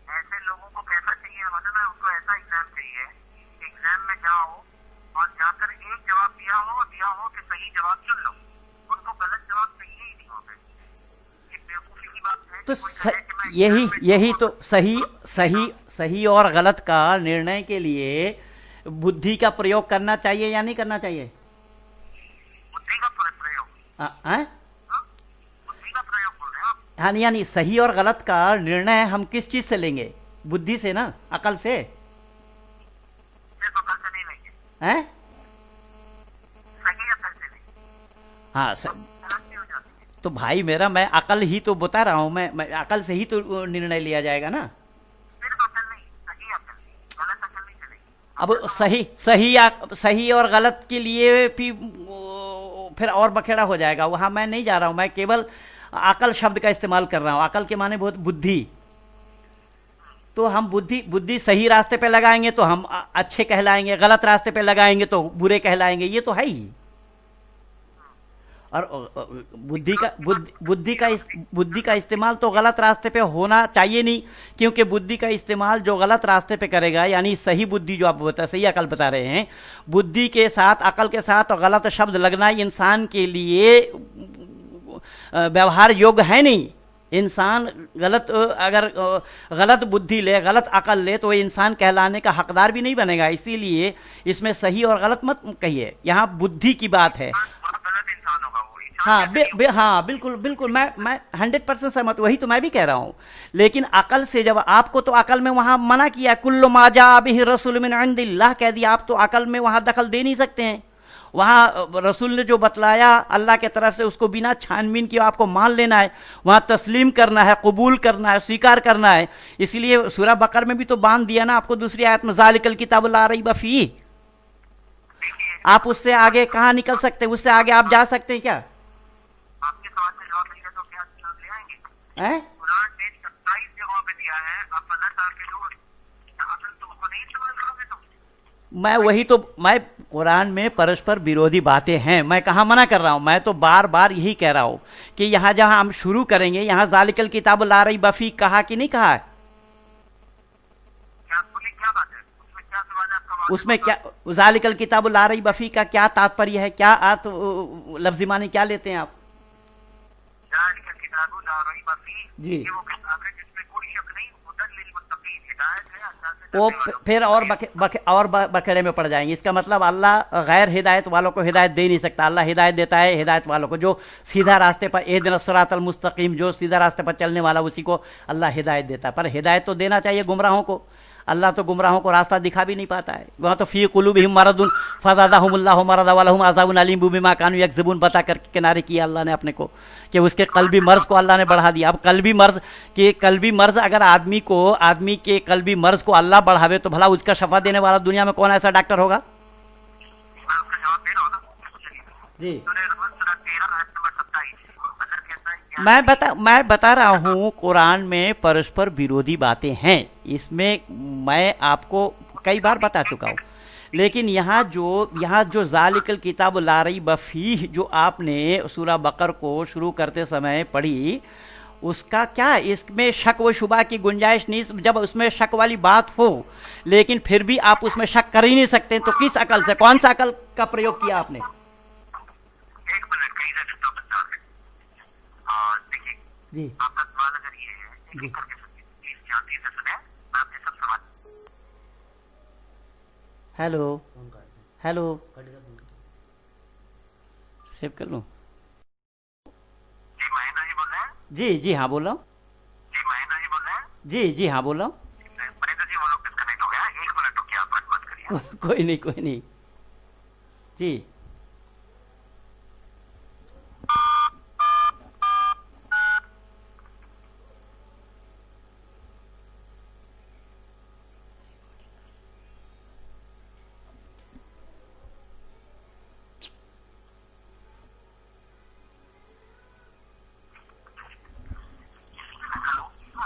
ऐसे लोगों को कैसा चाहिए मालूम है, उनको ऐसा एग्जाम चाहिए, एग्जाम में जाओ और जाकर एक जवाब दिया हो कि सही जवाब चुन लो, उनको गलत जवाब चाहिए ही नहीं होते। ये बेवकूफी की बात है। तो यही तो सही और गलत का निर्णय के लिए बुद्धि का प्रयोग करना चाहिए या नहीं करना चाहिए। बुद्धि का प्रयोग बोल रहे हैं आप। यानी सही और गलत का निर्णय हम किस चीज से लेंगे, बुद्धि से ना, अकल से। सिर्फ अकल से नहीं लेंगे, हैं? सही अकल से लेंगे। हाँ तो भाई मेरा, मैं अकल ही तो बता रहा हूं, मैं अकल से ही तो निर्णय लिया जाएगा ना। सिर्फ अकल नहीं, सही अकल, गलत अकल नहीं चलेगी। अब सही और गलत के लिए फिर और बखेड़ा हो जाएगा, वहां मैं नहीं जा रहा हूं। मैं केवल अकल शब्द का इस्तेमाल कर रहा हूं। अकल के माने बहुत बुद्धि, तो हम बुद्धि सही रास्ते पे लगाएंगे तो हम अच्छे कहलाएंगे, गलत रास्ते पे लगाएंगे तो बुरे कहलाएंगे, ये तो है ही। और बुद्धि का इस्तेमाल तो गलत रास्ते पे होना चाहिए नहीं, क्योंकि बुद्धि का इस्तेमाल जो गलत रास्ते पे करेगा, यानी सही बुद्धि जो आप सही अकल बता रहे हैं, बुद्धि के साथ अकल के साथ और गलत शब्द लगना इंसान के लिए व्यवहार योग्य है नहीं। इंसान अगर गलत बुद्धि ले, गलत अकल ले, तो इंसान कहलाने का हकदार भी नहीं बनेगा। इसीलिए इसमें सही और गलत मत कहिए, यहाँ बुद्धि की बात है। हाँ बिल्कुल मैं 100% सहमत, वही तो मैं भी कह रहा हूं। लेकिन अकल से, जब आपको तो अकल में वहां मना किया, कुल्लु मा जा बिही रसूल मिन इंदिल्लाह कह दिया, आप तो अकल में वहां दखल दे नहीं सकते हैं। वहाँ रसूल ने जो बतलाया अल्लाह के तरफ से उसको बिना छानबीन के आपको मान लेना है, वहाँ तस्लीम करना है, कबूल करना है, स्वीकार करना है। इसलिए सूरह बकर में भी तो बांध दिया ना आपको दूसरी आयत में, ज़ालिकल किताबु ला रैब फीह। आप उससे आगे कहाँ निकल सकते हैं? उससे आगे आप जा सकते हैं क्या? आपके सवाल का जवाब मिल गया तो क्या जवाब ले आएंगे? हैं? कुरान ने 27 जगहों पे दिया है, आप पता ताकि लोग तुमको नहीं इस्तेमाल करोगे तुम। मैं वही तो, मैं कुरान में परस्पर विरोधी बातें हैं, मैं कहाँ मना कर रहा हूं, मैं तो बार बार यही कह रहा हूं कि यहां जहां हम शुरू करेंगे यहां ज़ालिकल किताबु ला रैब फीह कहा कि नहीं कहा है? क्या बोली, क्या बात है उसमें? क्या सवाल है आपका? उसमें क्या ज़ालिकल किताबु ला रैब फीह का क्या तात्पर्य है? क्या लफ्ज़ी मानी क्या लेते हैं आप? ज़ालिकल किताबु ला रैब फीह, जी। ये वो किताब है जिसमें कोई शक नहीं, हुदल लिल मुत्तकीन, हिदायत है अल्लाह से वो डरने वालों को। फिर और बखेड़े में पड़ जाएंगे। इसका मतलब अल्लाह गैर हिदायत वालों को हिदायत दे नहीं सकता। अल्लाह हिदायत देता है हिदायत वालों को, जो सीधा रास्ते पर, इहदिनस सिरातल मुस्तकीम, जो सीधा रास्ते पर चलने वाला उसी को अल्लाह हिदायत देता है। पर हिदायत तो देना चाहिए गुमराहों को, अल्लाह तो गुमराहों को रास्ता दिखा भी नहीं पाता है। वहाँ तो फी कुलूबिहिम मरदुन फज़ादहुमुल्लाहु मरदा वलहुम अज़ाबुन अलीम बिमा कानू यकज़िबून बता कर किनारे किया अल्लाह ने अपने को कि उसके कल्बी मर्ज को अल्लाह ने बढ़ा दिया। अब कल्बी मर्ज अगर आदमी के कल्बी मर्ज को अल्लाह बढ़ावे तो भला उसका शफा देने वाला दुनिया में कौन ऐसा डॉक्टर होगा? मैं आपका जवाब दे रहा हूँ ना। जी, सूरह रहमान सूरह 13 आयत नंबर 27 अल्लाह कहता है क्या? मैं बता रहा हूँ कुरान में परस्पर विरोधी बातें हैं, इसमें मैं आपको कई बार बता चुका हूँ। लेकिन यहाँ जो ज़ालिकल किताबु ला रैब फीह जो आपने सूरह बकर को शुरू करते समय पढ़ी, उसका क्या इसमें शक व शुबा की गुंजाइश नहीं? जब उसमें शक वाली बात हो लेकिन फिर भी आप उसमें शक कर ही नहीं सकते, तो किस अकल से, कौन सा अकल का प्रयोग किया आपने? एक मिनट कहीं से तो बता दें। और देखिए, जी आपका सवाल अगर ये है, एक एक करके सुनिए, प्लीज शांति से सुने, मैं आपके सब सवाल। हेलो सेव कर लूँ? जी महेंद्र जी बोल रहे हैं? जी हाँ बोल रहा हूँ। जी महेंद्र जी बोल रहे हैं? जी हाँ बोल रहा हूँ। महेंद्र जी वो लोग डिस्कनेक्ट हो गया, एक मिनट रुकिए, आप मत करिए। कोई नहीं जी।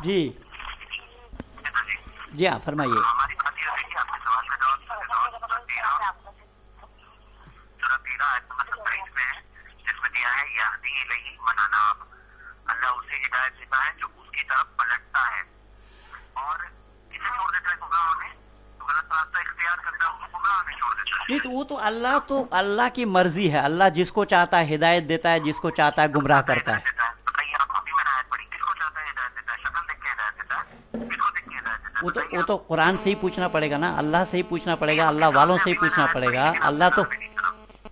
जी जी हाँ फरमाइए। हमारी बात ये रही कि आपके सवाल का जवाब सूरह 13 आयत नंबर 27 में है, जिसमें दिया है यहदी इलैहि मन अनाब, अल्लाह उसे हिदायत देता है जो उसकी तरफ पलटता है और इसे छोड़ देता है गुमराह में, तो गलत रास्ता इख्तियार करता है उसको गुमराह में छोड़ देता है। नहीं तो वो तो अल्लाह की मर्जी है, अल्लाह जिसको चाहता है हिदायत देता है, जिसको चाहता है गुमराह करता है। बताइए आप, अभी मैंने आयत पढ़ी, किसको चाहता है हिदायत देता है? शक्ल देख के हिदायत देता है, किसको देख के हिदायत देता है? वो तो कुरान से ही पूछना पड़ेगा ना, अल्लाह से ही पूछना पड़ेगा, अल्लाह वालों से ही पूछना पड़ेगा। अल्लाह तो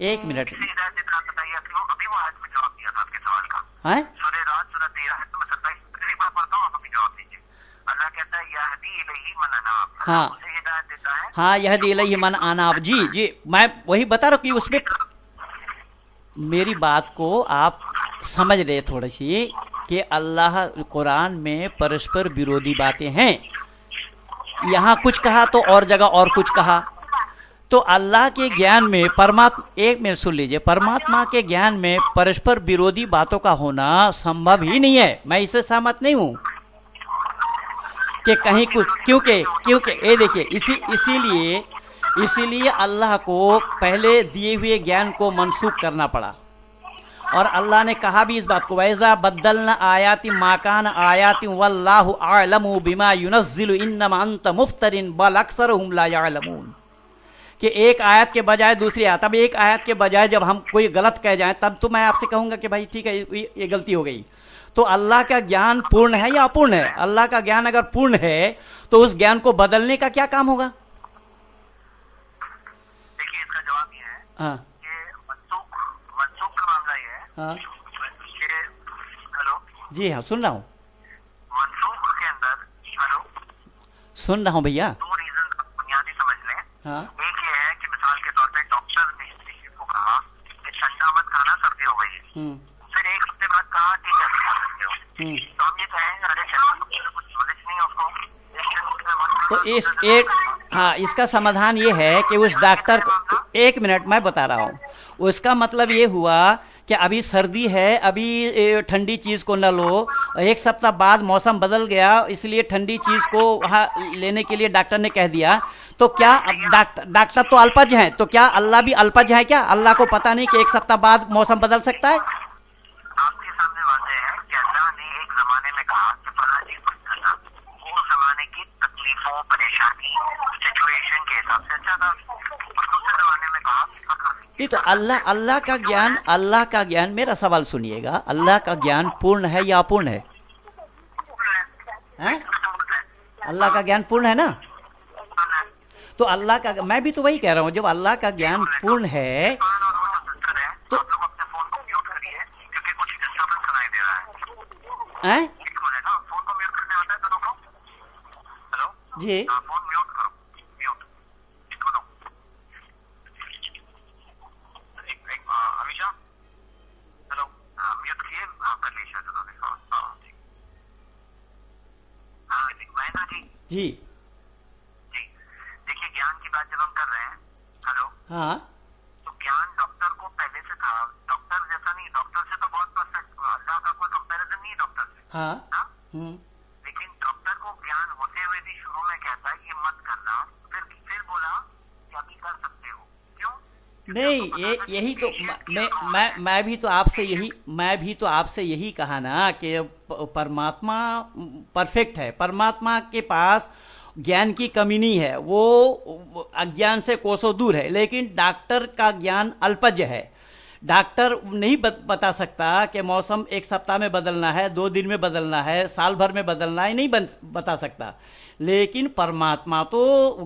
एक मिनट किसे हिदायत देता है बताइए क्यों? अभी वो आयत में जवाब दिया था आपके सवाल का। है सूरह रात सूरह 13 आयत नंबर 27 एक बार पढ़ता हूँ, आप अभी जवाब दीजिए। अल्लाह कहता है यहदी इलैहि मन अनाब, हाँ। उसे हिदायत देता है। हाँ यहदी इलैहि मन अनाब। जी मैं वही बता रहा हूँ कि उसमें मेरी बात को आप समझ रहे थोड़ी सी कि अल्लाह कुरान में परस्पर विरोधी बातें हैं, यहाँ कुछ कहा तो और जगह और कुछ कहा। तो अल्लाह के ज्ञान में एक मिनट सुन लीजिए, परमात्मा के ज्ञान में परस्पर विरोधी बातों का होना संभव ही नहीं है। मैं इससे सहमत नहीं हूं कि कहीं कुछ, क्योंकि ये देखिए इसीलिए अल्लाह को पहले दिए हुए ज्ञान को मनसूख करना पड़ा। और अल्लाह ने कहा भी इस बात को, वैज़ा बद्दलना आयाति माकान आयाति वल्लाहु अअलमु बिमा युनज़्ज़िलु इन्नमा अंत मुफ्तरिन बल अक्सरुहुम ला यअलमून, कि एक आयत के बजाय दूसरी आयत। अब एक आयत के बजाय जब हम कोई गलत कह जाएं तब तो मैं आपसे कहूंगा कि भाई ठीक है ये गलती हो गई। तो अल्लाह का ज्ञान पूर्ण है या अपूर्ण है? अल्लाह का ज्ञान अगर पूर्ण है तो उस ज्ञान को बदलने का क्या काम होगा? देखिए इसका जवाब ये है हाँ कि मनसूख का मामला ये है हाँ कि हेलो जी हाँ सुन रहा हूँ, मनसूख के अंदर हेलो सुन रहा हूँ भैया। 2 रीजन बुनियादी समझ लें। हाँ एक ये है कि मिसाल के तौर पे डॉक्टर ने किसी को कहा फिर एक हफ्ते बाद कहा ठीक है अभी खा सकते हो। तो हम ये कहेंगे अरे चलो कुछ नॉलेज नहीं है उसको, एक हफ्ते में मत तो खाओ, इस एक हाँ, इसका समाधान ये है कि उस डॉक्टर को, एक मिनट मैं बता रहा हूँ, उसका मतलब ये हुआ कि अभी सर्दी है, अभी ठंडी चीज को न लो, एक सप्ताह बाद मौसम बदल गया, इसलिए ठंडी चीज को वहाँ लेने के लिए डॉक्टर ने कह दिया। तो क्या अब डॉक्टर तो अल्पज हैं, तो क्या अल्लाह भी अल्पज है क्या? अल्लाह को पता नहीं कि एक सप्ताह बाद मौसम बदल सकता है? आपके सामने वाजे है कि अल्लाह ने एक जमाने में कहा कि फला चीज मत करना, वो जमाने की तकलीफों परेशानी सिचुएशन के हिसाब से अच्छा था, और दूसरे जमाने में कहा कि खा सकते नहीं, तो अल्लाह का ज्ञान, मेरा सवाल सुनिएगा, अल्लाह का ज्ञान पूर्ण है या अपूर्ण है? हैं? अल्लाह का ज्ञान पूर्ण है ना? तो अल्लाह का, मैं भी तो वही कह रहा हूँ, जब अल्लाह का ज्ञान पूर्ण है तो आप लोग अपने फोन को म्यूट करिए क्योंकि कुछ डिस्टर्बेंस सुनाई दे रहा है। हैं? एक मिनट, हाँ, फोन को म्यूट करने आता है दोनों को? हेलो जी हाँ, फोन म्यूट करो, म्यूट दोनों। अमीशा हेलो, म्यूट किए, हाँ कर लीजिए दोनों ने, हाँ हाँ ठीक। हाँ मैं ना जी जी जी देखिए, ज्ञान की बात जब हम कर रहे हैं, हेलो, हाँ तो ज्ञान डॉक्टर को पहले से था, डॉक्टर जैसा नहीं, डॉक्टर से तो बहुत परफेक्ट, अल्लाह का कोई कंपैरिजन नहीं है डॉक्टर से, हाँ हाँ? हम्म, लेकिन डॉक्टर को ज्ञान होते हुए भी शुरू में कहता है ये मत करना, फिर बोला कि अभी कर सकते हो, क्यों? नहीं, ये यही तो मैं भी तो आपसे यही कहा ना कि परमात्मा परफेक्ट है, परमात्मा के पास ज्ञान की कमी नहीं है, वो अज्ञान से कोसों दूर है, लेकिन डॉक्टर का ज्ञान अल्पज्य है। डॉक्टर नहीं बता सकता कि मौसम एक सप्ताह में बदलना है, 2 दिन में बदलना है, साल भर में बदलना है, नहीं बता सकता। लेकिन परमात्मा तो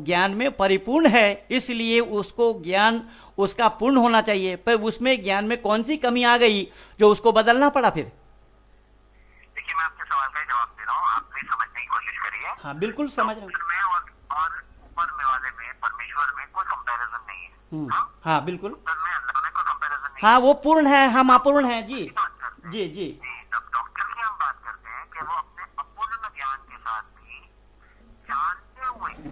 ज्ञान में परिपूर्ण है, इसलिए उसको ज्ञान उसका पूर्ण होना चाहिए, पर उसमें ज्ञान में कौन सी कमी आ गई जो उसको बदलना पड़ा फिर? देखिए, मैं आपके सवाल का ही जवाब दे रहा हूँ, आप भी समझने की कोशिश करिए। हाँ बिल्कुल समझ रहा हूँ। डॉक्टर में और ऊपर में वाले में, परमेश्वर में कोई कंपैरिजन नहीं है, हाँ? हाँ बिल्कुल, डॉक्टर में अल्लाह में कोई कंपैरिजन नहीं हाँ वो पूर्ण है, हम अपूर्ण हैं जी। है। बात करते हैं जी जी जी, जब डॉक्टर की हम बात करते हैं कि वो अपने अपूर्ण ज्ञान के साथ भी जानते हुए कि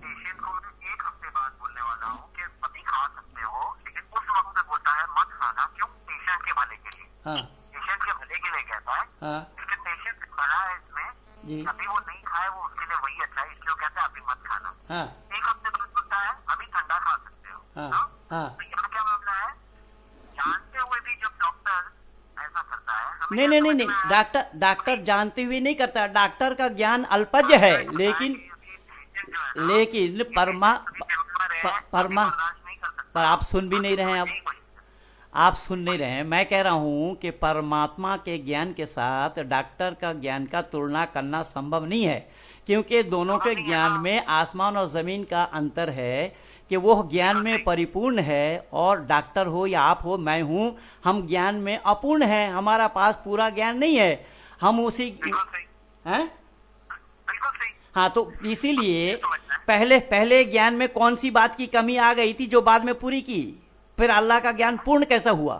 पेशेंट को मैं एक हफ्ते बाद बोलने वाला हूँ कि अभी खा सकते हो, लेकिन उस वक्त पे बोलता है मत खाना, क्यों? पेशेंट के भले के लिए, हाँ पेशेंट के भले के लिए कहता है, हाँ क्योंकि पेशेंट भला है इसमें, जी अभी वो नहीं खाए वो उसके लिए वही अच्छा है, इसलिए वो कहता है अभी मत खाना। हाँ एक हफ्ते बाद बोलता है अभी ठंडा खा सकते हो, हाँ हाँ? हाँ। तो यहाँ क्या मामला है? जानते हुए भी जब डॉक्टर ऐसा करता है, हमें नहीं क्या नहीं नहीं समझना नहीं, है? डॉक्टर जानते हुए नहीं करता, डॉक्टर का ज्ञान अल्पज्य है, लेकिन पर आप सुन भी नहीं रहे हैं, आप सुन नहीं रहे हैं। मैं कह रहा हूं कि परमात्मा के ज्ञान के साथ डॉक्टर का ज्ञान का तुलना करना संभव नहीं है, क्योंकि दोनों के ज्ञान में आसमान और जमीन का अंतर है, कि वो ज्ञान में परिपूर्ण है और डॉक्टर हो या आप हो, मैं हूं, हम ज्ञान में अपूर्ण हैं, हमारा पास पूरा ज्ञान नहीं है, हम उसी हैं। हाँ, तो इसीलिए पहले ज्ञान में कौन सी बात की कमी आ गई थी जो बाद में पूरी की? फिर अल्लाह का ज्ञान पूर्ण कैसा हुआ?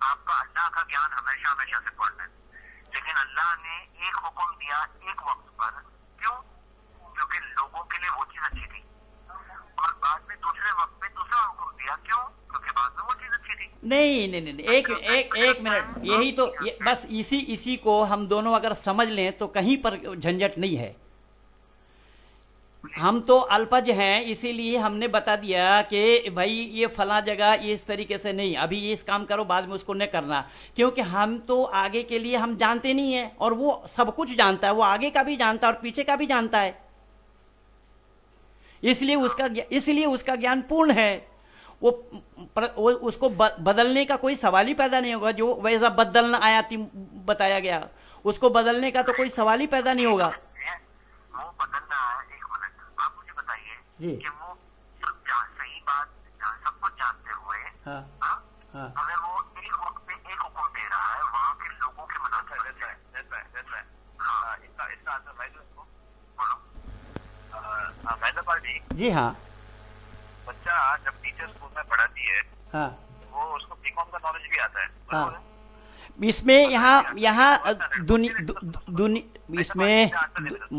आपका अल्लाह का ज्ञान हमेशा हमेशा से पूर्ण है, लेकिन अल्लाह ने एक हुक्म दिया एक वक्त पर, क्यों? क्योंकि लोगों के लिए वो चीज अच्छी थी, और बाद में दूसरे वक्त पे दूसरा हुक्म दिया, क्यों? क्योंकि बाद में वो चीज अच्छी थी। नहीं नहीं नहीं, एक मिनट, यही तो बस इसी को हम दोनों अगर समझ लें तो कहीं पर झंझट नहीं है। हम तो अल्पज हैं, इसीलिए हमने बता दिया कि भाई ये फला जगह ये इस तरीके से नहीं, अभी ये इस काम करो, बाद में उसको न करना, क्योंकि हम तो आगे के लिए हम जानते नहीं है, और वो सब कुछ जानता है, वो आगे का भी जानता है और पीछे का भी जानता है, इसलिए उसका ज्ञान पूर्ण है। वो उसको बदलने का कोई सवाल ही पैदा नहीं होगा, जो वैसा बदलना आयाती बताया गया, उसको बदलने का तो कोई सवाल ही पैदा नहीं होगा। वो बदलना है, एक मिनट आप मुझे बताइए जी, कि वो सही बात सब कुछ जानते हुए, हाँ हाँ? हाँ अगर वो एक वक्त पे एक हुक्म दे रहा है, वहाँ के लोगों के मदद हाँ, इसका आंसर मैं दूं? बोलो। मैदापाल जी जी हाँ बच्चा जब टीचर स्कूल में पढ़ाती है, हाँ वो तो उसको बीकॉम का नॉलेज भी आता है। हाँ, इसमें यहाँ इसमें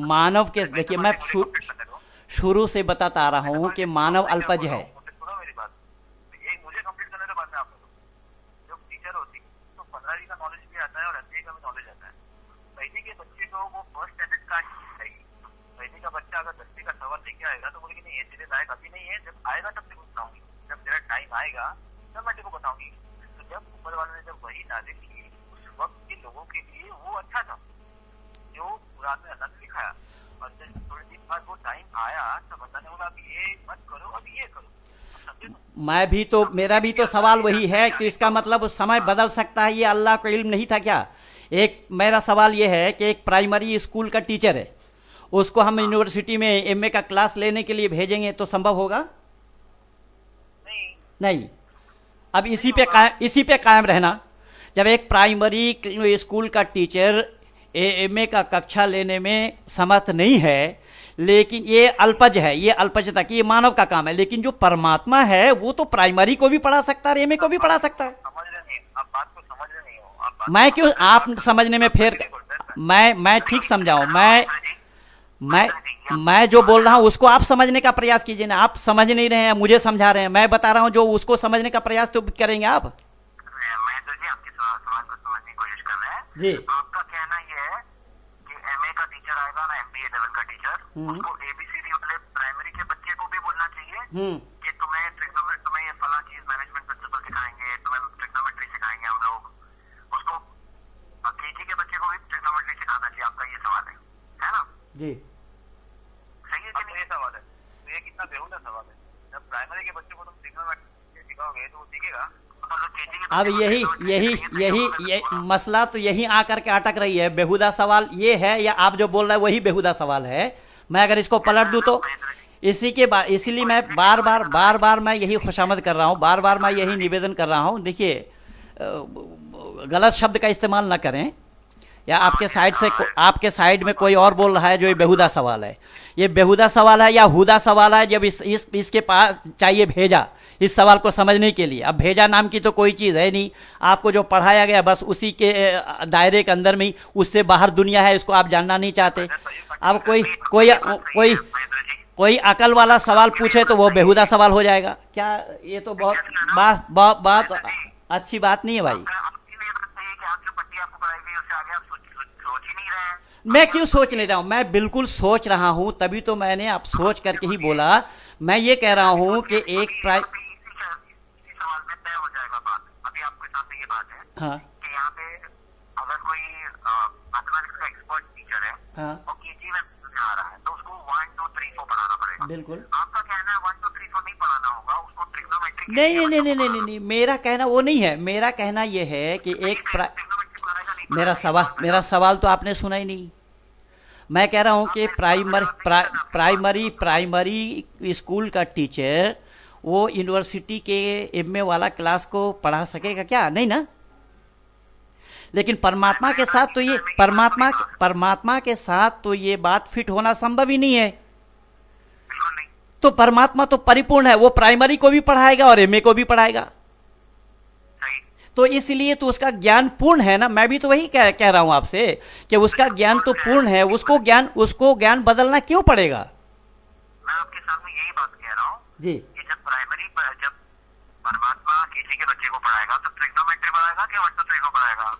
मानव के, देखिए मैं शुरू से बताता आ रहा हूँ कि मानव अल्पज है। सुनो मेरी बात, एक मुझे कंप्लीट करने के बाद में आपको जब टीचर होती तो 15वीं का नॉलेज भी आता है और एमबीए का भी नॉलेज आता है। पहले के बच्चे को वो फर्स्ट स्टैंडर्ड का चाहिए। पहले का बच्चा अगर 10वीं का सवाल लेके आएगा तो बोलेगी नहीं ये तेरे लायक अभी नहीं है, जब आएगा तब तेरे को बताऊंगी, जब तेरा टाइम आएगा तब मैं तेरे को बताऊंगी। तो जब ऊपर वाले ने जब वही नाजिल की उस वक्त के लोगों के लिए वो अच्छा था जो कुरान में अल्लाह ने लिखाया, और जब थोड़ी दिन बाद वो टाइम आया तब अल्लाह ने बोला अब ये मत करो अब ये करो। मैं भी तो, मेरा भी तो सवाल वही है कि इसका मतलब उस समय बदल सकता है, ये अल्लाह को इल्म नहीं था क्या? एक मेरा सवाल ये है कि एक प्राइमरी स्कूल का टीचर है, उसको हम यूनिवर्सिटी में एमए का क्लास लेने के लिए भेजेंगे तो संभव होगा? नहीं। अब इसी पे कायम रहना। जब एक प्राइमरी स्कूल का टीचर एमए का कक्षा लेने में समर्थ नहीं है, लेकिन ये अल्पज है, ये अल्पजता की, ये मानव का काम है, लेकिन जो परमात्मा है वो तो प्राइमरी को भी पढ़ा सकता है, एमए को भी पढ़ा सकता है। समझ रहे नहीं, आप बात को समझ रहे नहीं हो। मैं क्यों, आप समझने में फिर मैं ठीक समझाऊं, मैं जो बोल रहा हूं उसको आप समझने का प्रयास कीजिए ना। आप समझ नहीं रहे हैं, मुझे समझा रहे हैं, मैं बता रहा हूं जो उसको समझने का प्रयास तो करेंगे आप। मैं तो जी आपके सवाल को समझने की कोशिश कर रहे हैं जी। आपका कहना यह है कि एमए का टीचर आएगा ना, एमबीए लेवल का टीचर, उसको एबीसीडी वाले प्राइमरी के बच्चे को भी बोलना चाहिए कि तुम्हें ये फला चीज मैनेजमेंट प्रिंसिपल सिखाएंगे, तुम्हें ट्रिग्नोमेट्री सिखाएंगे हम लोग, उसको केजी के बच्चे को भी ट्रिग्नोमेट्री सिखाना चाहिए। आपका ये सवाल है ना? जी सही है कि नहीं? ये सवाल है तो ये कितना बेहुदा सवाल है। जब प्राइमरी के बच्चे को तुम ट्रिग्नोमेट्री सिखाओगे तो वो सीखेगा। अब यही मसला तो यही आकर के अटक रही है। बेहुदा सवाल ये है या आप जो बोल रहे हैं वही बेहुदा सवाल है? मैं अगर इसको पलट दूं तो इसीलिए मैं बार बार मैं यही खुशामद कर रहा हूं, बार बार मैं यही निवेदन कर रहा हूं। देखिए, गलत शब्द का इस्तेमाल ना करें, या आपके साइड में कोई और बोल रहा है जो ये बेहुदा सवाल है। ये बेहुदा सवाल है या हुदा सवाल है? जब इसके पास चाहिए भेजा इस सवाल को समझने के लिए। अब भेजा नाम की तो कोई चीज है नहीं, आपको जो पढ़ाया गया बस उसी के दायरे के अंदर में, उससे बाहर दुनिया है, इसको आप जानना नहीं चाहते। अब कोई अकल वाला सवाल पूछे तो वो बेहुदा सवाल हो जाएगा क्या? ये तो बहुत अच्छी बात नहीं है भाई। मैं क्यों सोच नहीं रहा हूं? मैं बिल्कुल सोच रहा हूं, तभी तो मैंने आप सोच करके ही बोला। मैं ये कह रहा हूं कि एक सवाल में तय हो जाएगा बात। अभी आपके सामने ये बात है हाँ कि यहाँ पे अगर कोई मैथमेटिक्स का एक्सपर्ट टीचर है हाँ और केजी में आ रहा है तो उसको 1 2 3 4 पढ़ाना पड़ेगा। बिल्कुल आपका कहना है 1 2 3 4 नहीं पढ़ाना होगा, उसको ट्रिग्नोमेट्री। नहीं, मेरा कहना वो नहीं है। मेरा कहना ये है कि मेरा सवाल तो आपने सुना ही नहीं। मैं कह रहा हूं कि प्राइमरी स्कूल का टीचर वो यूनिवर्सिटी के एमए वाला क्लास को पढ़ा सकेगा क्या? नहीं ना। लेकिन परमात्मा के साथ तो ये परमात्मा के साथ तो ये बात फिट होना संभव ही नहीं है। तो परमात्मा तो परिपूर्ण है, वो प्राइमरी को भी पढ़ाएगा और एमए को भी पढ़ाएगा, तो इसलिए तो उसका ज्ञान पूर्ण है ना। मैं भी तो वही कह रहा हूं आपसे कि उसका ज्ञान तो पूर्ण है, उसको ज्ञान बदलना क्यों पड़ेगा? मैं आपके सामने यही बात कह रहा हूं जी कि जब परमात्मा केजी के बच्चे को पढ़ाएगा तो ट्रिग्नोमेट्री पढ़ाएगा कि 1 2 3 को पढ़ाएगा?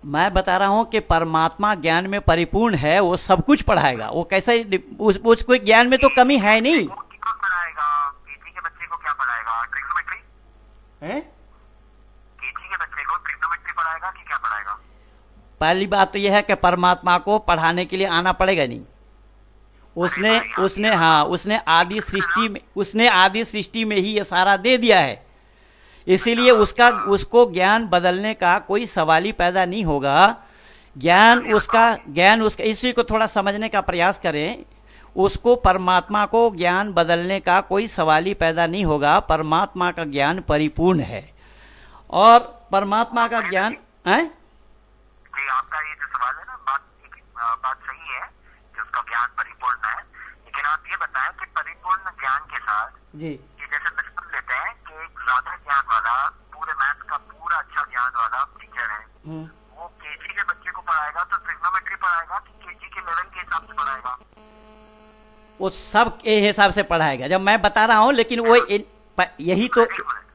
मैं बता रहा हूं कि परमात्मा ज्ञान में परिपूर्ण है, वो सब कुछ पढ़ाएगा। वो कैसे उसको ज्ञान में तो कमी है नहीं। क्या पढ़ाएगा? केजी के बच्चे को क्या पढ़ाएगा? ट्रिग्नोमेट्री है? पढ़ाएगा कि क्या पढ़ाएगा? पहली बात तो यह है कि परमात्मा को पढ़ाने के लिए आना पड़ेगा नहीं। उसने आदि सृष्टि में ही ये सारा दे दिया है, इसीलिए उसको ज्ञान बदलने का कोई सवाल ही पैदा नहीं होगा। ज्ञान उसका इसी को थोड़ा समझने का प्रयास करें। उसको परमात्मा को ज्ञान बदलने का कोई सवाल ही पैदा नहीं होगा। परमात्मा का ज्ञान परिपूर्ण है और परमात्मा का ज्ञान है। जी आपका ये जो सवाल है ना, बात सही है कि उसका ज्ञान परिपूर्ण है, लेकिन आप ये बताएं कि परिपूर्ण ज्ञान के साथ जी कि जैसे मिसाल लेते हैं कि एक ज्यादा ज्ञान वाला पूरे के लेवल के हिसाब से पढ़ाएगा। वो सब के हिसाब से पढ़ाएगा जब मैं बता रहा हूँ, लेकिन वो यही तो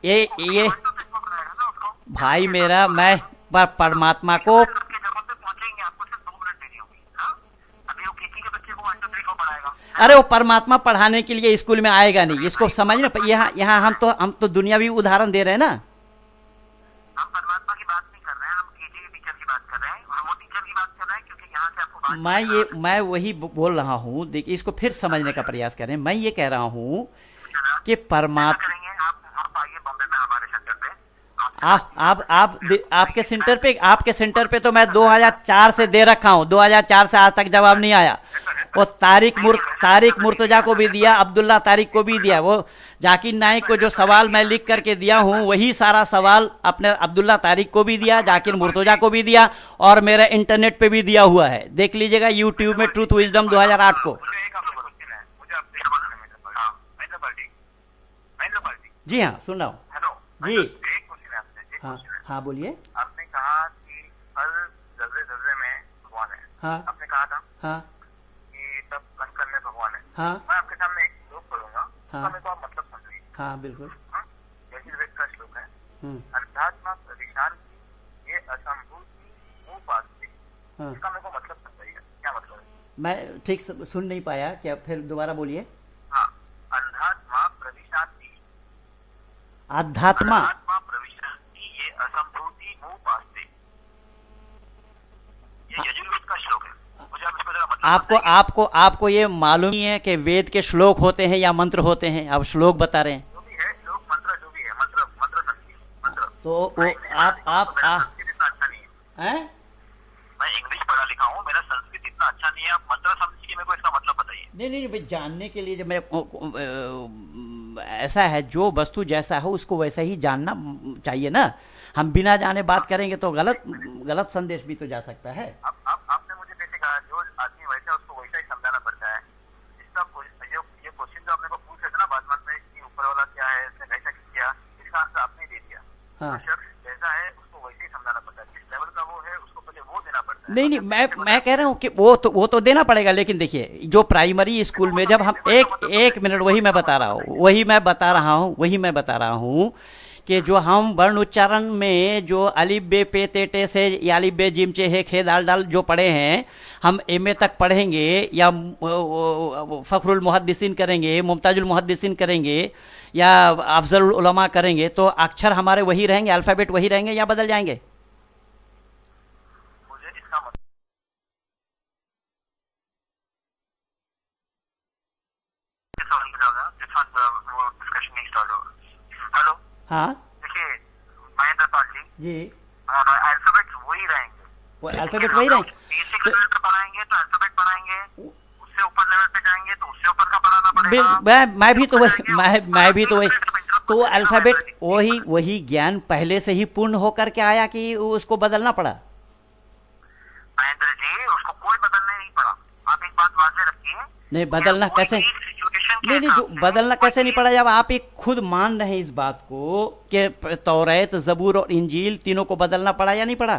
ये पढ़ाएगा ना उसको। भाई मेरा, मैं परमात्मा को आपकी जगह पे पहुंचेंगे, आपको सिर्फ 2 मिनट देनी होगी। हाँ, अभी वो केजी के बच्चे को 1 2 3 को पढ़ाएगा। अरे वो परमात्मा पढ़ाने के लिए स्कूल में आएगा नहीं, इसको समझना। यहाँ हम तो दुनियावी उदाहरण दे रहे हैं ना। हम परमात्मा की बात नहीं कर रहे हैं, हम केजी के टीचर की बात कर रहे हैं। हम वो टीचर की बात कर रहे हैं क्योंकि यहाँ से आपको मैं वही बोल रहा हूँ। देखिए, इसको फिर समझने का प्रयास करें। मैं ये कह रहा हूँ कि परमात्मा, करेंगे। आप आइए बॉम्बे में हमारे सेंटर पे। आपके सेंटर पे तो मैं 2004 से दे रखा हूँ। 2004 से आज तक जवाब नहीं आया। वो तारिक मुर्तजा को भी दिया, अब्दुल्ला तारिक को भी दिया। वो जाकिर नाइक को जो सवाल मैं लिख करके दिया हूँ, वही सारा सवाल अपने अब्दुल्ला तारिक को भी दिया, जाकिर मुर्तजा को भी दिया, और मेरा इंटरनेट पे भी दिया हुआ है। देख लीजिएगा यूट्यूब में, ट्रूथ विजडम 2008 को। जी हाँ, सुन रहा हूँ। जी हाँ हाँ, बोलिए। आपने कहा कि हर जर्रे में भगवान है। हाँ आपने कहा था हाँ कि सब कण कण में भगवान है। हाँ मैं आपके सामने एक श्लोक पढ़ूंगा, हाँ। उसका मेरे को आप मतलब समझिए। हाँ बिल्कुल। यजुर्वेद का श्लोक है, अध्यात्म प्रविशांति ये असंभूति उपास्ति। इसका मेरे को मतलब समझाइए, क्या मतलब है? मैं ठीक सुन नहीं पाया, क्या फिर दोबारा बोलिए। हाँ, अध्यात्म प्रविशांति, आध्यात्मा प्रविशांति ये असंभूति उपास्ति। ये यजुर्वेद का श्लोक है। मुझे आप इसको जरा मतलब आपको ये मालूम ही है कि वेद के श्लोक होते हैं या मंत्र होते हैं? आप श्लोक बता रहे हैं। जो भी है श्लोक, मंत्र जो भी है, मंत्र समझिए। मंत्र तो वो आप संस्कृत इतना अच्छा नहीं है। हैं? मैं इंग्लिश पढ़ा लिखा हूँ, मेरा संस्कृत इतना अच्छा नहीं है। आप मंत्र समझिए, मेरे को इसका मतलब बताइए। नहीं भाई, जानने के लिए जब मैं ऐसा है, जो वस्तु जैसा हो उसको वैसा ही जानना चाहिए ना। हम बिना जाने बात करेंगे तो गलत संदेश भी तो जा सकता है। आपने मुझे कैसे कहा, जो आदमी वैसा है उसको वैसा ही समझाना पड़ता है। इसका ये क्वेश्चन जो आपने को पूछे थे ना बाद में कि ऊपर वाला क्या है, इसने कैसा किया, इसका आंसर आपने दे दिया। हाँ। जो शख्स जैसा है उसको वैसे ही समझाना पड़ता है। जिस लेवल का वो है उसको पहले वो देना पड़ता है। नहीं, मैं कह रहा हूँ कि वो तो देना पड़ेगा, लेकिन देखिए, जो प्राइमरी स्कूल में जब हम एक मिनट, वही मैं बता रहा हूँ कि जो हम वर्ण उच्चारण में जो अलिफ बे पे ते टे से या अलिफ बे जिम चे हे खे दाल डाल जो पढ़े हैं, हम एमए तक पढ़ेंगे या फखरुल मुहद्दिसीन करेंगे, मुमताजुल मुहद्दिसीन करेंगे या अफजलुल उलमा करेंगे, तो अक्षर हमारे वही रहेंगे, अल्फाबेट वही रहेंगे या बदल जाएंगे? मुझे इसका मतलब डिस्कशन नहीं स्टार्ट होगा। हेलो, हाँ देखिए महेंद्र पाल जी, अल्फाबेट वही रहेंगे। वो अल्फाबेट वही रहेंगे। बेसिक लेवल पे पढ़ाएंगे तो अल्फाबेट पढ़ाएंगे, उससे ऊपर लेवल पे जाएंगे तो उससे ऊपर का पढ़ाना पड़ेगा। मैं भी तो वही तो अल्फाबेट वही ज्ञान पहले से ही पूर्ण होकर के आया कि उसको बदलना पड़ा? महेंद्र जी, उसको कोई बदलने नहीं पड़ा। आप एक बात वाज़ेह रखिए। नहीं बदलना कैसे? नहीं, जो बदलना कैसे नहीं पड़ा, जब आप एक खुद मान रहे हैं इस बात को कि तौरात, ज़बूर और इंजील तीनों को बदलना पड़ा या नहीं पड़ा?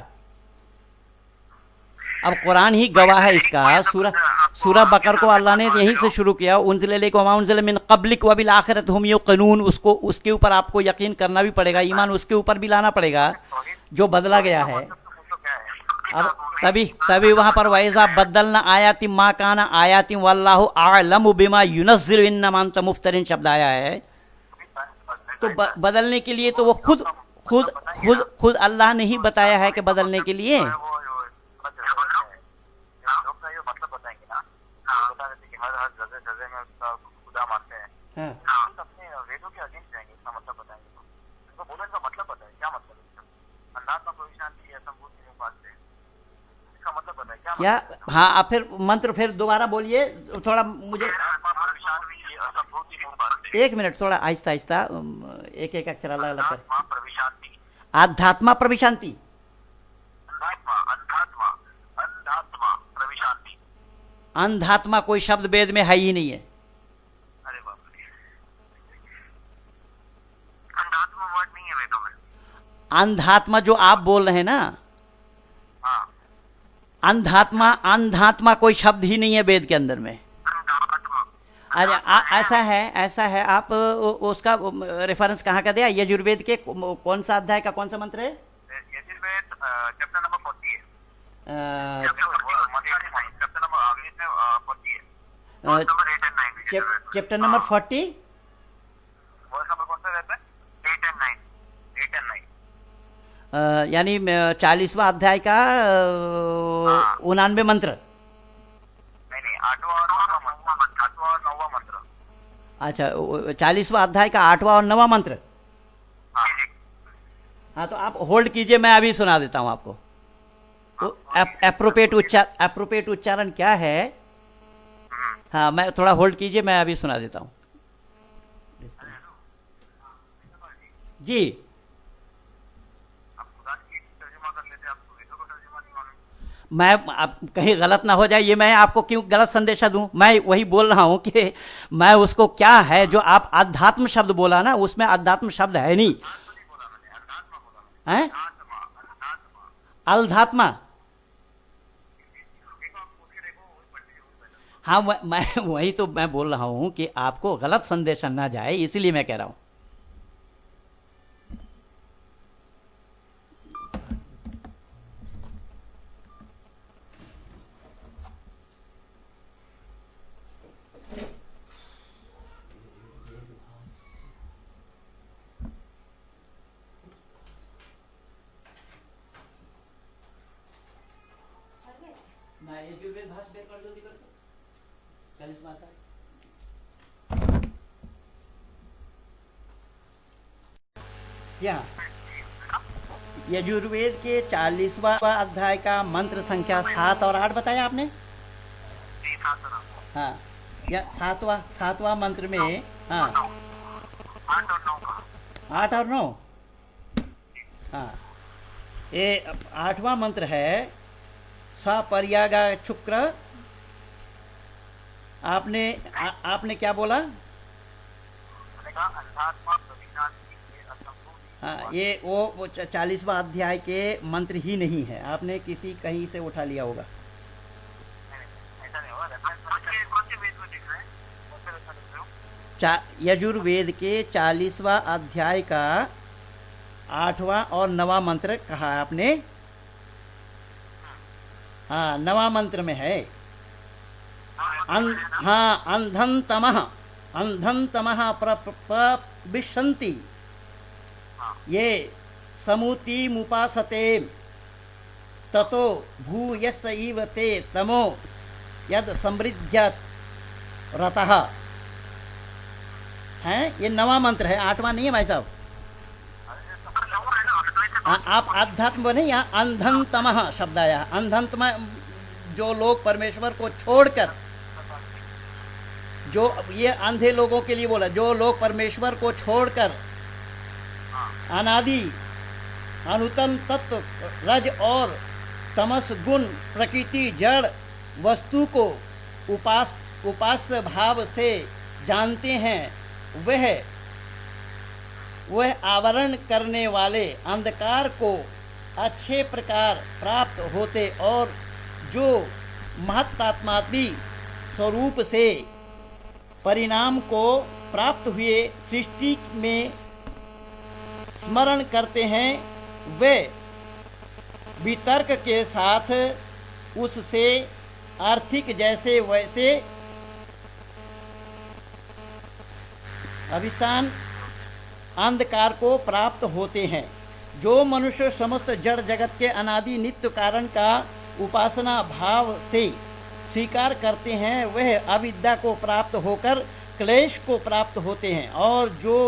अब कुरान ही गवाह है इसका। सूरह बकर को अल्लाह ने यहीं से शुरू किया, उनज़िल इलैका वमा उनज़िल मिन क़ब्लिक व बिल आखिरति हुम युक़िनून। उसके ऊपर आपको यकीन करना भी पड़ेगा, ईमान उसके ऊपर भी लाना पड़ेगा जो बदला गया है। अब तभी वहां पर वैसा बदलना आयाति मा काना आयाति वल्लाहु अअलमु बिमा युनज़्ज़िलु इन्नमा अंत मुफ्तरिन शब्द आया है। तो बदलने के लिए तो वो खुद अल्लाह ने ही बताया है कि बदलने के लिए। क्या? हाँ, आप फिर मंत्र फिर दोबारा बोलिए, थोड़ा मुझे एक मिनट, थोड़ा आहिस्ता आहिस्ता, एक अक्षर अलग अलग कर। आध्यात्मा प्रविशांति, अंधात्मा कोई शब्द वेद में है ही नहीं है। अरे बाप रे, अंधात्मा वर्ड नहीं है वेदों में। अंधात्मा जो आप बोल रहे हैं ना, अंधात्मा, अंधात्मा कोई शब्द ही नहीं है वेद के अंदर में। अंधात्मा। अच्छा, ऐसा है, आप उसका रेफरेंस कहाँ का दिया? यजुर्वेद के कौन सा अध्याय का कौन सा मंत्र है? यजुर्वेद चैप्टर नंबर 40 है। अ, चैप्टर नंबर आगे से 40 है। Verse number 8 and 9। Chapter number 40, verse number कौन सा रहता है? 8 एंड 9। 8 एंड 9। यानी 40वां अध्याय का 99 मंत्र। नहीं, 8वां और 9वां मंत्र। अच्छा, 40वां अध्याय का 8वां और 9वां मंत्र। हाँ। हाँ, तो आप होल्ड कीजिए, मैं अभी सुना देता हूँ आपको। एप्रोप्रिएट उच्चारण क्या है? हाँ, मैं थोड़ा होल्ड कीजिए, मैं अभी सुना देता हूँ जी। आप खुदा की तर्जुमा कर लेते, आपको वेदों का तर्जुमा नहीं मालूम। मैं आप कहीं गलत ना हो जाए, ये मैं आपको क्यों गलत संदेशा दूं? मैं वही बोल रहा हूं कि मैं उसको क्या है जो आप अध्यात्म शब्द बोला ना, उसमें अध्यात्म शब्द है नहीं। हैं? अल्धात्मा। हाँ, मैं वही तो मैं बोल रहा हूं कि आपको गलत संदेशा ना जाए, इसीलिए मैं कह रहा हूं। यजुर्वेद भाष्य बेर कर जल्दी करके 40 माता। क्या यजुर्वेद के 40वां अध्याय का मंत्र संख्या 7 और 8 बताया आपने? हाँ, या सातवां मंत्र में। हाँ, 8 और 9 का। 8 और 9। हाँ, ये 8वां मंत्र है सपर्यागा शुक्र। आपने क्या बोला? हाँ, ये वो 40वां अध्याय के मंत्र ही नहीं है, आपने किसी कहीं से उठा लिया होगा। यजुर्वेद के 40वां अध्याय का 8वां और 9वां मंत्र कहा आपने? हाँ, 9वां मंत्र में है। हाँ, अंधन तमः प्रविशन्ति ये समुति मुपासते ततो भूयस्स इव ते तमो यद समृद्ध्यत रतः। है, ये 9वां मंत्र है, 8वां नहीं है भाई साहब। आप अध्यात्म बने, यहाँ अंधन तमः शब्द आया। अंधन तमः, जो लोग परमेश्वर को छोड़कर, जो ये अंधे लोगों के लिए बोला, जो लोग परमेश्वर को छोड़कर अनादि अनुतम तत्व रज और तमस गुण प्रकृति जड़ वस्तु को उपास्य भाव से जानते हैं, वह आवरण करने वाले अंधकार को अच्छे प्रकार प्राप्त होते और जो महत्तात्मात्मी स्वरूप से परिणाम को प्राप्त हुए सृष्टि में स्मरण करते हैं, वे वितर्क के साथ उससे आर्थिक जैसे वैसे अभिष्टान अंधकार को प्राप्त होते हैं। जो मनुष्य समस्त जड़ जगत के अनादि नित्य कारण का उपासना भाव से स्वीकार करते हैं, वह अविद्या को प्राप्त होकर क्लेश को प्राप्त होते हैं, और जो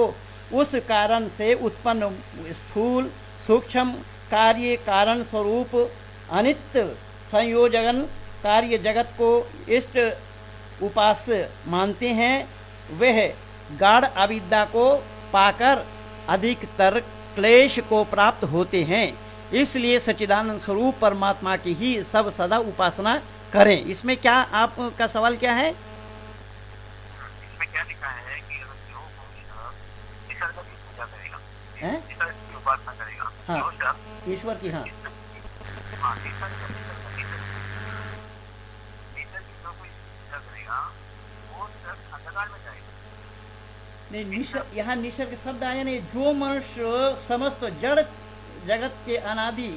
उस कारण से उत्पन्न स्थूल सूक्ष्म कार्य कारण स्वरूप अनित्य संयोजन कार्य जगत को इष्ट उपास्य मानते हैं, वह गाढ़ अविद्या को पाकर अधिकतर क्लेश को प्राप्त होते हैं। इसलिए सच्चिदानंद स्वरूप परमात्मा की ही सब सदा उपासना करें। इसमें क्या आपका सवाल क्या है? इसमें क्या लिखा है कि जो ईश्वर की पूजा करेगा, हैं? ईश्वर की उपासना करेगा, हाँ, जो शब्द ईश्वर की। हाँ, ईश्वर की नहीं, निसर्ग, यहाँ निसर्ग शब्द आया नहीं। जो मनुष्य समस्त जड़ जगत के अनादि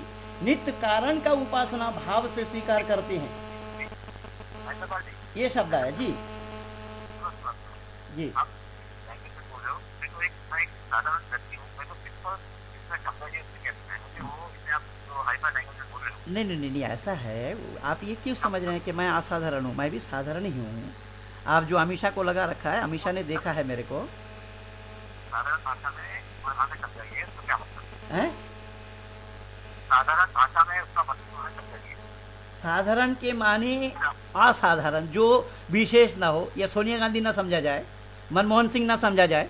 नित्य कारण का उपासना भाव से स्वीकार करते हैं, ऐसा बात है। ये शब्द आया जी। जी आप लैंग्वेज में बोल रहे हो, देखो मैं एक साधारण व्यक्ति हूँ, मेरे को सिंपल इसमें शब्द ये कहते हैं, मुझे वो इसमें आप जो हाइपर लैंग्वेज में बोल रहे हो। नहीं नहीं नहीं नहीं, ऐसा है। आप ये क्यों समझ रहे हैं कि मैं असाधारण हूँ? मैं भी साधारण ही हूँ। आप जो अमीषा को लगा रखा है, अमीषा ने देखा है मेरे को। साधारण भाषा में समझाइए तो क्या मतलब हैं? साधारण भाषा में उसका मतलब समझाइए। साधारण के माने असाधारण, जो विशेष ना हो, या सोनिया गांधी ना समझा जाए, मनमोहन सिंह ना समझा जाए,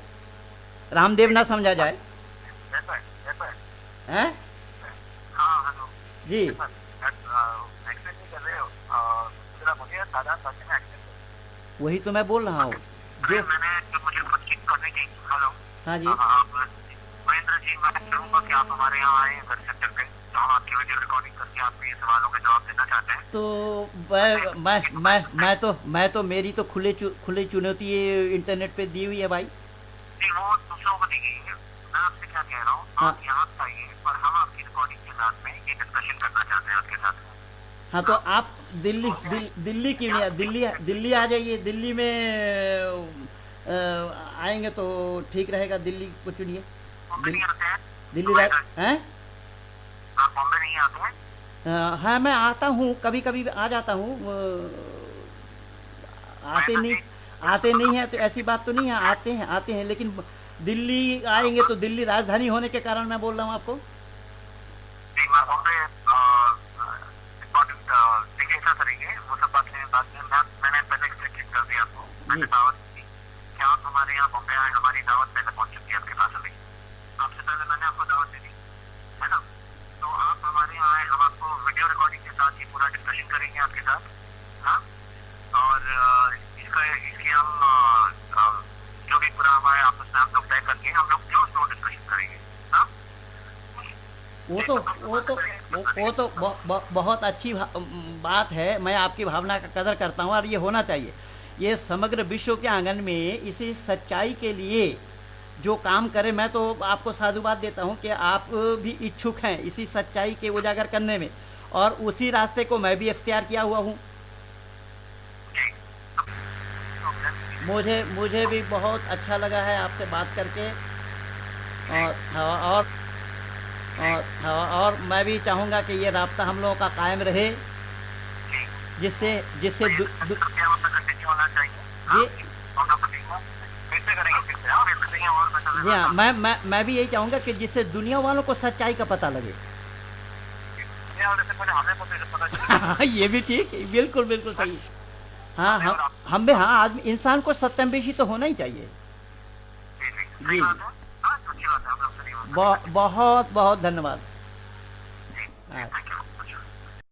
रामदेव ना समझा जाए। ऐसा है हैं? हाँ हेलो जी एक्सेंट नहीं कर रहे हो, जरा मुझे साधारण भाषा में एक्सेंट वही तो मैं बोल रहा हूँ। जो मैंने जो मुझे बातचीत करने की। हेलो हाँ जी, महेंद्र जी, मैं चाहूंगा कि आप हमारे यहाँ आए घर सेंटर पे, तो हम आपकी वीडियो रिकॉर्डिंग करके आपके ये सवालों के जवाब देना चाहते हैं। तो मैं तो मेरी तो खुली चुनौती इंटरनेट पे दी हुई है भाई। नहीं वो दूसरों को दी गई है, मैं आपसे क्या कह रहा हूँ, हाँ आप यहाँ आइए और हम आपकी रिकॉर्डिंग के साथ में ये डिस्कशन करना चाहते हैं आपके साथ। हाँ, तो आप दिल्ली क्यों नहीं? दिल्ली आ जाइए। दिल्ली में आएंगे तो ठीक रहेगा। दिल्ली को चुनिए। बॉम्बे नहीं आते हैं? दिल्ली हैं? आप बॉम्बे नहीं आते हैं? हाँ, मैं आता हूँ, कभी कभी आ जाता हूँ। आते नहीं है तो ऐसी बात तो नहीं है। आते हैं, लेकिन दिल्ली आएंगे तो दिल्ली राजधानी होने के कारण मैं बोल रहा हूँ आपको। नहीं, मैं बॉम्बे इम्पोर्टेंट देखिए ऐसा करेंगे, वो सब बातें मैंने पहले एक्सप्लेन कर दिया आपको, मैंने दावत दी कि आप हमारे यहाँ बॉम्बे आए, हमारी दावत पहले पहुंच चुकी है आपके पास अभी, आपसे पहले मैंने आपको दावत दे दी है ना। तो आप हमारे यहाँ आए, हम आपको वीडियो रिकॉर्डिंग के साथ ही पूरा डिस्कशन करेंगे आपके साथ। हाँ, और इसकी हम जो भी पूरा हमारे आपस में हम लोग तय करके हम लोग जो डिस्कशन करेंगे। हाँ, वो तो बहुत अच्छी बात है। मैं आपकी भावना का कदर करता हूँ और ये होना चाहिए। ये समग्र विश्व के आंगन में इसी सच्चाई के लिए जो काम करे, मैं तो आपको साधुवाद देता हूँ कि आप भी इच्छुक हैं इसी सच्चाई के उजागर करने में, और उसी रास्ते को मैं भी इख्तियार किया हुआ हूँ। मुझे भी बहुत अच्छा लगा है आपसे बात करके, और मैं भी चाहूँगा कि ये राब्ता हम लोगों का कायम रहे, जिससे जी हाँ, मैं भी यही चाहूँगा कि जिससे दुनिया वालों को सच्चाई का पता लगे। ये भी ठीक, बिल्कुल बिल्कुल सही। हाँ, हम भी, हाँ, आदमी इंसान को सत्यान्वेषी तो होना ही चाहिए। जी, बहुत बहुत धन्यवाद।